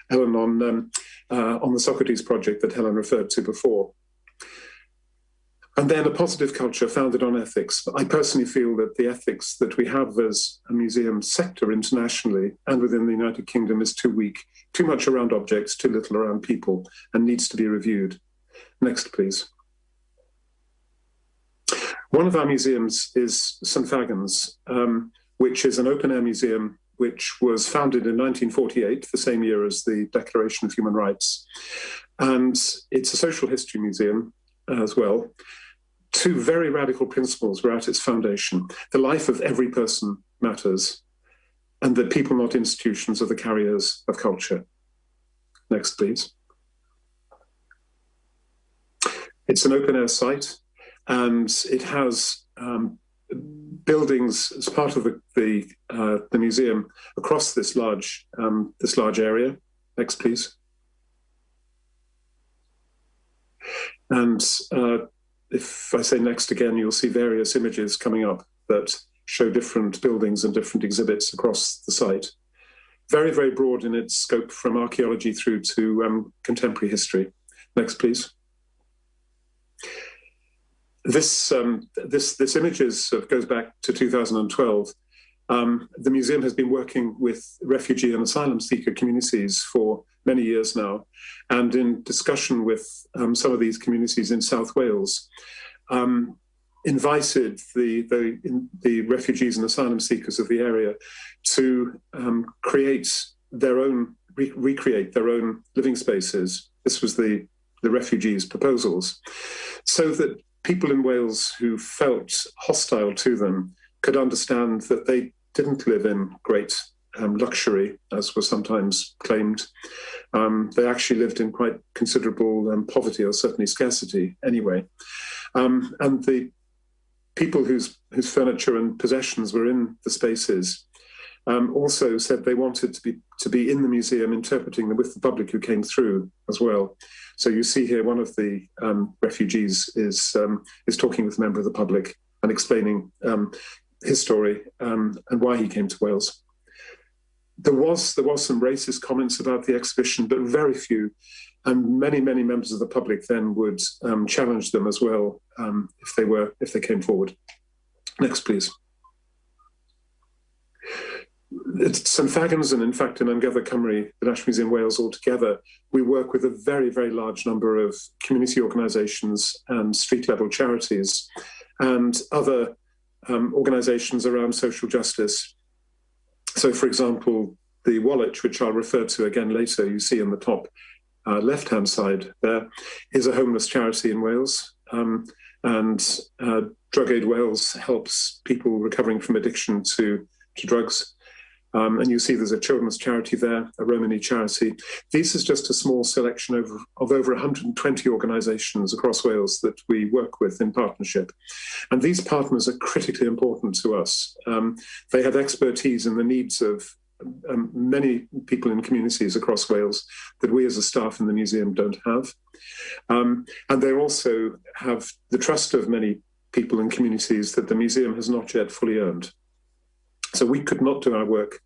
M: on the Socrates project that Helen referred to before. And then a positive culture founded on ethics. I personally feel that the ethics that we have as a museum sector internationally and within the United Kingdom is too weak, too much around objects, too little around people, and needs to be reviewed. Next, please. One of our museums is St. Fagan's, which is an open-air museum which was founded in 1948, the same year as the Declaration of Human Rights. And it's a social history museum as well. Two very radical principles were at its foundation. The life of every person matters, and that people, not institutions, are the carriers of culture. Next, please. It's an open-air site, and it has buildings as part of the museum across this large area. Next, please. And if I say next again, you'll see various images coming up that show different buildings and different exhibits across the site. Very, very broad in its scope, from archaeology through to contemporary history. Next, please. This image goes back to 2012. The museum has been working with refugee and asylum seeker communities for many years now, and in discussion with some of these communities in South Wales, invited the refugees and asylum seekers of the area to recreate their own living spaces. This was the refugees' proposals, so that people in Wales who felt hostile to them could understand that they didn't live in great luxury, as was sometimes claimed. They actually lived in quite considerable poverty, or certainly scarcity anyway. And the people whose furniture and possessions were in the spaces also said they wanted to be in the museum, interpreting them with the public who came through as well. So you see here one of the refugees is talking with a member of the public and explaining his story and why he came to Wales. There was some racist comments about the exhibition, but very few, and many members of the public then would challenge them as well if they came forward. Next, please. At St. Fagan's, and in fact in Angetha Cymru, the National Museum Wales altogether, we work with a very, very large number of community organisations and street-level charities and other organisations around social justice. So, for example, the Wallet, which I'll refer to again later, you see in the top left-hand side there, is a homeless charity in Wales. And Drug Aid Wales helps people recovering from addiction to drugs. And you see there's a children's charity there, a Romani charity. This is just a small selection of over 120 organisations across Wales that we work with in partnership. And these partners are critically important to us. They have expertise in the needs of many people in communities across Wales that we as a staff in the museum don't have. And they also have the trust of many people in communities that the museum has not yet fully earned. So we could not do our work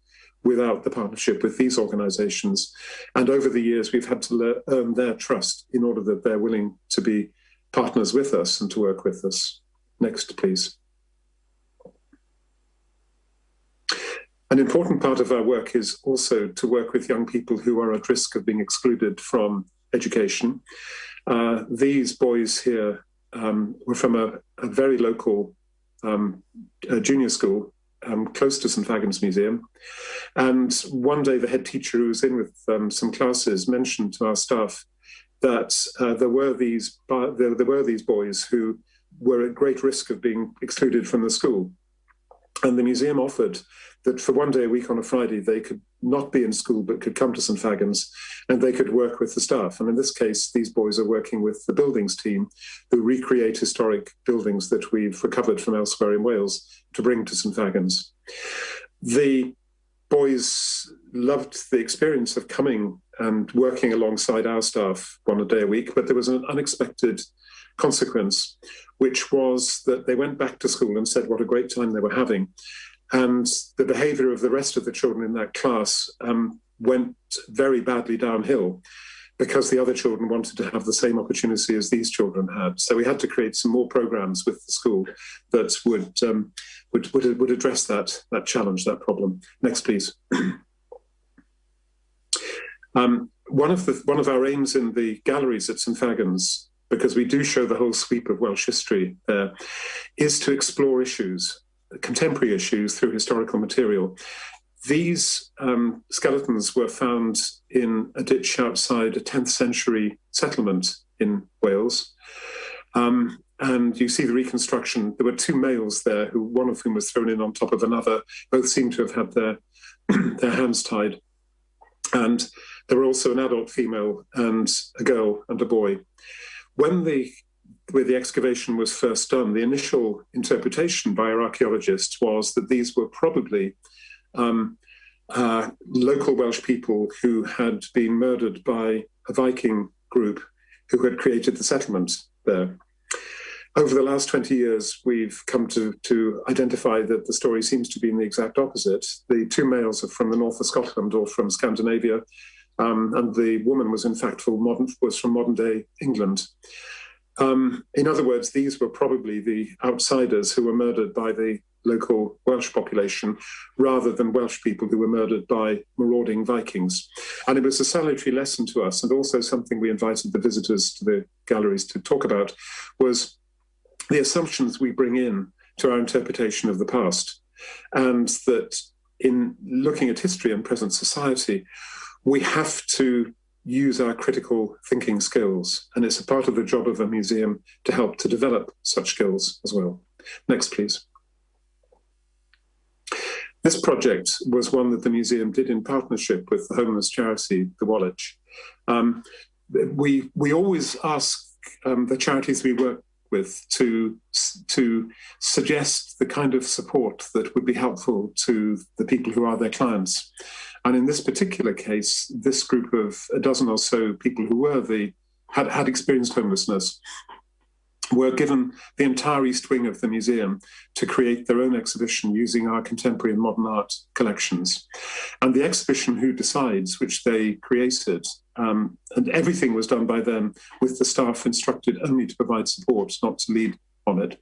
M: without the partnership with these organisations. And over the years, we've had to earn their trust in order that they're willing to be partners with us and to work with us. Next, please. An important part of our work is also to work with young people who are at risk of being excluded from education. These boys here were from a very local junior school close to St. Fagan's Museum. And one day the head teacher who was in with some classes mentioned to our staff that there were these boys who were at great risk of being excluded from the school. And the museum offered that for one day a week on a Friday, they could not be in school, but could come to St. Fagans and they could work with the staff. And in this case, these boys are working with the buildings team who recreate historic buildings that we've recovered from elsewhere in Wales to bring to St. Fagans. The boys loved the experience of coming and working alongside our staff one a day a week, but there was an unexpected consequence, which was that they went back to school and said what a great time they were having. And the behavior of the rest of the children in that class went very badly downhill because the other children wanted to have the same opportunity as these children had. So we had to create some more programs with the school that would address that challenge, that problem. Next, please. One of our aims in the galleries at St. Fagans, because we do show the whole sweep of Welsh history there, is to explore issues, contemporary issues, through historical material. These skeletons were found in a ditch outside a 10th century settlement in Wales. And you see the reconstruction. There were two males there, one of whom was thrown in on top of another. Both seem to have had their hands tied. And there were also an adult female and a girl and a boy. When the excavation was first done, the initial interpretation by our archaeologists was that these were probably local Welsh people who had been murdered by a Viking group who had created the settlement there. Over the last 20 years, we've come to identify that the story seems to be in the exact opposite. The two males are from the north of Scotland or from Scandinavia, and the woman was in fact from modern-day England. In other words, these were probably the outsiders who were murdered by the local Welsh population rather than Welsh people who were murdered by marauding Vikings. And it was a salutary lesson to us, and also something we invited the visitors to the galleries to talk about, was the assumptions we bring in to our interpretation of the past. And that in looking at history and present society, we have to use our critical thinking skills. And it's a part of the job of a museum to help to develop such skills as well. Next, please. This project was one that the museum did in partnership with the homeless charity, the Woolwich. We always ask the charities we work with to suggest the kind of support that would be helpful to the people who are their clients. And in this particular case, this group of a dozen or so people who were had experienced homelessness were given the entire east wing of the museum to create their own exhibition using our contemporary and modern art collections. And the exhibition Who Decides, which they created, and everything was done by them with the staff instructed only to provide support, not to lead on it,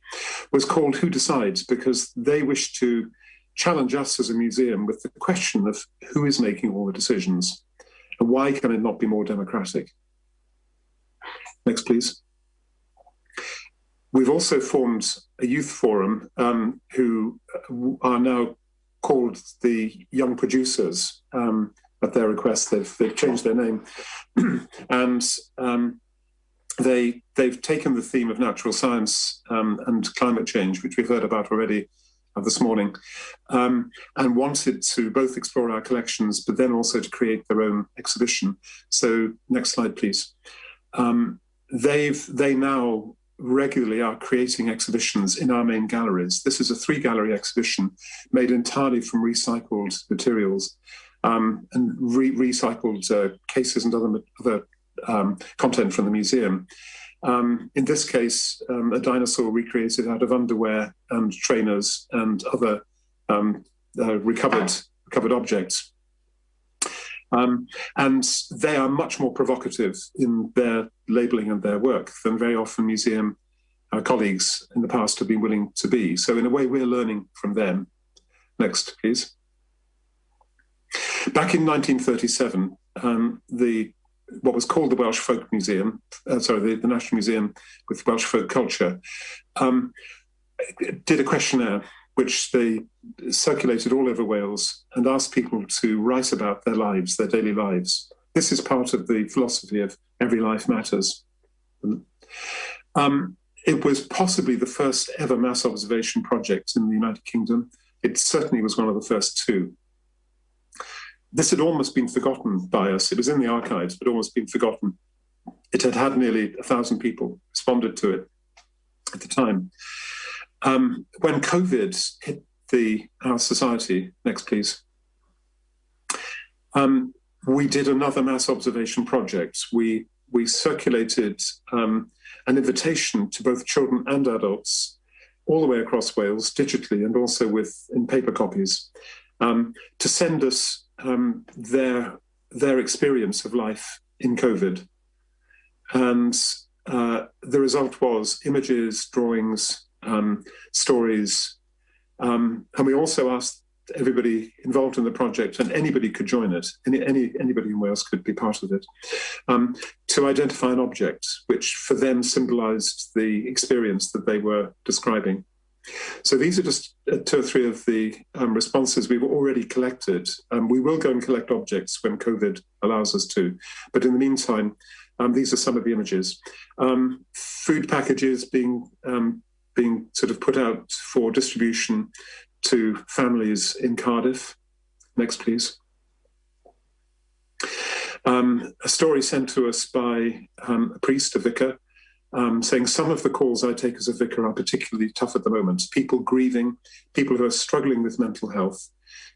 M: was called Who Decides because they wished to challenge us as a museum with the question of who is making all the decisions and why can it not be more democratic? Next, please. We've also formed a youth forum who are now called the Young Producers. At their request, they've changed their name. And they've taken the theme of natural science and climate change, which we've heard about already this morning, and wanted to both explore our collections, but then also to create their own exhibition. So next slide, please. They now regularly are creating exhibitions in our main galleries. This is a 3-gallery exhibition made entirely from recycled materials and recycled cases and other content from the museum. In this case, a dinosaur recreated out of underwear and trainers and other recovered objects. And they are much more provocative in their labelling and their work than very often museum colleagues in the past have been willing to be. So in a way, we're learning from them. Next, please. Back in 1937, what was called the Welsh Folk Museum, the National Museum with Welsh Folk Culture, did a questionnaire which they circulated all over Wales and asked people to write about their lives, their daily lives. This is part of the philosophy of Every Life Matters. It was possibly the first ever mass observation project in the United Kingdom. It certainly was one of the first two. This had almost been forgotten by us. It was in the archives, but almost been forgotten. It had had nearly 1,000 people responded to it at the time. When COVID hit our society, next please, we did another mass observation project. We circulated an invitation to both children and adults all the way across Wales, digitally and also in paper copies, to send us their experience of life in COVID. And the result was images, drawings, stories. And we also asked everybody involved in the project, and anybody could join it, anybody in Wales could be part of it, to identify an object which for them symbolized the experience that they were describing. So these are just 2 or 3 of the responses we've already collected. We will go and collect objects when COVID allows us to, but in the meantime, these are some of the images. Food packages being sort of put out for distribution to families in Cardiff. Next, please. A story sent to us by a priest, a vicar, saying some of the calls I take as a vicar are particularly tough at the moment. People grieving, people who are struggling with mental health,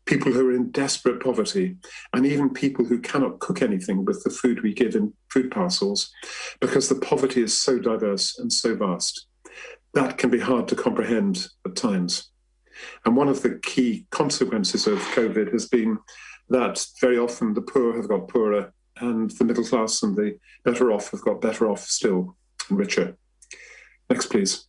M: people who are in desperate poverty, and even people who cannot cook anything with the food we give in food parcels because the poverty is so diverse and so vast. That can be hard to comprehend at times. And one of the key consequences of COVID has been that very often the poor have got poorer and the middle class and the better off have got better off still and richer. Next, please.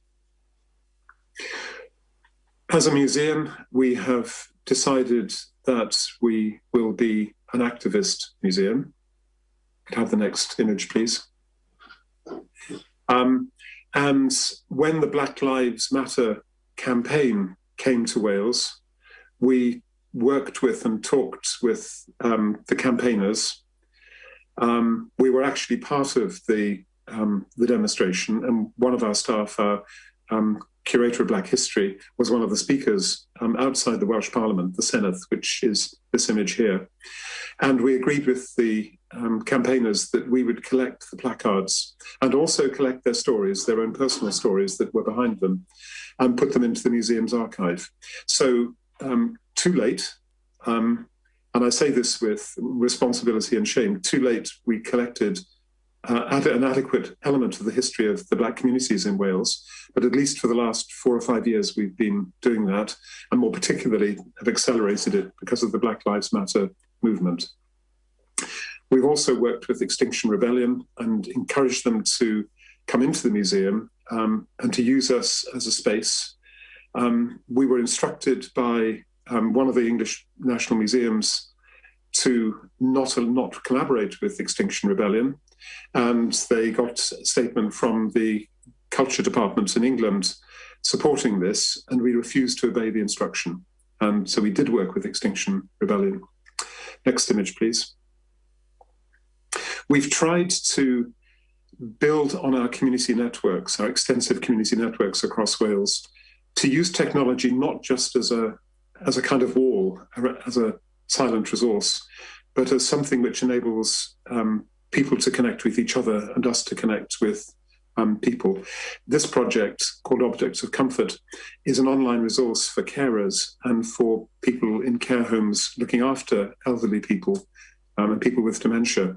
M: As a museum, we have decided that we will be an activist museum. Could have the next image, please. And when the Black Lives Matter campaign came to Wales, we worked with and talked with the campaigners. We were actually part of the demonstration, and one of our staff, our curator of Black history, was one of the speakers outside the Welsh Parliament, the Senedd, which is this image here. And we agreed with the campaigners that we would collect the placards and also collect their stories, their own personal stories that were behind them, and put them into the museum's archive. So too late, and I say this with responsibility and shame, too late we collected an adequate element of the history of the Black communities in Wales, but at least for the last 4 or 5 years we've been doing that, and more particularly have accelerated it because of the Black Lives Matter movement. We've also worked with Extinction Rebellion and encouraged them to come into the museum and to use us as a space. We were instructed by one of the English National Museums to not collaborate with Extinction Rebellion, and they got a statement from the Culture Department in England supporting this, and we refused to obey the instruction. And so we did work with Extinction Rebellion. Next image, please. We've tried to build on our community networks, our extensive community networks across Wales, to use technology not just as a kind of wall, as a silent resource, but as something which enables people to connect with each other and us to connect with people. This project, called Objects of Comfort, is an online resource for carers and for people in care homes looking after elderly people and people with dementia,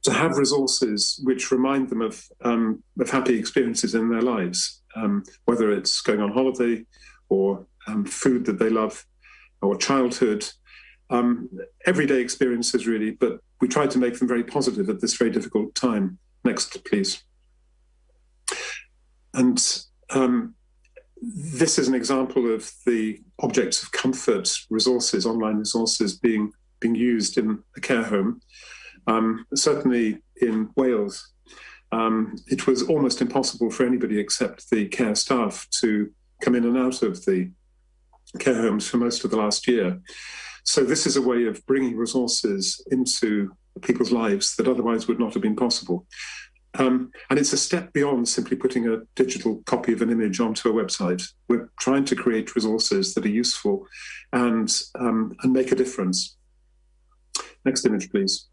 M: to have resources which remind them of happy experiences in their lives, whether it's going on holiday or food that they love or childhood, everyday experiences really, but we tried to make them very positive at this very difficult time. Next, please. And this is an example of the Objects of Comfort resources, online resources being used in a care home. Certainly in Wales, it was almost impossible for anybody except the care staff to come in and out of the care homes for most of the last year. So this is a way of bringing resources into people's lives that otherwise would not have been possible. And it's a step beyond simply putting a digital copy of an image onto a website. We're trying to create resources that are useful and make a difference. Next image, please.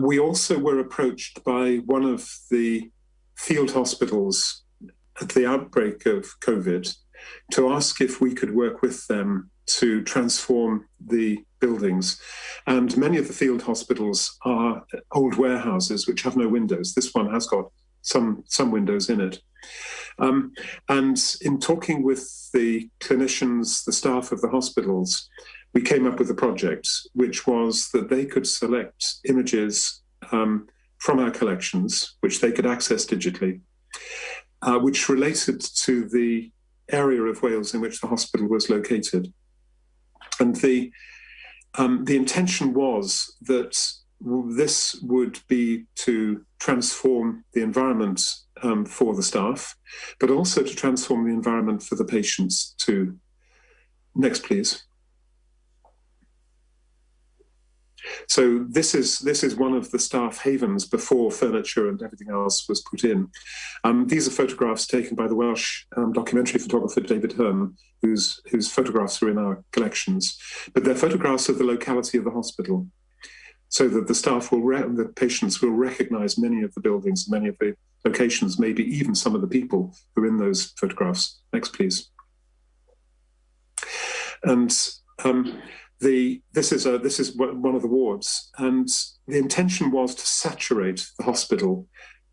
M: We also were approached by one of the field hospitals at the outbreak of COVID to ask if we could work with them to transform the buildings. And many of the field hospitals are old warehouses which have no windows. This one has got some windows in it. And in talking with the clinicians, the staff of the hospitals, we came up with a project, which was that they could select images from our collections, which they could access digitally, which related to the area of Wales in which the hospital was located. And the intention was that this would be to transform the environment for the staff, but also to transform the environment for the patients too. Next, please. So this is one of the staff havens before furniture and everything else was put in. These are photographs taken by the Welsh documentary photographer David Hearn, whose photographs are in our collections. But they're photographs of the locality of the hospital, so that the staff the patients will recognise many of the buildings, many of the locations, maybe even some of the people who are in those photographs. Next, please. And this is one of the wards, and the intention was to saturate the hospital,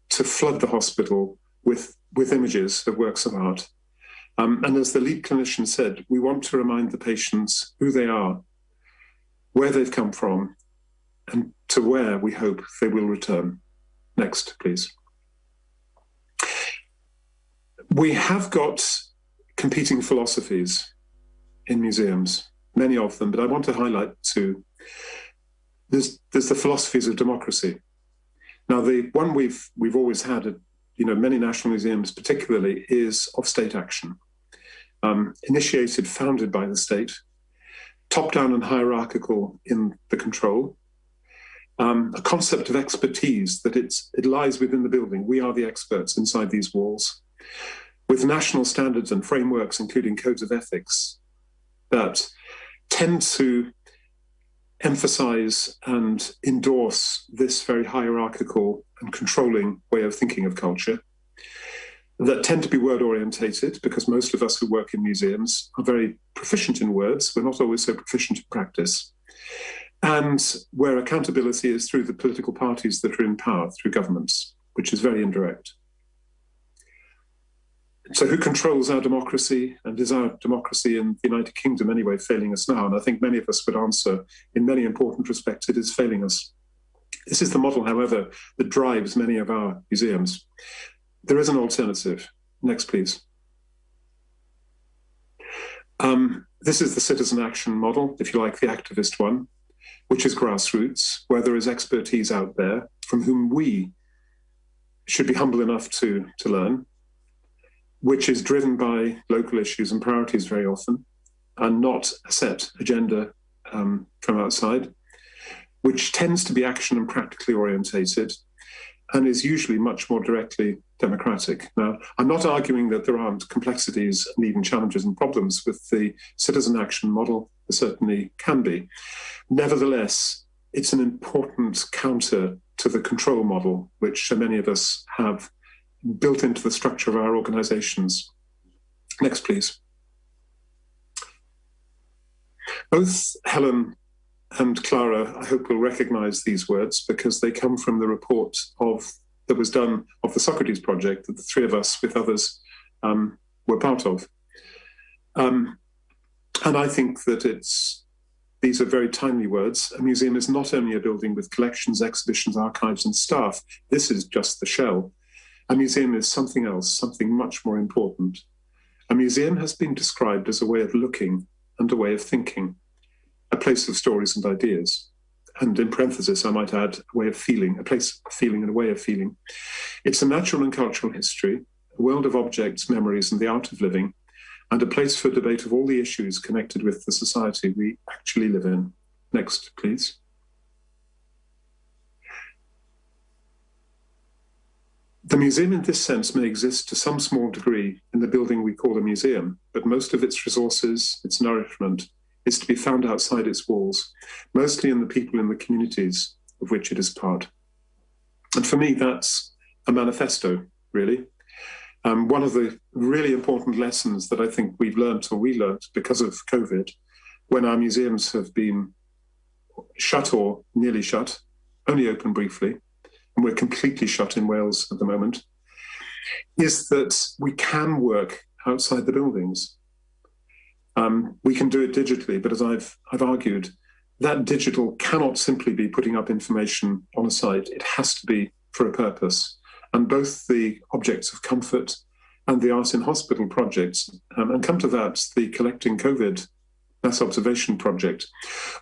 M: to flood the hospital with images of works of art. And as the lead clinician said, we want to remind the patients who they are, where they've come from, and to where we hope they will return. Next, please. We have got competing philosophies in museums, many of them, but I want to highlight two. There's the philosophies of democracy. Now, the one we've always had at many national museums particularly is of state action, initiated, founded by the state, top-down and hierarchical in the control, a concept of expertise, that it lies within the building. We are the experts inside these walls, with national standards and frameworks, including codes of ethics, that tend to emphasize and endorse this very hierarchical and controlling way of thinking of culture, that tend to be word orientated, because most of us who work in museums are very proficient in words. We're not always so proficient in practice. And where accountability is through the political parties that are in power, through governments, which is very indirect. So who controls our democracy, and is our democracy in the United Kingdom anyway failing us now? And I think many of us would answer, in many important respects, it is failing us. This is the model, however, that drives many of our museums. There is an alternative. Next, please. This is the citizen action model, if you like, the activist one, which is grassroots, where there is expertise out there from whom we should be humble enough to learn, which is driven by local issues and priorities very often, and not a set agenda from outside, which tends to be action and practically orientated, and is usually much more directly democratic. Now, I'm not arguing that there aren't complexities and even challenges and problems with the citizen action model. There certainly can be. Nevertheless, it's an important counter to the control model, which so many of us have built into the structure of our organizations. Next, please. Both Helen and Clara, I hope, will recognize these words, because they come from the report that was done of the Socrates project that the three of us with others were part of. And I think that these are very timely words. A museum is not only a building with collections, exhibitions, archives, and staff. This is just the shell. A museum is something else, something much more important. A museum has been described as a way of looking and a way of thinking, a place of stories and ideas. And in parenthesis, I might add, a way of feeling, a place of feeling and a way of feeling. It's a natural and cultural history, a world of objects, memories, and the art of living, and a place for debate of all the issues connected with the society we actually live in. Next, please. The museum in this sense may exist to some small degree in the building we call a museum, but most of its resources, its nourishment, is to be found outside its walls, mostly in the people in the communities of which it is part. And for me, that's a manifesto, really. One of the really important lessons that I think we've learned, or we learned because of COVID, when our museums have been shut or nearly shut, only open briefly, and we're completely shut in Wales at the moment, is that we can work outside the buildings. We can do it digitally, but as I've argued, that digital cannot simply be putting up information on a site. It has to be for a purpose. And both the objects of comfort and the Art in Hospital projects, and come to that, the Collecting COVID Mass Observation project,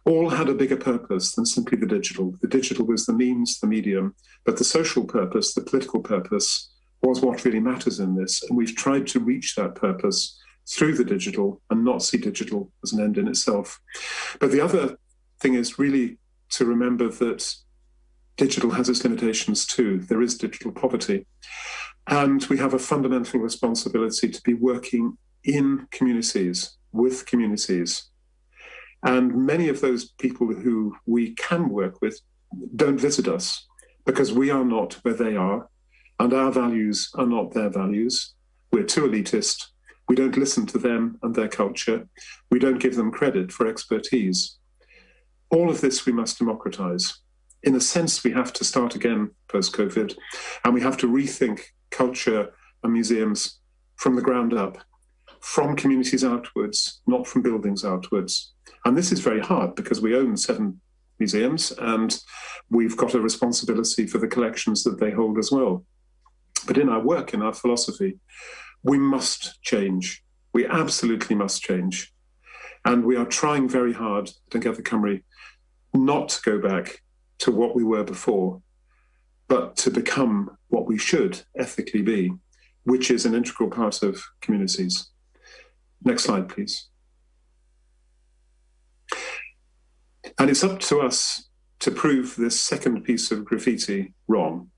M: all had a bigger purpose than simply the digital. The digital was the means, the medium, but the social purpose, the political purpose, was what really matters in this. And we've tried to reach that purpose through the digital and not see digital as an end in itself. But the other thing is really to remember that digital has its limitations too. There is digital poverty. And we have a fundamental responsibility to be working in communities, with communities. And many of those people who we can work with don't visit us because we are not where they are, and our values are not their values. We're too elitist. We don't listen to them and their culture. We don't give them credit for expertise. All of this we must democratize. In a sense, we have to start again post-COVID, and we have to rethink culture and museums from the ground up, from communities outwards, not from buildings outwards. And this is very hard because we own 7 museums and we've got a responsibility for the collections that they hold as well. But in our work, in our philosophy, we must change. We absolutely must change. And we are trying very hard at Together Cymru not to go back to what we were before, but to become what we should ethically be, which is an integral part of communities. Next slide, please. And it's up to us to prove this second piece of graffiti wrong.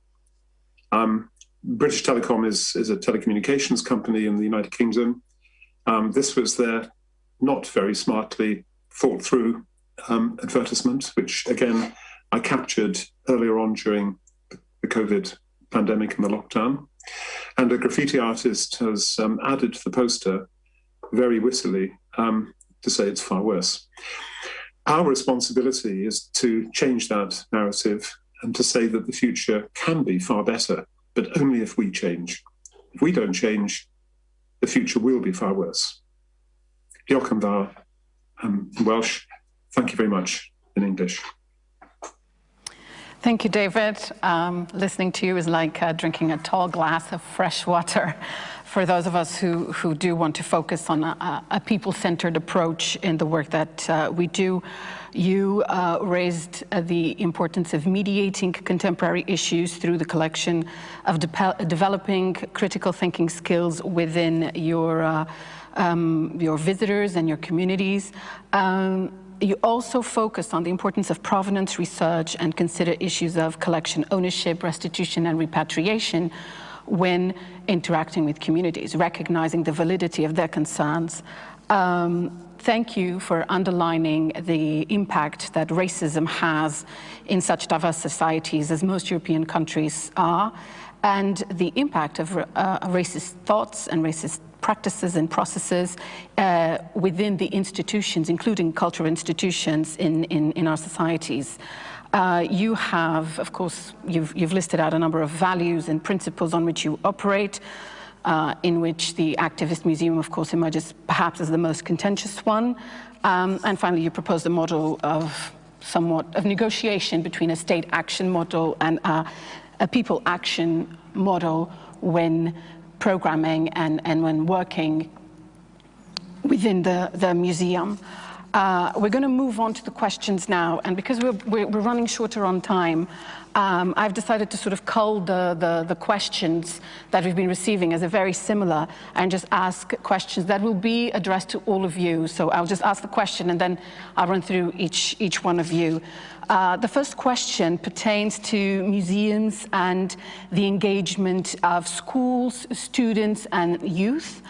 M: British Telecom is a telecommunications company in the United Kingdom. This was their not very smartly thought through advertisement, which again, I captured earlier on during the COVID pandemic and the lockdown. And a graffiti artist has added to the poster very wittily to say it's far worse. Our responsibility is to change that narrative and to say that the future can be far better, but only if we change. If we don't change, the future will be far worse. Diolch yn fawr in Welsh. Thank you very much in English.
I: Thank you, David. Listening to you is like drinking a tall glass of fresh water for those of us who do want to focus on a people-centered approach in the work that we do. You raised the importance of mediating contemporary issues through the collection of developing critical thinking skills within your visitors and your communities. You also focus on the importance of provenance research and consider issues of collection ownership, restitution, and repatriation when interacting with communities, recognizing the validity of their concerns. Thank you for underlining the impact that racism has in such diverse societies as most European countries are, and the impact of racist thoughts and racist practices and processes within the institutions, including cultural institutions in our societies. You have, of course, you've listed out a number of values and principles on which you operate, in which the Activist Museum, of course, emerges perhaps as the most contentious one. And finally, you proposed a model of somewhat of negotiation between a state action model and a people action model when programming and when working within the museum. We're going to move on to the questions now, and because we're running shorter on time, I've decided to sort of cull the questions that we've been receiving as a very similar, and just ask questions that will be addressed to all of you. So I'll just ask the question, and then I'll run through each one of you. The first question pertains to museums and the engagement of schools, students, and youth.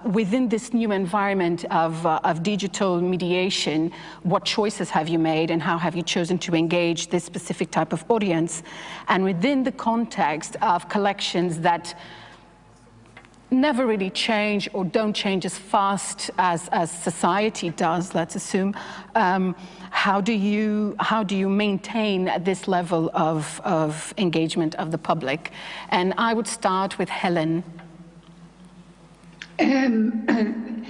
I: Within this new environment of digital mediation, what choices have you made and how have you chosen to engage this specific type of audience? And within the context of collections that never really change or don't change as fast as society does, let's assume, how do you maintain this level of engagement of the public? And I would start with Helen.
L: In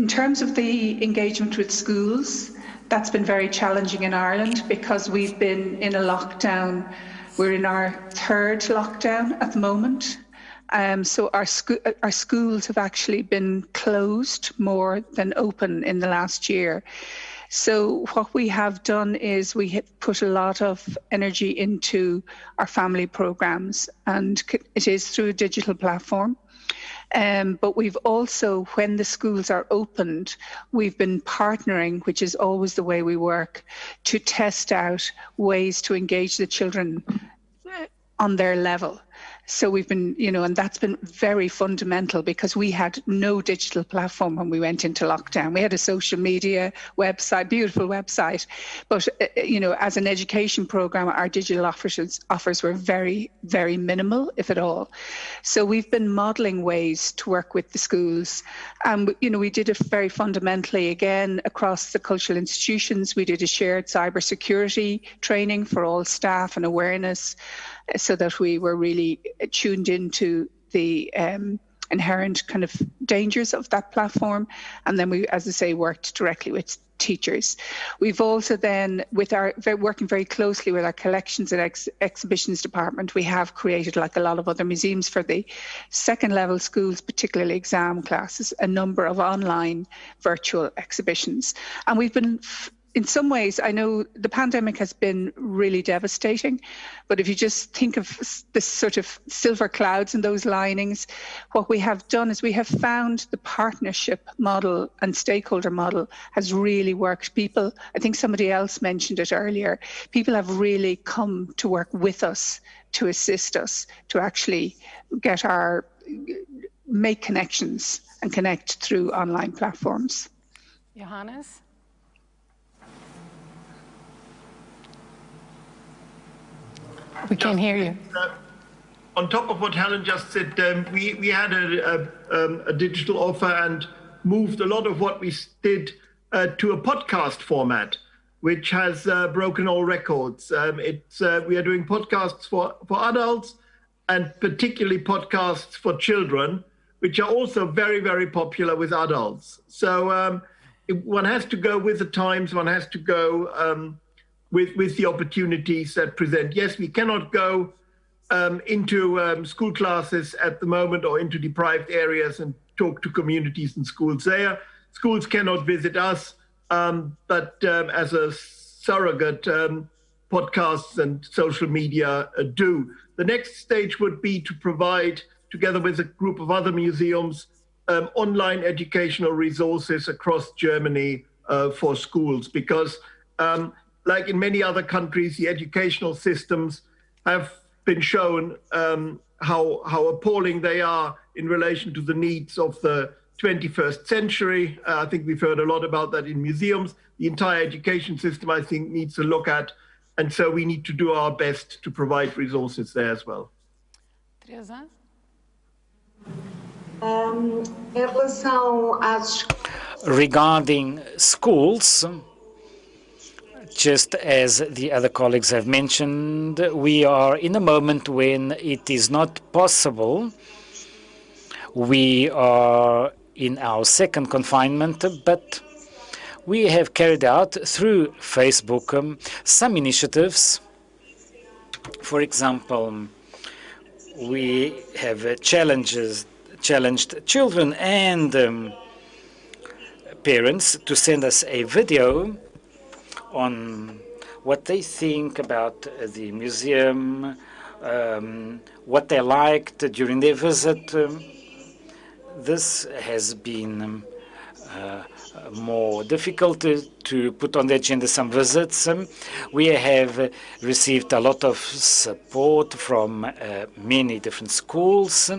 L: terms of the engagement with schools, that's been very challenging in Ireland because we've been in a lockdown. We're in our third lockdown at the moment. So our schools have actually been closed more than open in the last year. So what we have done is we have put a lot of energy into our family programs, and it is through a digital platform. But we've also, when the schools are opened, we've been partnering, which is always the way we work, to test out ways to engage the children on their level. So we've been, and that's been very fundamental because we had no digital platform when we went into lockdown. We had a social media website, beautiful website, but, as an education program, our digital offers were very, very minimal, if at all. So we've been modeling ways to work with the schools. We did it very fundamentally, again, across the cultural institutions. We did a shared cybersecurity training for all staff and awareness, so that we were really tuned into the inherent kind of dangers of that platform. And then we, as I say, worked directly with teachers. We've also then, working very closely with our collections and exhibitions department, we have created, like a lot of other museums, for the second level schools, particularly exam classes, a number of online virtual exhibitions. And we've been in some ways, I know the pandemic has been really devastating, but if you just think of this sort of silver clouds and those linings, what we have done is we have found the partnership model and stakeholder model has really worked. People, I think somebody else mentioned it earlier, people have really come to work with us, to assist us, to actually make connections and connect through online platforms.
I: Johannes? We can't hear you.
K: On top of what Helen just said, we had a digital offer and moved a lot of what we did to a podcast format, which has broken all records. We are doing podcasts for adults and particularly podcasts for children, which are also very, very popular with adults. So one has to go with the times, one has to go with the opportunities that present. Yes, we cannot go into school classes at the moment or into deprived areas and talk to communities and schools there. Schools cannot visit us, but as a surrogate, podcasts and social media do. The next stage would be to provide, together with a group of other museums, online educational resources across Germany for schools, because like in many other countries, the educational systems have been shown how appalling they are in relation to the needs of the 21st century. I think we've heard a lot about that in museums. The entire education system, I think, needs to look at, and so we need to do our best to provide resources there as well.
I: Teresa?
D: Regarding schools, just as the other colleagues have mentioned, we are in a moment when it is not possible. We are in our second confinement, but we have carried out through Facebook some initiatives. For example, we have challenged children and parents to send us a video on what they think about the museum, what they liked during their visit. This has been more difficult to put on the agenda some visits. We have received a lot of support from many different schools,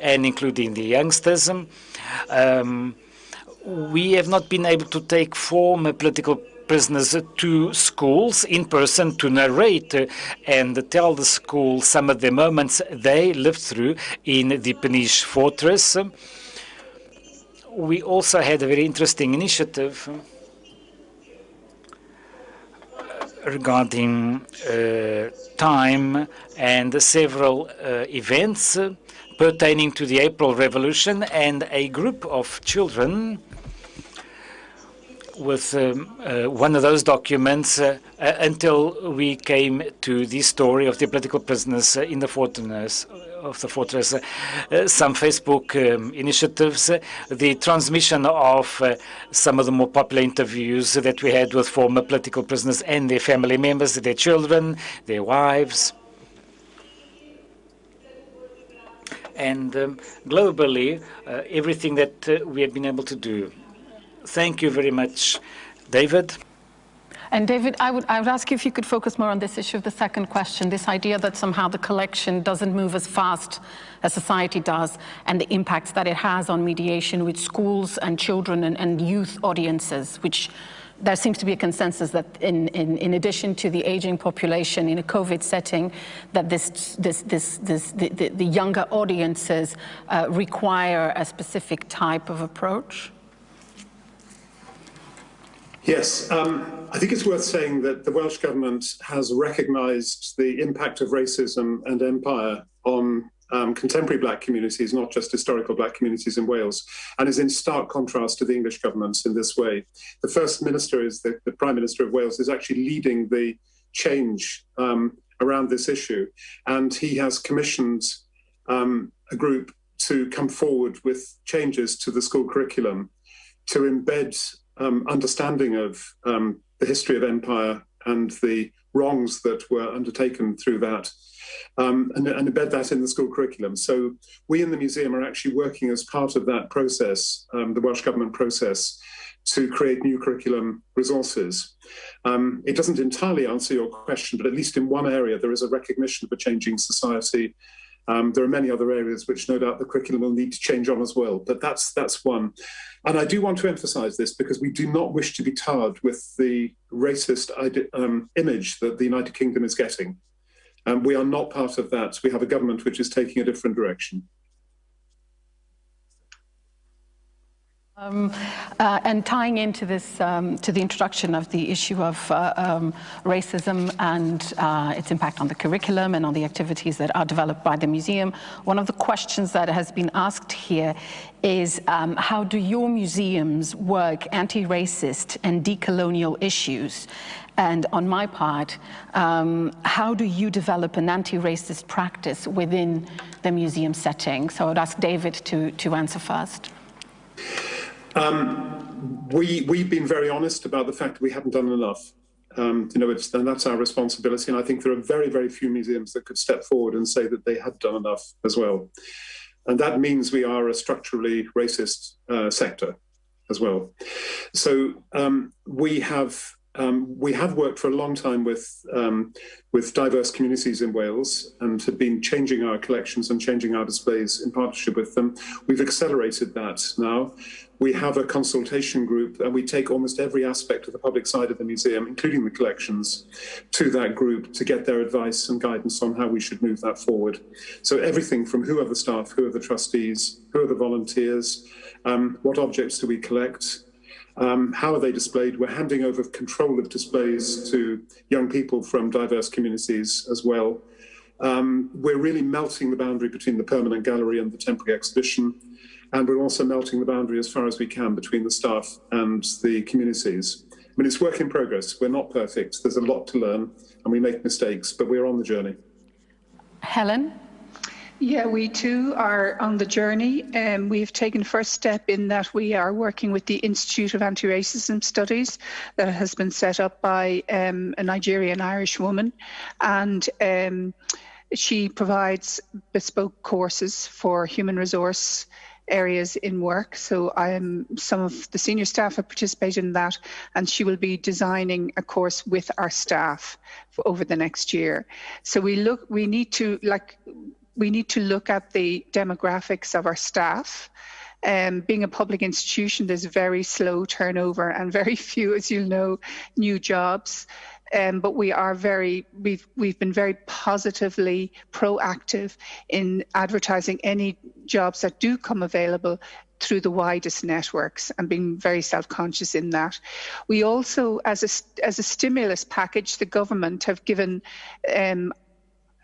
D: and including the youngsters. We have not been able to take former political prisoners to schools in person to narrate and tell the school some of the moments they lived through in the Peniche fortress. We also had a very interesting initiative regarding time and several events pertaining to the April Revolution, and a group of children with one of those documents until we came to the story of the political prisoners in the fortress. Some Facebook initiatives, the transmission of some of the more popular interviews that we had with former political prisoners and their family members, their children, their wives. And globally, everything that we have been able to do. Thank you very much, David.
I: And David, I would ask you if you could focus more on this issue of the second question, this idea that somehow the collection doesn't move as fast as society does, and the impacts that it has on mediation with schools and children and youth audiences, which there seems to be a consensus that in addition to the aging population in a COVID setting, that the younger audiences require a specific type of approach?
M: Yes, I think it's worth saying that the Welsh Government has recognised the impact of racism and empire on contemporary black communities, not just historical black communities in Wales, and is in stark contrast to the English government in this way. The First Minister, the Prime Minister of Wales, is actually leading the change around this issue, and he has commissioned a group to come forward with changes to the school curriculum to embed understanding of the history of empire and the wrongs that were undertaken through that, and embed that in the school curriculum. So we in the museum are actually working as part of that process, the Welsh Government process, to create new curriculum resources. It doesn't entirely answer your question, but at least in one area there is a recognition of a changing society. There are many other areas which no doubt the curriculum will need to change on as well, but that's one. And I do want to emphasise this because we do not wish to be tarred with the racist image that the United Kingdom is getting. We are not part of that. We have a government which is taking a different direction.
I: And tying into this, to the introduction of the issue of racism and its impact on the curriculum and on the activities that are developed by the museum, one of the questions that has been asked here is how do your museums work anti-racist and decolonial issues? And on my part, how do you develop an anti-racist practice within the museum setting? So I'd ask David to answer first.
M: We've been very honest about the fact that we haven't done enough. And that's our responsibility. And I think there are very, very few museums that could step forward and say that they had done enough as well. And that means we are a structurally racist sector as well. So we have worked for a long time with diverse communities in Wales and have been changing our collections and changing our displays in partnership with them. We've accelerated that now. We have a consultation group and we take almost every aspect of the public side of the museum, including the collections, to that group to get their advice and guidance on how we should move that forward. So everything from who are the staff, who are the trustees, who are the volunteers, what objects do we collect, how are they displayed? We're handing over control of displays to young people from diverse communities as well. We're really melting the boundary between the permanent gallery and the temporary exhibition. And we're also melting the boundary as far as we can between the staff and the communities. I mean, it's work in progress. We're not perfect. There's a lot to learn and we make mistakes, but we're on the journey.
I: Helen?
L: Yeah, we too are on the journey. We've taken first step in that we are working with the Institute of Anti-Racism Studies that has been set up by a Nigerian-Irish woman, and she provides bespoke courses for human resource areas in work. So some of the senior staff have participated in that, and she will be designing a course with our staff over the next year. So we need to look at the demographics of our staff. Being a public institution, there's very slow turnover and very few, as you'll know, new jobs. But we've been very positively proactive in advertising any jobs that do come available through the widest networks and being very self-conscious in that. We also, as a stimulus package, the government have given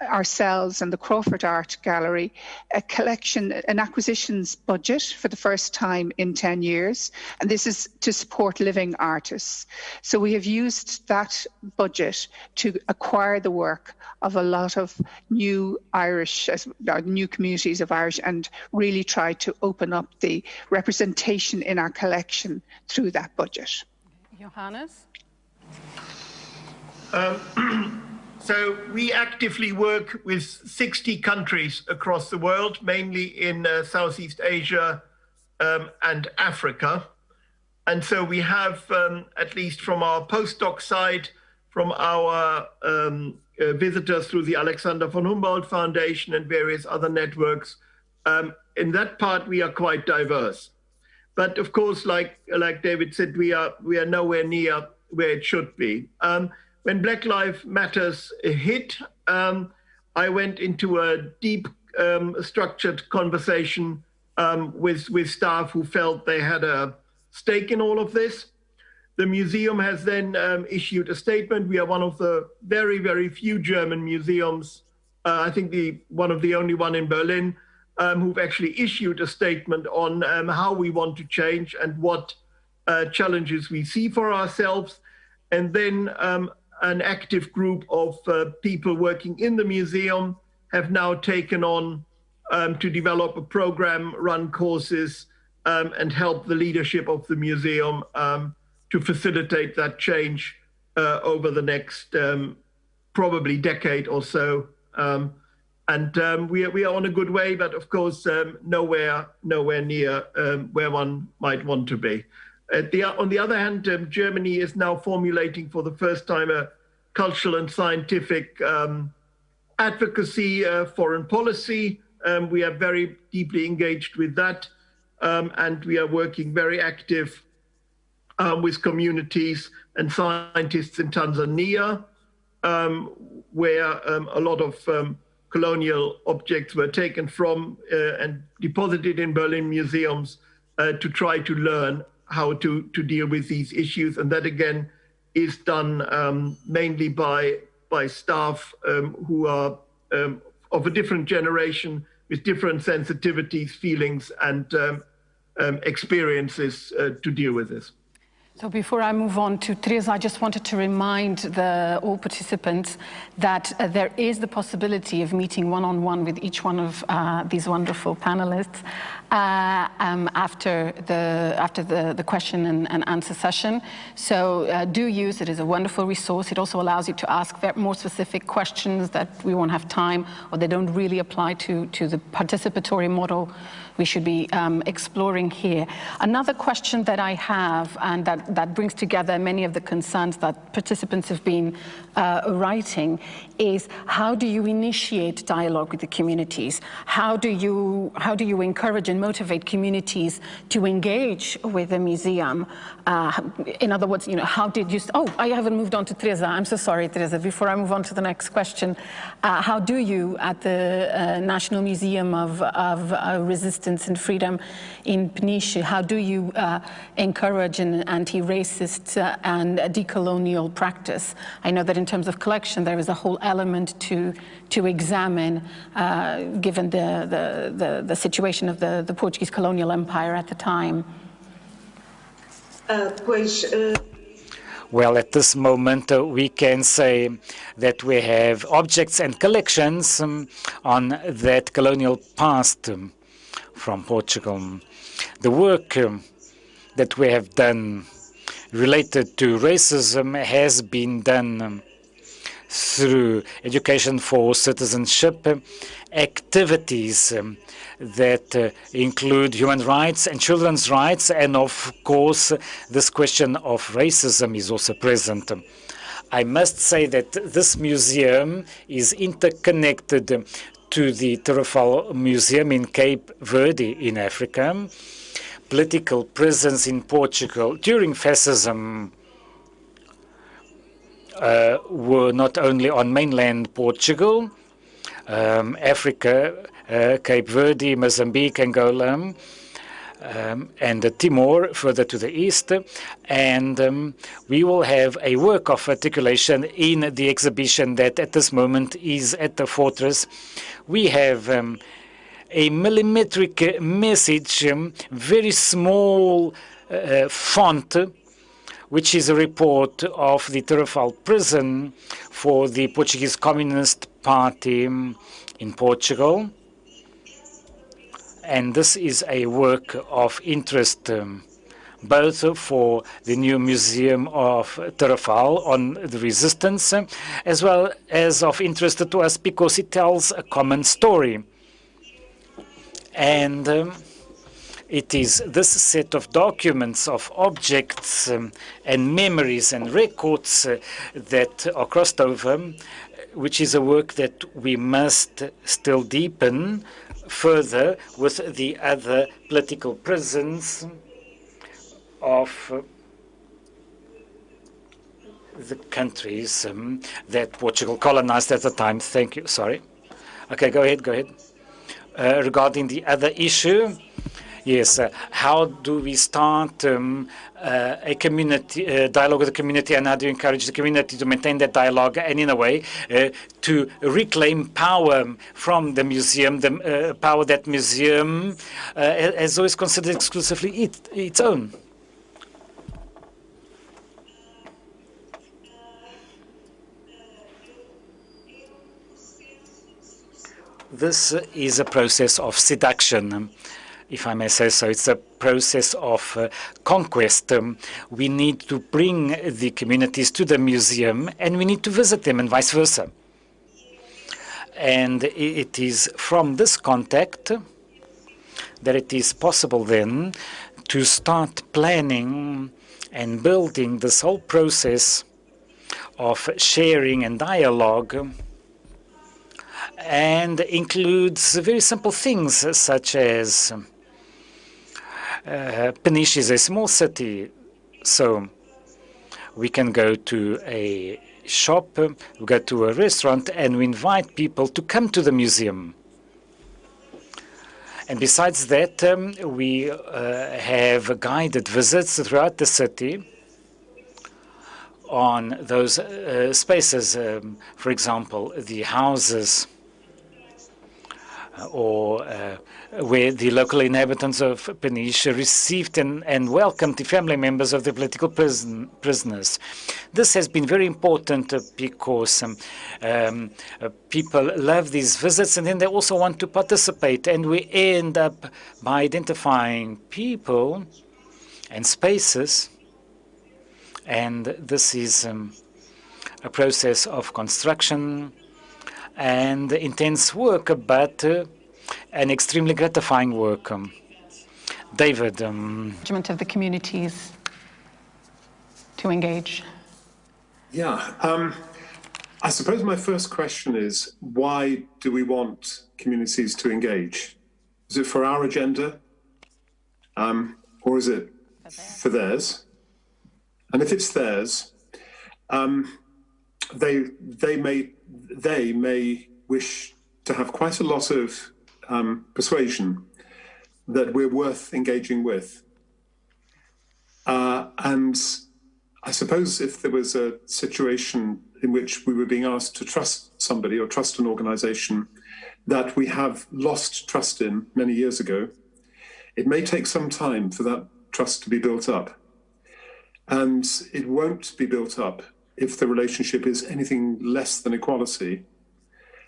L: ourselves and the Crawford Art Gallery an acquisitions budget for the first time in 10 years, and this is to support living artists. So we have used that budget to acquire the work of a lot of new communities of Irish, and really try to open up the representation in our collection through that budget.
I: Johannes?
K: So we actively work with 60 countries across the world, mainly in Southeast Asia and Africa. And so we have, at least from our postdoc side, from our visitors through the Alexander von Humboldt Foundation and various other networks, in that part we are quite diverse. But of course, like David said, we are nowhere near where it should be. When Black Lives Matters hit, I went into a deep, structured conversation with staff who felt they had a stake in all of this. The museum has then issued a statement. We are one of the very, very few German museums, I think one of the only one in Berlin, who've actually issued a statement on how we want to change and what challenges we see for ourselves. And then an active group of people working in the museum have now taken on to develop a program, run courses, and help the leadership of the museum to facilitate that change over the next probably decade or so. And we are on a good way, but of course, nowhere near where one might want to be. On the other hand, Germany is now formulating for the first time a cultural and scientific advocacy foreign policy. We are very deeply engaged with that, and we are working very active with communities and scientists in Tanzania, where a lot of colonial objects were taken from and deposited in Berlin museums to try to learn how to deal with these issues. And that again is done mainly by staff who are of a different generation with different sensitivities, feelings, and experiences to deal with this.
I: So before I move on to Teresa, I just wanted to remind all participants that there is the possibility of meeting one-on-one with each one of these wonderful panelists after the question and answer session. So do use it. It's a wonderful resource. It also allows you to ask more specific questions that we won't have time, or they don't really apply to the participatory model we should be exploring here. Another question that I have, and that brings together many of the concerns that participants have been writing, is how do you initiate dialogue with the communities? How do you encourage and motivate communities to engage with the museum? In other words, how did you? Oh, I haven't moved on to Teresa. I'm so sorry, Teresa. Before I move on to the next question, how do you, at the National Museum of Resistance and Freedom in Peniche, how do you encourage an anti-racist and decolonial practice? I know that in terms of collection, there is a whole element to examine, given the situation of the Portuguese colonial empire at the time.
D: Well, at this moment, we can say that we have objects and collections on that colonial past from Portugal. The work that we have done related to racism has been done through education for citizenship activities that include human rights and children's rights, and of course this question of racism is also present. I must say that this museum is interconnected to the Tarrafal Museum in Cape Verde in Africa. Political presence in Portugal during fascism were not only on mainland Portugal, Africa, Cape Verde, Mozambique, Angola, and Timor further to the east. And we will have a work of articulation in the exhibition that at this moment is at the fortress. We have a millimetric message, very small font, which is a report of the Tarrafal prison for the Portuguese Communist Party in Portugal. And this is a work of interest both for the new Museum of Tarrafal on the resistance, as well as of interest to us because it tells a common story. And it is this set of documents, of objects and memories and records that are crossed over, which is a work that we must still deepen further with the other political prisons of the countries that Portugal colonized at the time. Thank you. Sorry. Okay, go ahead. Go ahead. Regarding the other issue, yes, how do we start a community dialogue with the community, and how do you encourage the community to maintain that dialogue and, in a way, to reclaim power from the museum, the power that museum has always considered exclusively its own? This is a process of seduction, if I may say so. It's a process of conquest. We need to bring the communities to the museum, and we need to visit them, and vice versa. And it is from this contact that it is possible then to start planning and building this whole process of sharing and dialogue, and includes very simple things such as Peniche is a small city, so we can go to a shop, we go to a restaurant, and we invite people to come to the museum. And besides that, we have guided visits throughout the city on those spaces, for example, the houses, or where the local inhabitants of Peniche received and welcomed the family members of the political prisoners. This has been very important because people love these visits, and then they also want to participate. And we end up by identifying people and spaces, and this is a process of construction and intense work, but an extremely gratifying work. David.
I: Management of the communities to engage.
M: Yeah, I suppose my first question is, why do we want communities to engage? Is it for our agenda, or is it for theirs? And if it's theirs, they may wish to have quite a lot of persuasion that we're worth engaging with. And I suppose if there was a situation in which we were being asked to trust somebody or trust an organization that we have lost trust in many years ago, it may take some time for that trust to be built up. And it won't be built up if the relationship is anything less than equality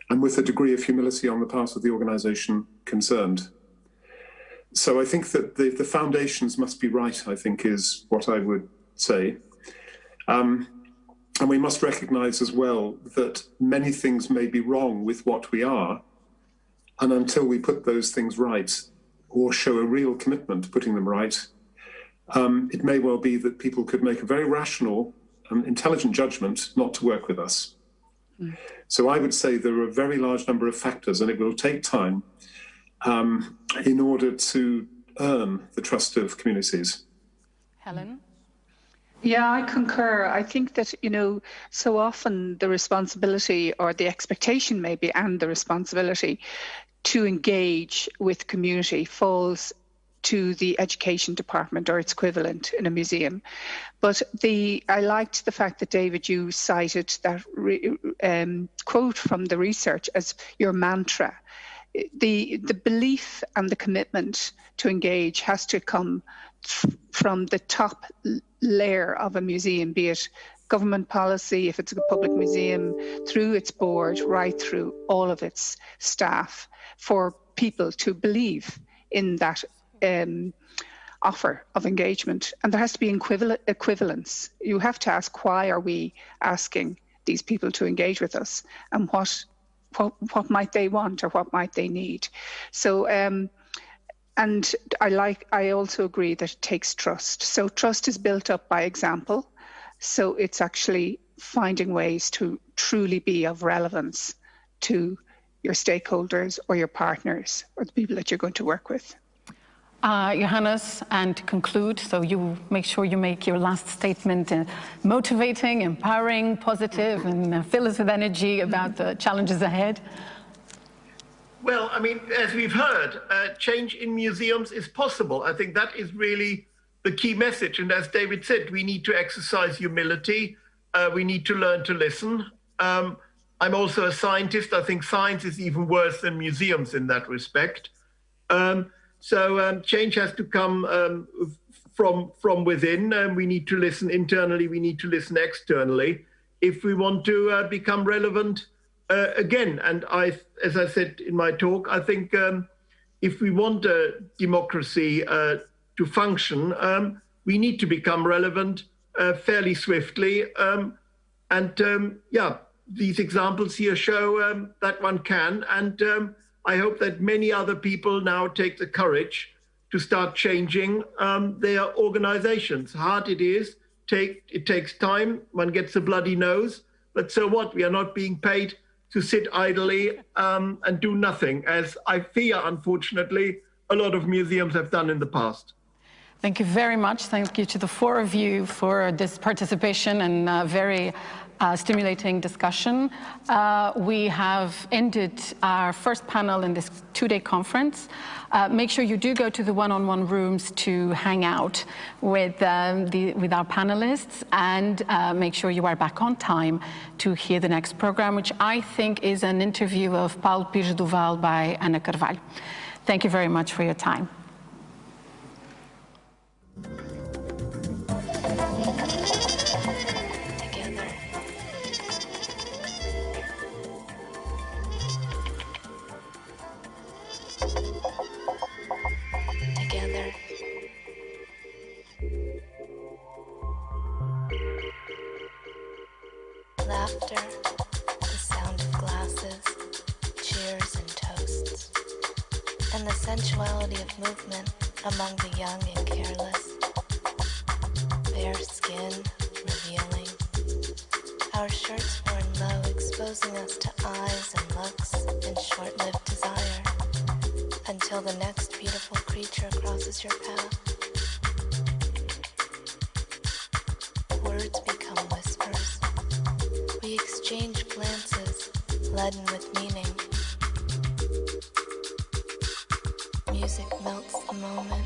M: and with a degree of humility on the part of the organisation concerned. So I think that the foundations must be right, I think, is what I would say. And we must recognise as well that many things may be wrong with what we are, and until we put those things right or show a real commitment to putting them right, it may well be that people could make a very rational and intelligent judgment not to work with us. So I would say there are a very large number of factors, and it will take time in order to earn the trust of communities.
I: Helen?
L: Yeah, I concur. I think that, so often the responsibility or the expectation maybe and the responsibility to engage with community falls to the education department or its equivalent in a museum. But I liked the fact that, David, you cited that quote from the research as your mantra. The belief and the commitment to engage has to come from the top layer of a museum, be it government policy, if it's a public museum, through its board, right through all of its staff, for people to believe in that offer of engagement. And there has to be equivalence. You have to ask, why are we asking these people to engage with us, and what might they want or what might they need? So, and I also agree that it takes trust. So trust is built up by example. So it's actually finding ways to truly be of relevance to your stakeholders or your partners or the people that you're going to work with.
I: Johannes, and to conclude, so you make sure you make your last statement motivating, empowering, positive, and fill us with energy about the challenges ahead.
K: Well, I mean, as we've heard, change in museums is possible. I think that is really the key message. And as David said, we need to exercise humility. We need to learn to listen. I'm also a scientist. I think science is even worse than museums in that respect. So change has to come from within. We need to listen internally. We need to listen externally if we want to become relevant again. And as I said in my talk, I think if we want democracy to function, we need to become relevant fairly swiftly. Yeah, these examples here show that one can. And I hope that many other people now take the courage to start changing their organizations. Hard it is, it takes time, one gets a bloody nose, but so what? We are not being paid to sit idly and do nothing, as I fear, unfortunately, a lot of museums have done in the past.
I: Thank you very much. Thank you to the four of you for this participation and very stimulating discussion. We have ended our first panel in this two-day conference. Make sure you do go to the one-on-one rooms to hang out with our panelists, and make sure you are back on time to hear the next program, which I think is an interview of Paulo Pires Duval by Ana Carvalho. Thank you very much for your time.
N: Laughter, the sound of glasses, cheers and toasts, and the sensuality of movement among the young and careless. Bare skin revealing, our shirts worn low exposing us to eyes and looks and short-lived desire, until the next beautiful creature crosses your path. Words become whispers. We exchange glances, leaden with meaning. Music melts the moment.